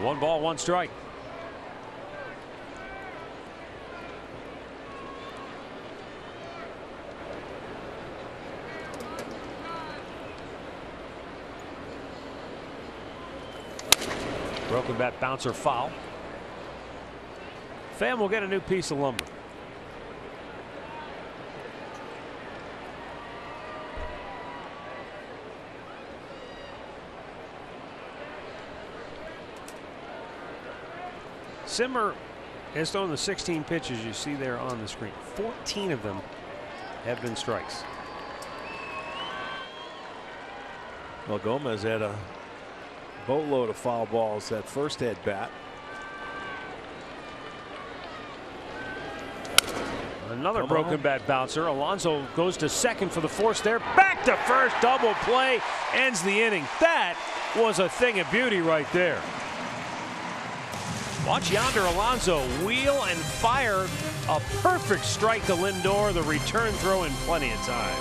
One ball, one strike. Broken bat bouncer foul. Pham will get a new piece of lumber. Simmer has thrown the 16 pitches you see there on the screen. 14 of them have been strikes. Well, Gomez had a boatload of foul balls that first at bat. Another broken bat bouncer. Alonso goes to second for the force there. Back to first. Double play ends the inning. That was a thing of beauty right there. Watch yonder Alonso wheel and fire a perfect strike to Lindor. The return throw in plenty of time.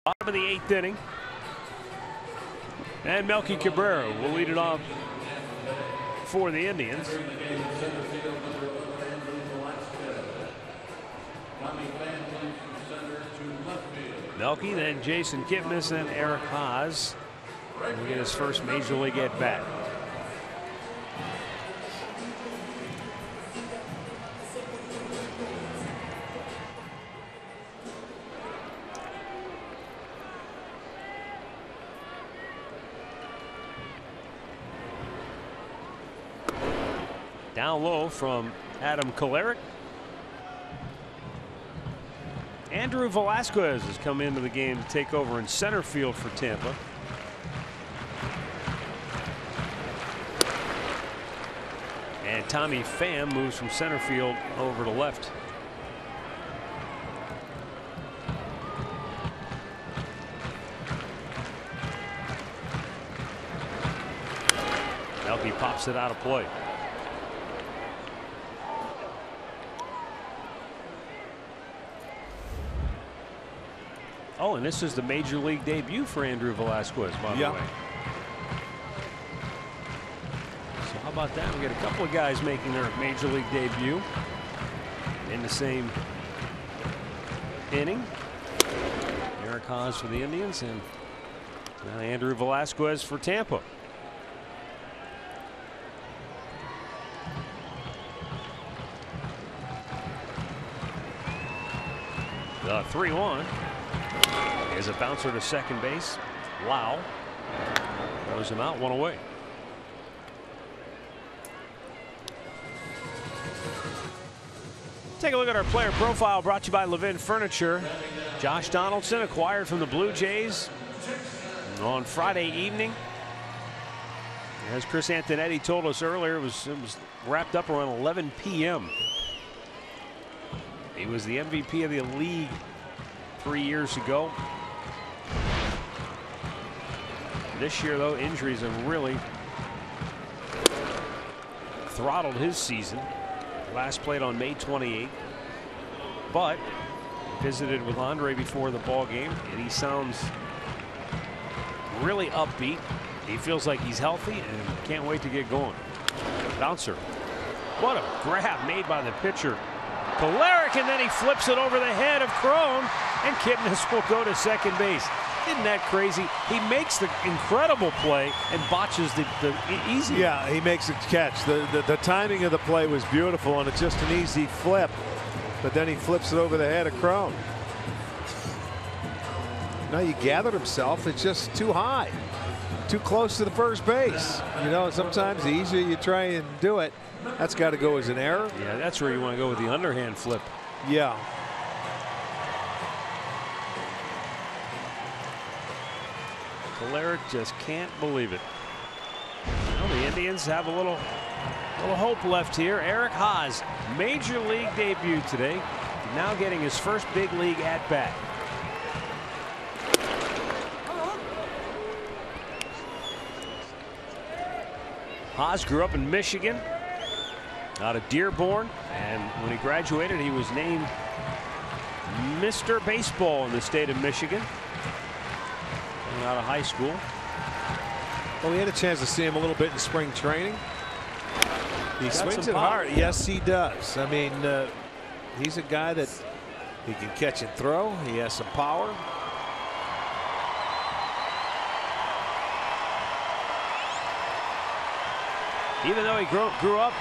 Bottom of the 8th inning. And Melky Cabrera will lead it off for the Indians. Melky, then Jason Kipnis, and Eric Haas will get his first major league at bat. Down low from Adam Kolarek. Andrew Velasquez has come into the game to take over in center field for Tampa. And Tommy Pham moves from center field over to left. Melky pops it out of play. Oh, and this is the major league debut for Andrew Velasquez, by the way. So how about that? We got a couple of guys making their major league debut in the same inning. Eric Haas for the Indians, and now Andrew Velasquez for Tampa. The 3-1. Is a bouncer to second base. Lau throws him out, one away. Take a look at our player profile brought to you by Levin Furniture. Josh Donaldson acquired from the Blue Jays on Friday evening. As Chris Antonetti told us earlier, it was wrapped up around 11 p.m. He was the MVP of the league 3 years ago. This year, though, injuries have really throttled his season. Last played on May 28th, but visited with Andre before the ball game, and he sounds really upbeat. He feels like he's healthy and can't wait to get going. Bouncer. What a grab made by the pitcher. Kolarek, and then he flips it over the head of Crone, and Kipnis will go to second base. Isn't that crazy? He makes the incredible play and botches the easy. Yeah, he makes a catch. The timing of the play was beautiful, and it's just an easy flip. But then he flips it over the head of Crone. Now he gathered himself. It's just too high, too close to the first base. You know, sometimes the easier you try and do it, that's got to go as an error. Yeah, that's where you want to go with the underhand flip. Yeah. Kolarek just can't believe it. Well, the Indians have a little hope left here. Eric Haas, major league debut today, now getting his first big league at bat. Haas grew up in Michigan, out of Dearborn, and when he graduated, he was named Mr. Baseball in the state of Michigan. Out of high school. Well, we had a chance to see him a little bit in spring training. He swings it hard. Yes, he does. I mean, he's a guy that he can catch and throw. He has some power. Even though he grew up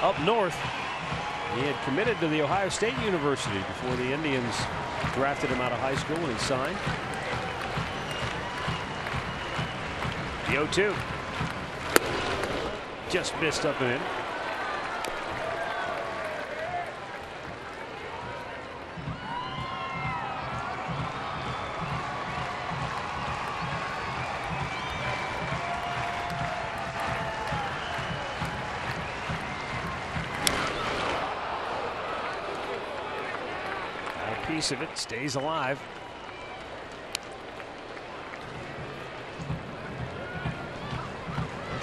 up north, he had committed to the Ohio State University before the Indians drafted him out of high school when he signed. The 0-2. Just missed up and in. A piece of it stays alive.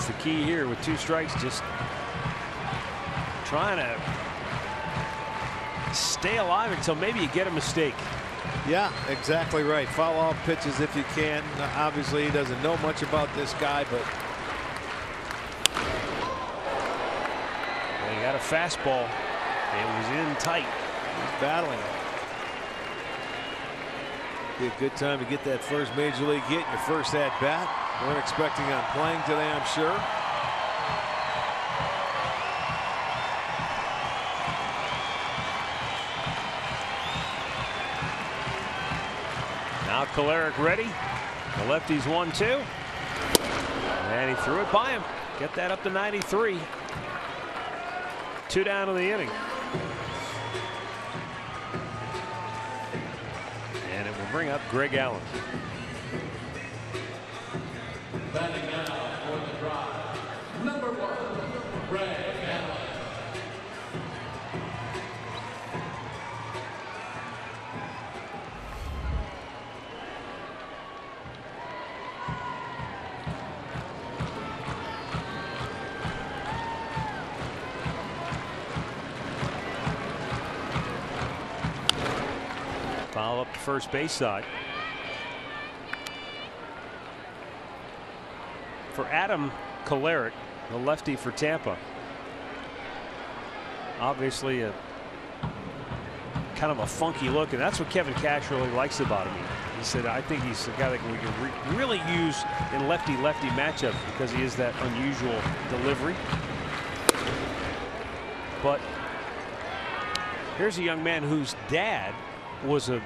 The key here with 2 strikes, just trying to stay alive until maybe you get a mistake. Yeah, exactly right. Foul off pitches if you can. Obviously, he doesn't know much about this guy, but he got a fastball. It was in tight. He's battling it. Be a good time to get that first major league hit, your first at bat. Weren't expecting on playing today, I'm sure. Now Kolarek ready. The lefty's 1-2. And he threw it by him. Get that up to 93. 2 down in the inning. And it will bring up Greg Allen. Batting now for the drive, number 1, Greg Allen. Foul up the first base side. For Adam Kolarek, the lefty for Tampa. Obviously a kind of a funky look, and that's what Kevin Cash really likes about him. He said, I think he's a guy that we can really use in lefty-lefty matchups because he is that unusual delivery. But here's a young man whose dad was a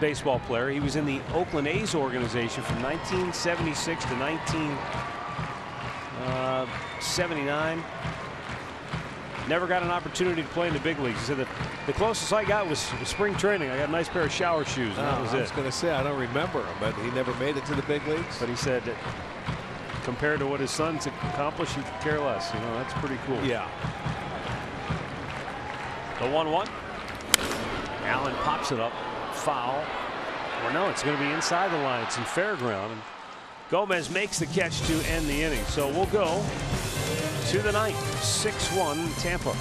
baseball player. He was in the Oakland A's organization from 1976 to 1979. Never got an opportunity to play in the big leagues. He said that the closest I got was spring training. I got a nice pair of shower shoes, and that was it. I was going to say, I don't remember him, but he never made it to the big leagues. But he said that compared to what his son's accomplished, he could care less. You know, that's pretty cool. Yeah. The 1-1. Allen pops it up. Foul. Or no, it's going to be inside the line. It's in fair ground. And Gomez makes the catch to end the inning. So we'll go to the ninth. 6-1 Tampa.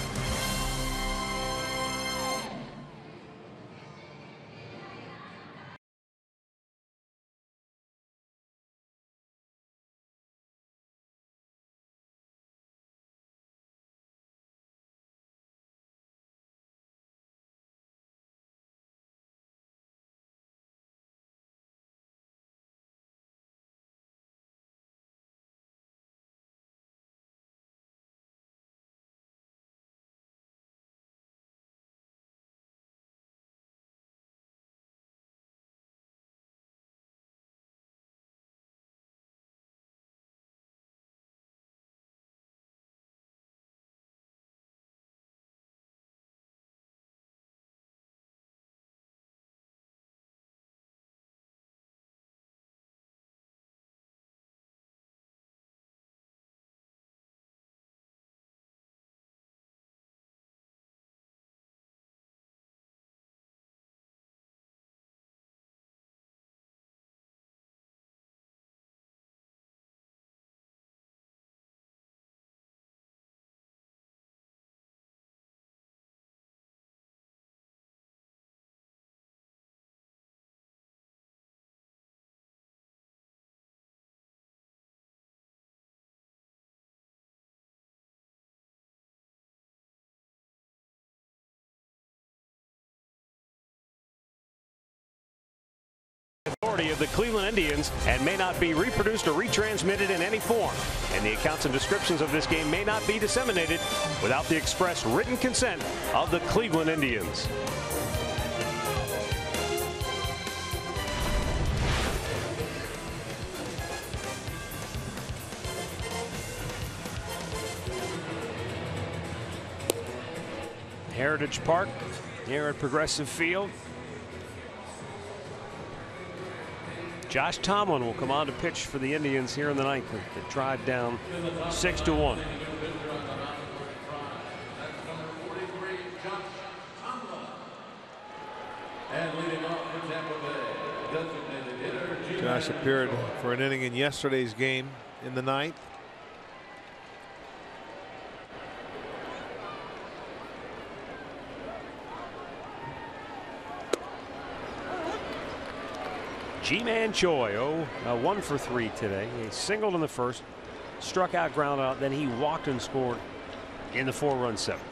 property of the Cleveland Indians and may not be reproduced or retransmitted in any form. And the accounts and descriptions of this game may not be disseminated without the express written consent of the Cleveland Indians. Heritage Park here at Progressive Field. Josh Tomlin will come on to pitch for the Indians here in the ninth. They drive down 6-1. Josh appeared for an inning in yesterday's game in the ninth. G-Man Choi, 1 for 3 today. He singled in the first, struck out, ground out, then he walked and scored in the 4-run seventh.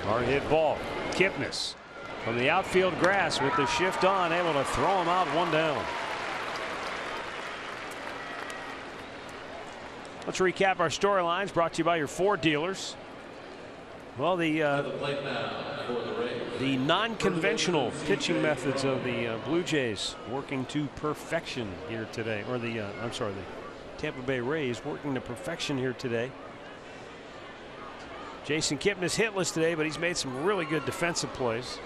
Hard hit ball. Kipnis from the outfield grass with the shift on, able to throw him out, 1 down. Let's recap our storylines brought to you by your Ford dealers. Well, the non-conventional pitching methods of the Blue Jays working to perfection here today, or the Tampa Bay Rays working to perfection here today. Jason Kipnis hitless today, but he's made some really good defensive plays.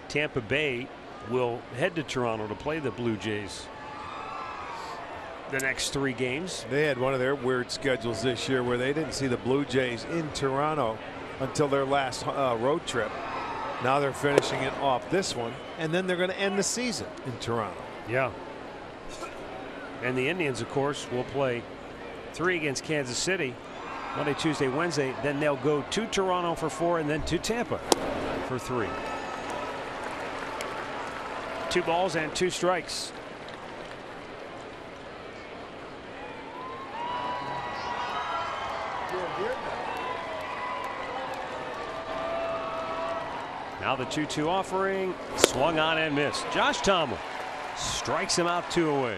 Tampa Bay will head to Toronto to play the Blue Jays the next 3 games. They had one of their weird schedules this year where they didn't see the Blue Jays in Toronto until their last road trip. Now they're finishing it off this one, and then they're going to end the season in Toronto. Yeah. And the Indians, of course, will play 3 against Kansas City Monday, Tuesday, Wednesday. Then they'll go to Toronto for 4 and then to Tampa for 3. 2 balls and 2 strikes. Now the 2-2 offering, swung on and missed. Josh Tomlin strikes him out 2 away.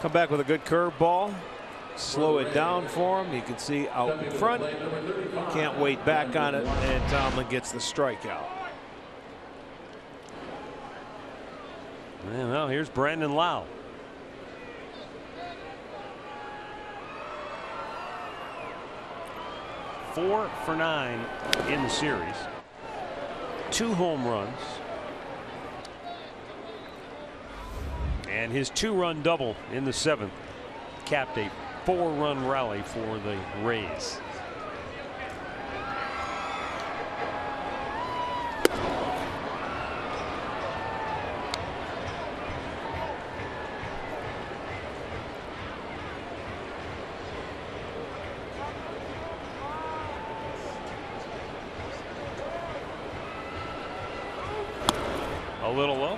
Come back with a good curveball. Slow it down for him. You can see out in front. Can't wait back on it, and Tomlin gets the strikeout. And well, here's Brandon Lau. Four for 9 in the series. 2 home runs. And his 2-run double in the 7th capped a 4-run rally for the Rays. A little low.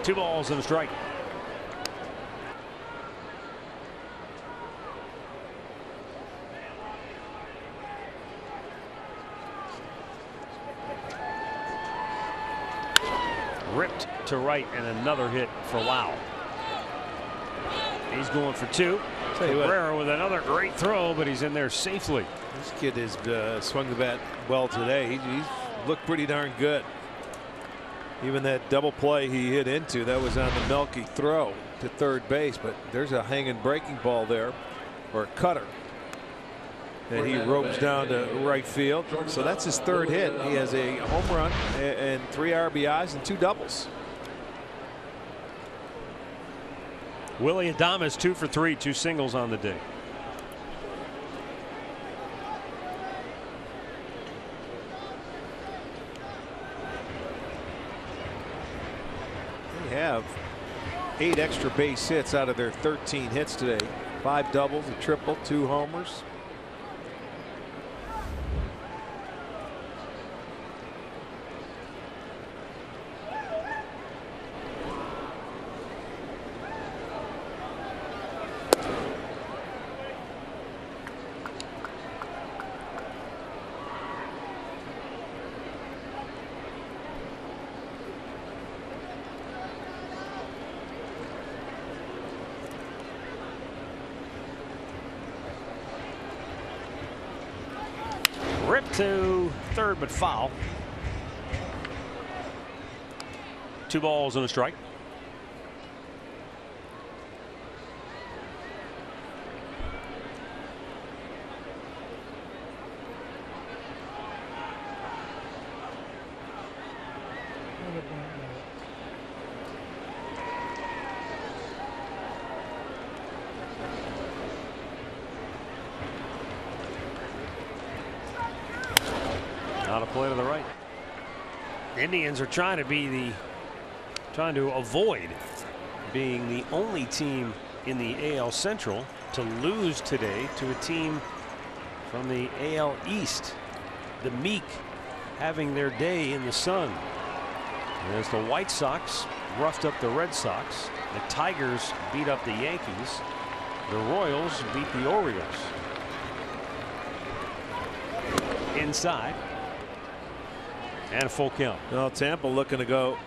2 balls and a strike. Ripped to right, and another hit for Lau. He's going for 2. Cabrera with another great throw, but he's in there safely. This kid has swung the bat well today. He's looked pretty darn good. Even that double play he hit into, that was on the Melky throw to third base, but there's a hanging breaking ball there, or a cutter, that he ropes down to right field. So that's his third hit. He has a home run and 3 RBIs and 2 doubles. Willie Adames 2 for 3, 2 singles on the day. They have 8 extra base hits out of their 13 hits today. 5 doubles, a triple, 2 homers. Rip to third, but foul. 2 balls and a strike. Not a play to the right. Indians are trying to avoid being the only team in the AL Central to lose today to a team from the AL East. The Meek having their day in the sun. And as the White Sox roughed up the Red Sox, the Tigers beat up the Yankees, the Royals beat the Orioles. Inside. And a full count. Well, Tampa looking to go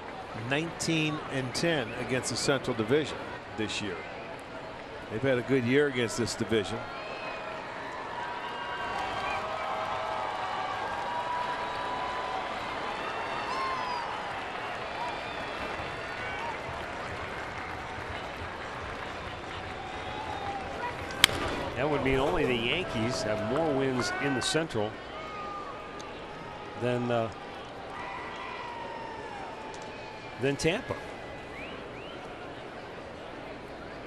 19-10 against the Central Division this year. They've had a good year against this division. That would mean only the Yankees have more wins in the Central than Tampa.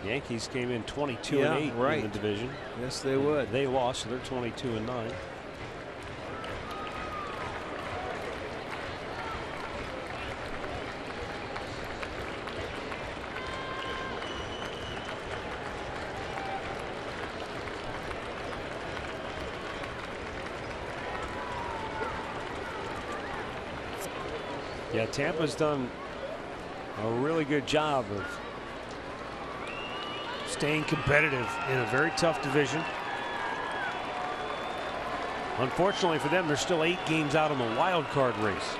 Yankees came in 22-8 in the division. Yes, they would. They lost, so they're 22-9. Yeah, Tampa's done a really good job of staying competitive in a very tough division. Unfortunately for them, they're still 8 games out on the wild card race.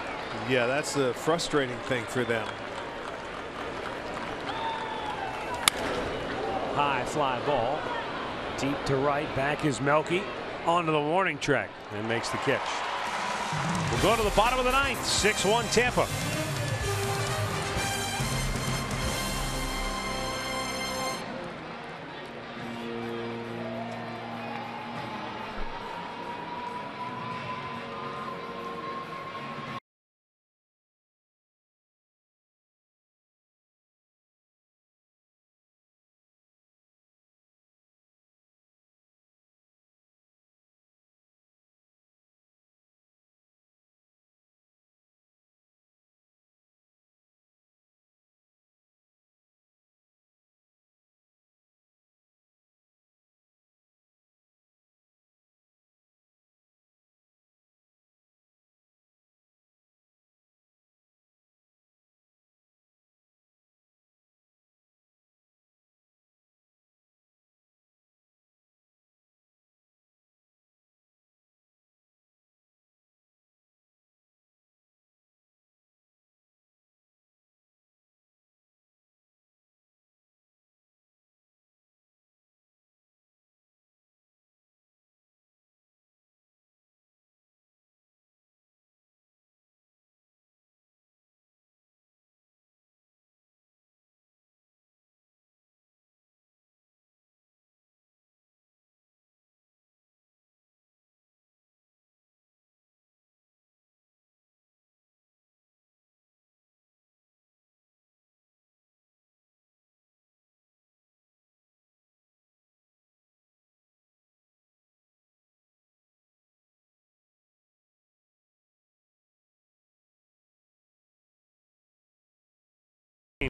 Yeah, that's the frustrating thing for them. High fly ball. Deep to right. Back is Melky. Onto the warning track and makes the catch. We'll go to the bottom of the 9th. 6-1 Tampa.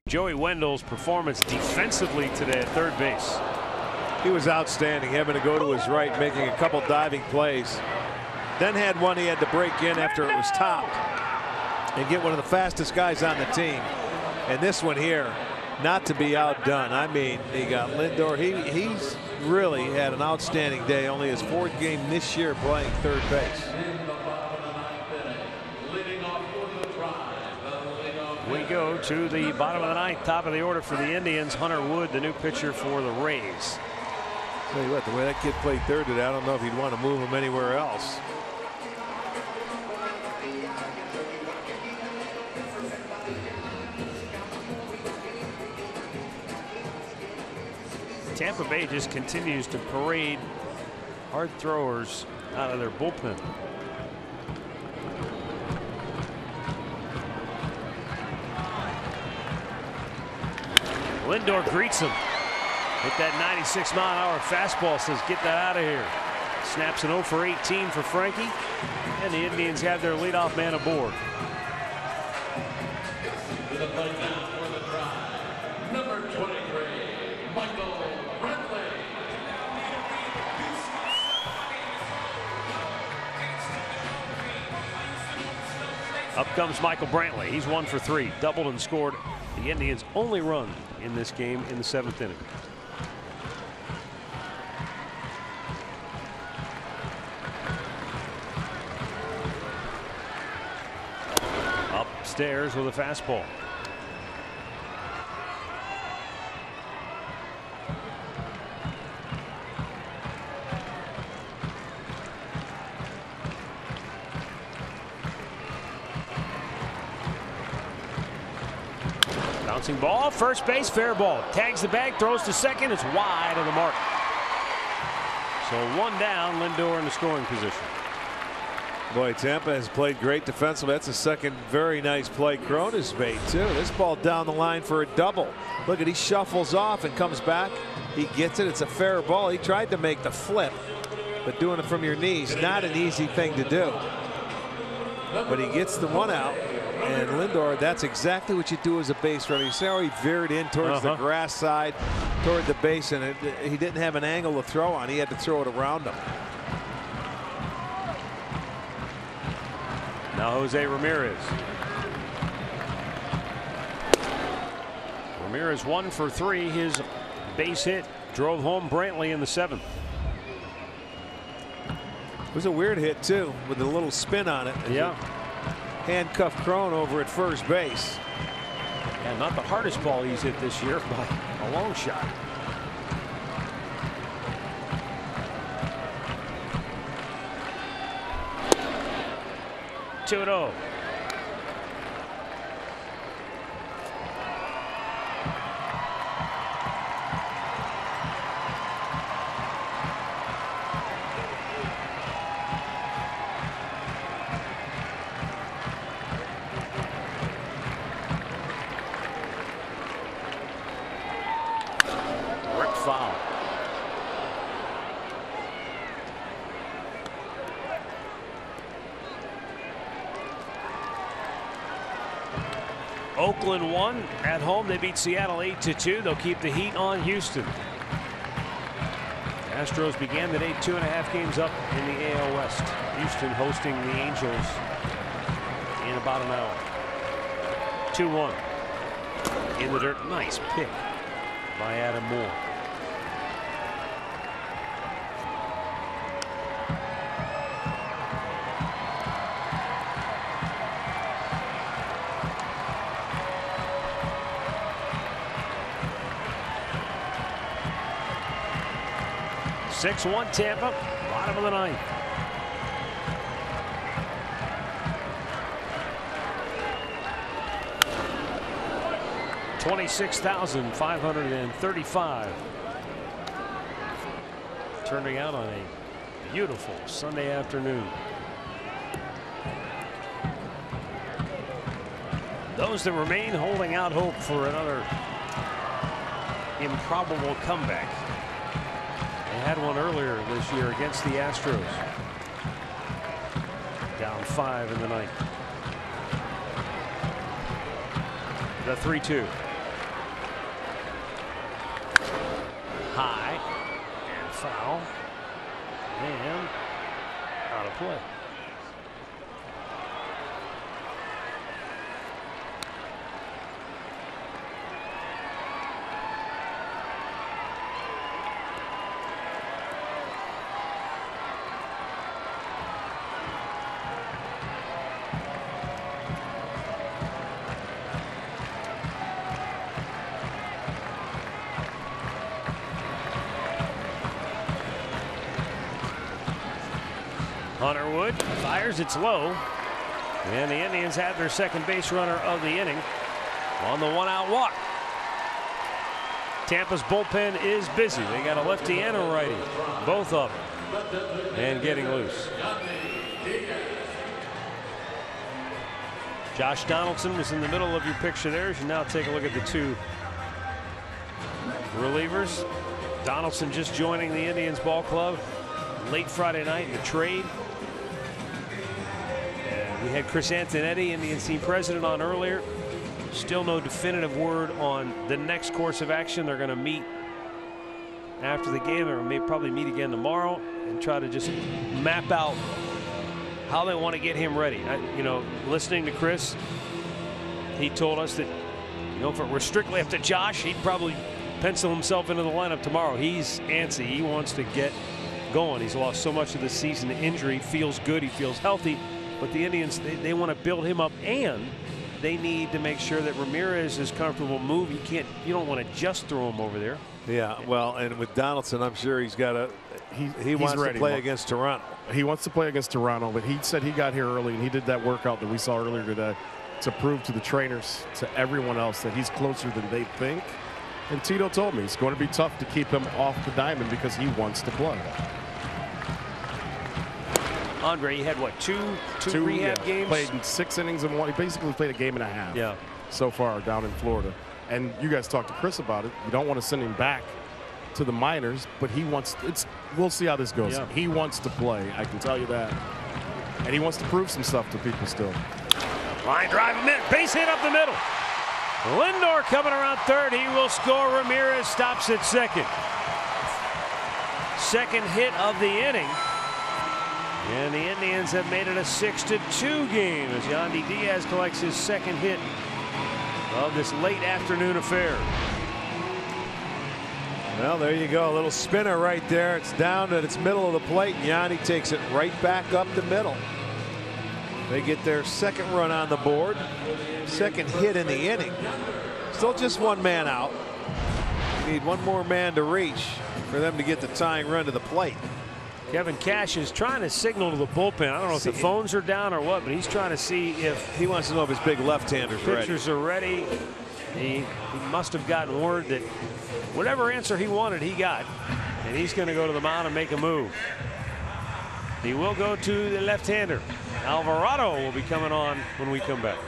Joey Wendell's performance defensively today at third base. He was outstanding, having to go to his right, making a couple diving plays. Then had one he had to break in after it was topped and get one of the fastest guys on the team. And this one here, not to be outdone. I mean, he got Lindor. He's really had an outstanding day. Only his 4th game this year playing third base. We go to the bottom of the 9th, top of the order for the Indians. Hunter Wood, the new pitcher for the Rays. Tell you what, the way that kid played third today, I don't know if you'd want to move him anywhere else. Tampa Bay just continues to parade hard throwers out of their bullpen. Lindor greets him. Hit that 96-mile-an-hour fastball, says get that out of here. Snaps an 0 for 18 for Frankie, and the Indians have their leadoff man aboard. To the plate now for the Tribe, number 23, Michael Bradley. Up comes Michael Brantley. He's 1 for 3, doubled and scored the Indians' only run in this game in the 7th inning. Upstairs with a fastball. Bouncing ball, first base, fair ball. Tags the bag, throws to second. It's wide of the mark. So 1 down, Lindor in the scoring position. Boy, Tampa has played great defensively. That's a second very nice play Cronus made, too. This ball down the line for a double. Look at, he shuffles off and comes back. He gets it. It's a fair ball. He tried to make the flip, but doing it from your knees, not an easy thing to do. But he gets the 1 out. And Lindor, that's exactly what you do as a base runner. You see how he veered in towards the grass side, toward the base, and he didn't have an angle to throw on. He had to throw it around him. Now Jose Ramirez. Ramirez 1 for 3. His base hit drove home Brantley in the 7th. It was a weird hit, too, with a little spin on it. Yeah. Handcuffed Cron over at first base. And not the hardest ball he's hit this year by a long shot. Two and 0. Foul. Oakland won at home. They beat Seattle 8-2. They'll keep the heat on Houston. The Astros began the day 2.5 games up in the AL West. Houston hosting the Angels in about an hour. 2-1 in the dirt. Nice pick by Adam Moore. (6-1) Tampa, bottom of the 9th. $26,535. Turning out on a beautiful Sunday afternoon. Those that remain holding out hope for another improbable comeback. They had one earlier this year against the Astros. Down 5 in the 9th. The 3-2. high and foul and out of play. Hunterwood fires, it's low. And the Indians have their second base runner of the inning on the 1-out walk. Tampa's bullpen is busy. They got a lefty and a righty, both of them, and getting loose. Josh Donaldson was in the middle of your picture there. As you now take a look at the two relievers. Donaldson just joining the Indians ball club late Friday night in the trade. We had Chris Antonetti, Indians team president, on earlier. Still no definitive word on the next course of action. They're going to meet after the game. They may probably meet again tomorrow and try to just map out how they want to get him ready. You know, listening to Chris, he told us that, you know, if it were strictly up to Josh, he'd probably pencil himself into the lineup tomorrow. He's antsy. He wants to get going. He's lost so much of the season to injury. Feels good. He feels healthy. But the Indians, they want to build him up, and they need to make sure that Ramirez is comfortable move. You don't want to just throw him over there. Yeah, well, and with Donaldson, I'm sure he's got a he wants to play against Toronto. He wants to play against Toronto, but he said he got here early and he did that workout that we saw earlier today to prove to the trainers, to everyone else, that he's closer than they think. And Tito told me it's going to be tough to keep him off the diamond because he wants to play. Andre, you had what, two rehab games? Played in 6 innings and one. He basically played a game and a half so far down in Florida. And you guys talked to Chris about it. You don't want to send him back to the minors, but he wants, we'll see how this goes. Yeah. He wants to play, I can tell you that. And he wants to prove some stuff to people still. Line drive, base hit up the middle. Lindor coming around third. He will score. Ramirez stops at second. Second hit of the inning. And the Indians have made it a 6-2 game as Yandy Diaz collects his second hit of this late afternoon affair. Well, there you go. A little spinner right there. It's down at its middle of the plate. Yandy takes it right back up the middle. They get their second run on the board. Second hit in the inning. Still just one man out. Need one more man to reach for them to get the tying run to the plate. Kevin Cash is trying to signal to the bullpen. I don't know if the phones are down or what, but he's trying to see if he wants to know if his big left-hander's ready. Pitchers are ready. He must have gotten word that whatever answer he wanted, he got, and he's going to go to the mound and make a move. He will go to the left-hander. Alvarado will be coming on when we come back.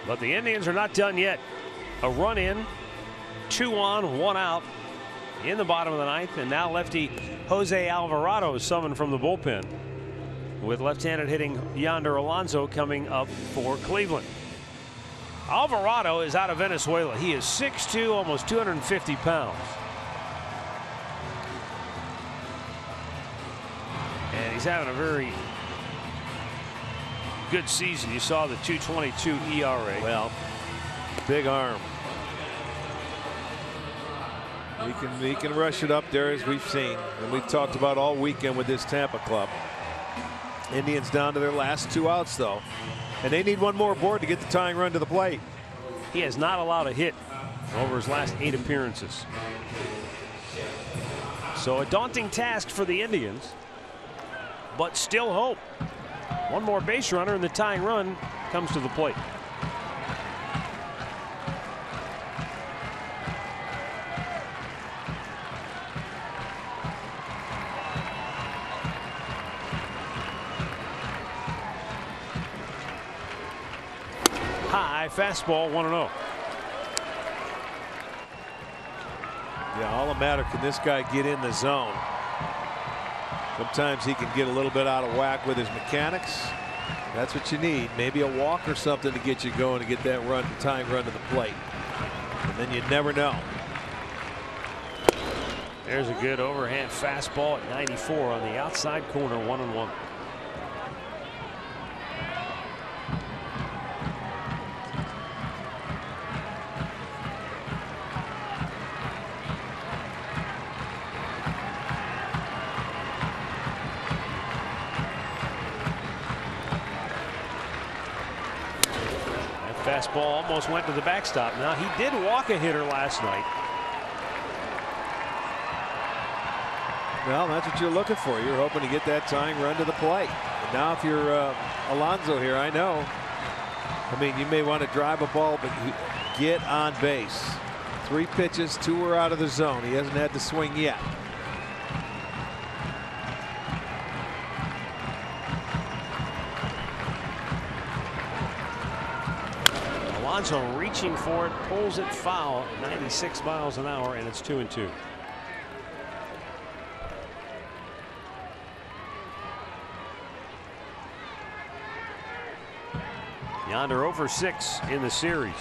But the Indians are not done yet. A run in, 2 on, 1 out in the bottom of the 9th, and now lefty Jose Alvarado is summoned from the bullpen, with left-handed hitting Yonder Alonso coming up for Cleveland. Alvarado is out of Venezuela. He is 6'2", almost 250 pounds. And he's having a very good season. You saw the 2.22 ERA. Well, big arm. He can rush it up there, as we've seen, and we've talked about all weekend with this Tampa club. Indians down to their last 2 outs, though, and they need one more board to get the tying run to the plate. He has not allowed a hit over his last 8 appearances. So a daunting task for the Indians, but still hope. One more base runner and the tying run comes to the plate. High fastball, 1-0. Yeah, all the matter, can this guy get in the zone? Sometimes he can get a little bit out of whack with his mechanics. That's what you need. Maybe a walk or something to get you going to get that run, the tying run to the plate. And then you never know. There's a good overhand fastball at 94 on the outside corner, 1-1. Fastball almost went to the backstop. Now, he did walk a hitter last night. Well, that's what you're looking for. You're hoping to get that tying run to the plate. And now, if you're Alonso here, I mean, you may want to drive a ball, but get on base. 3 pitches, 2 are out of the zone. He hasn't had to swing yet. Alonso reaching for it, pulls it foul, 96 miles an hour, and it's 2-2. Yonder over 6 in the series.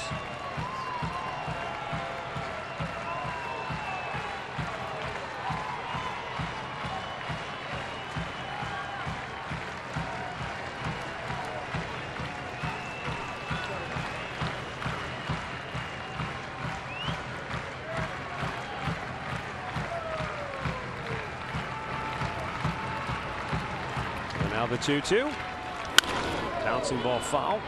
Now the 2-2. Bouncing ball foul.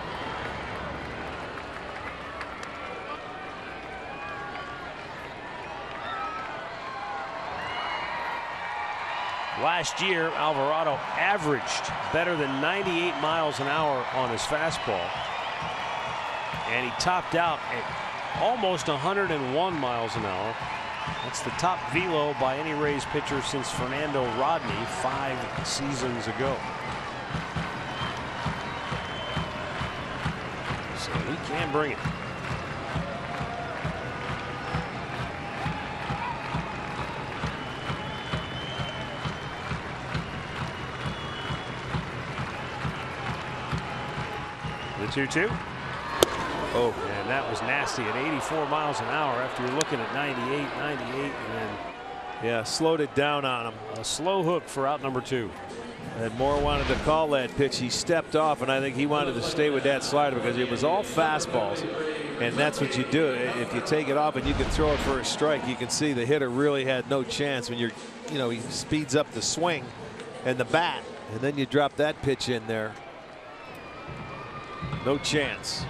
Last year, Alvarado averaged better than 98 miles an hour on his fastball. And he topped out at almost 101 miles an hour. That's the top velo by any Rays pitcher since Fernando Rodney 5 seasons ago. So he can bring it. The 2-2. Oh, and that was nasty at 84 miles an hour after you're looking at 98, and then yeah, slowed it down on him. A slow hook for out number 2. And Moore wanted to call that pitch. He stepped off, and I think he wanted to stay with that slider because it was all fastballs. And that's what you do. If you take it off and you can throw it for a strike, you can see the hitter really had no chance when he speeds up the swing and the bat, and then you drop that pitch in there. No chance.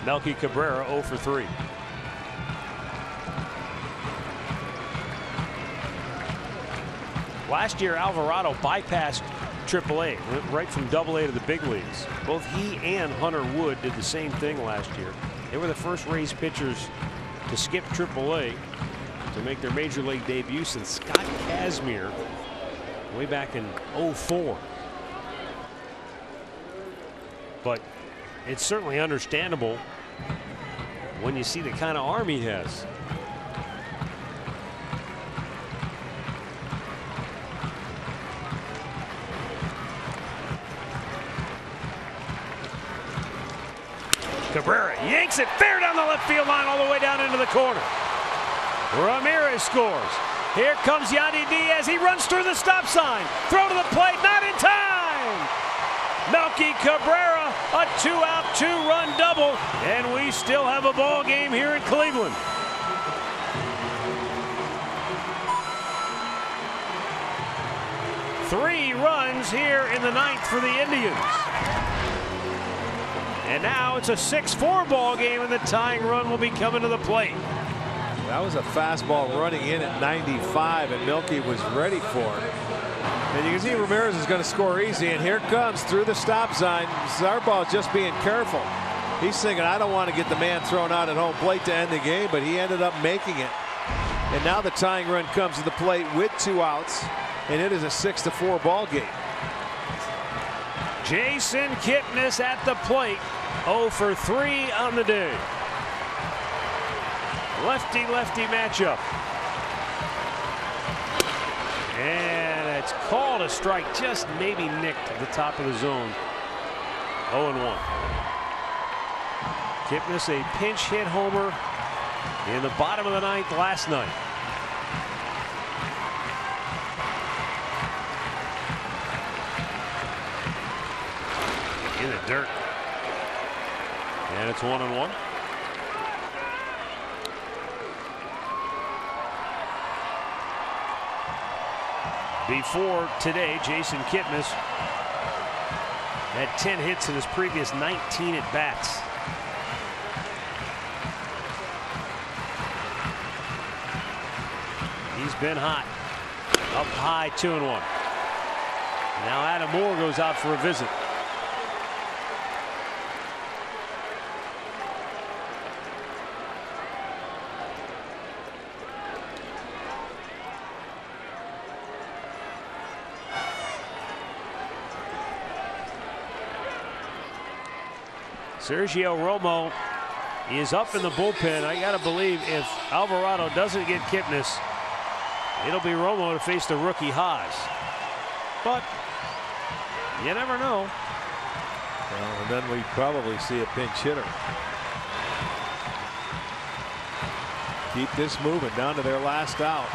Melky Cabrera 0 for 3. Last year, Alvarado bypassed AAA, went right from AA to the big leagues. Both he and Hunter Wood did the same thing last year. They were the first Rays pitchers to skip AAA to make their major league debut since Scott Kazmir way back in 04. but it's certainly understandable when you see the kind of arm he has. Cabrera yanks it fair down the left field line all the way down into the corner. Ramirez scores. Here comes Yandy Diaz. He runs through the stop sign. Throw to the plate, not in time. Melky Cabrera, a 2-out, 2-run double, and we still have a ball game here in Cleveland. Three runs here in the ninth for the Indians. And now it's a 6-4 ball game, and the tying run will be coming to the plate. That was a fastball running in at 95, and Milky was ready for it. And you can see Ramirez is going to score easy, and here comes through the stop sign. Zarbaugh's just being careful. He's thinking, I don't want to get the man thrown out at home plate to end the game, but he ended up making it. And now the tying run comes to the plate with 2 outs, and it is a 6-4 ball game. Jason Kipnis at the plate, 0 for 3 on the day. Lefty-lefty matchup. And it's called a strike, just maybe nicked at the top of the zone. 0-1. Kipnis a pinch hit homer in the bottom of the ninth last night. In the dirt. And it's 1-1. Before today, Jason Kipnis had 10 hits in his previous 19 at bats. He's been hot. Up high, 2-1. Now Adam Moore goes out for a visit. Sergio Romo is up in the bullpen. I got to believe if Alvarado doesn't get Kipnis, it'll be Romo to face the rookie Haas. But you never know. Well, and then we probably see a pinch hitter. Keep this moving down to their last out.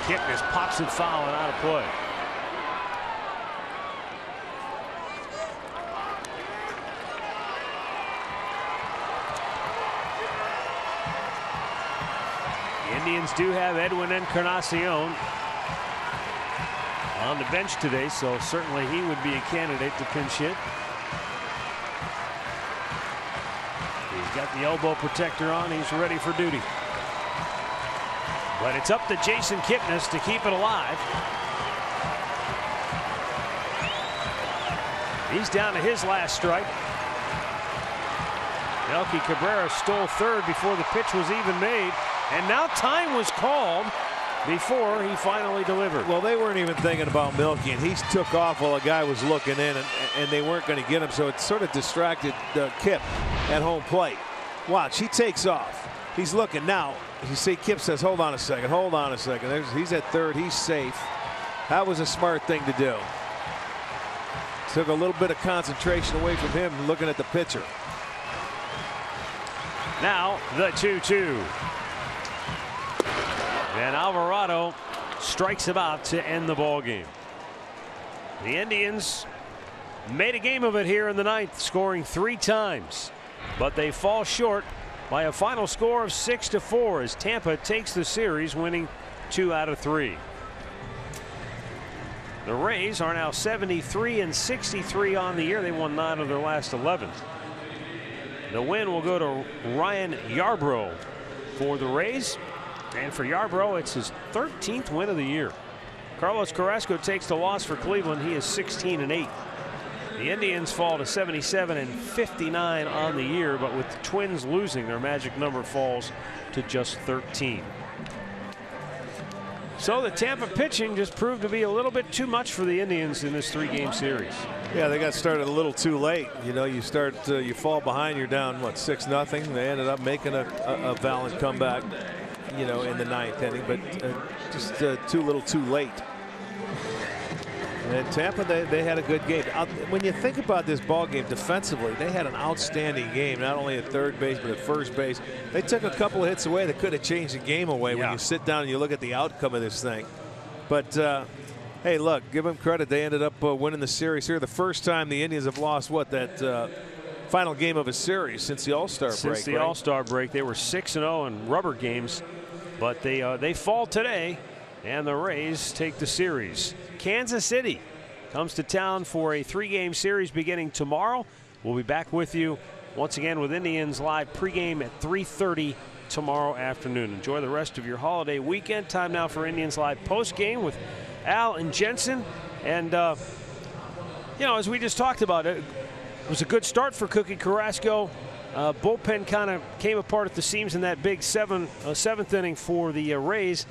Kipnis pops it foul and out of play. Indians do have Edwin Encarnacion on the bench today, so certainly he would be a candidate to pinch hit. He's got the elbow protector on. He's ready for duty. But it's up to Jason Kipnis to keep it alive. He's down to his last strike. Melky Cabrera stole third before the pitch was even made. And now time was called before he finally delivered. Well, they weren't even thinking about Milky, and he took off while a guy was looking in, and they weren't going to get him, so it sort of distracted Kip at home plate. Watch, he takes off. He's looking now. You see Kip says, hold on a second, hold on a second. He's at third, he's safe. That was a smart thing to do. Took a little bit of concentration away from him looking at the pitcher. Now the 2-2. And Alvarado strikes him out to end the ball game. The Indians made a game of it here in the ninth, scoring 3 times, but they fall short by a final score of 6-4 as Tampa takes the series, winning 2 out of 3. The Rays are now 73-63 on the year. They won 9 of their last 11. The win will go to Ryan Yarbrough for the Rays. And for Yarbrough, it's his 13th win of the year. Carlos Carrasco takes the loss for Cleveland. He is 16-8. The Indians fall to 77-59 on the year, but with the Twins losing, their magic number falls to just 13. So the Tampa pitching just proved to be a little bit too much for the Indians in this 3-game series. Yeah, they got started a little too late. You know, you fall behind, you're down, what, 6-0. They ended up making a valiant comeback, you know, in the 9th inning, but just too little too late. And Tampa, they had a good game. When you think about this ball game defensively, they had an outstanding game, not only at third base, but at first base. They took a couple of hits away that could have changed the game away when you sit down and you look at the outcome of this thing. But, hey, look, give them credit. They ended up winning the series here. The first time the Indians have lost, what, that final game of a series since the All-Star break. Since the All-Star break, they were 6-0 in rubber games, but they fall today, and the Rays take the series. Kansas City comes to town for a 3-game series beginning tomorrow. We'll be back with you once again with Indians Live pregame at 3:30 tomorrow afternoon. Enjoy the rest of your holiday weekend. Time now for Indians Live postgame with Al and Jensen. And, you know, as we just talked about, it was a good start for Cookie Carrasco. Bullpen kind of came apart at the seams in that big seventh inning for the Rays.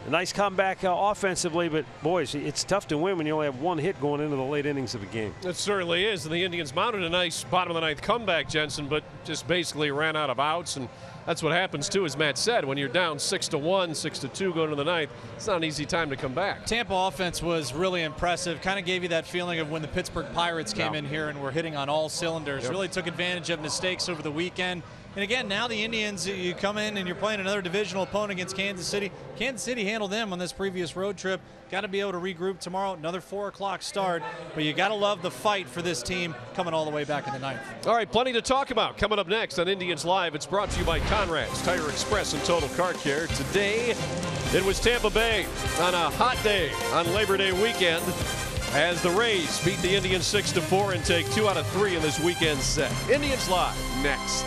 A nice comeback offensively, but boys, it's tough to win when you only have 1 hit going into the late innings of a game. It certainly is, and the Indians mounted a nice bottom of the 9th comeback, Jensen, but just basically ran out of outs, and that's what happens too, as Matt said, when you're down 6-1, 6-2 going to the 9th. It's not an easy time to come back. Tampa offense was really impressive. Kind of gave you that feeling of when the Pittsburgh Pirates came in here and were hitting on all cylinders. Really took advantage of mistakes over the weekend. And again, now the Indians, you come in and you're playing another divisional opponent against Kansas City. Kansas City handled them on this previous road trip. Got to be able to regroup tomorrow. Another 4 o'clock start. But you got to love the fight for this team coming all the way back in the 9th. All right, plenty to talk about coming up next on Indians Live. It's brought to you by Conrad's Tire Express and Total Car Care. Today, it was Tampa Bay on a hot day on Labor Day weekend as the Rays beat the Indians 6-4 and take 2 out of 3 in this weekend set. Indians Live next.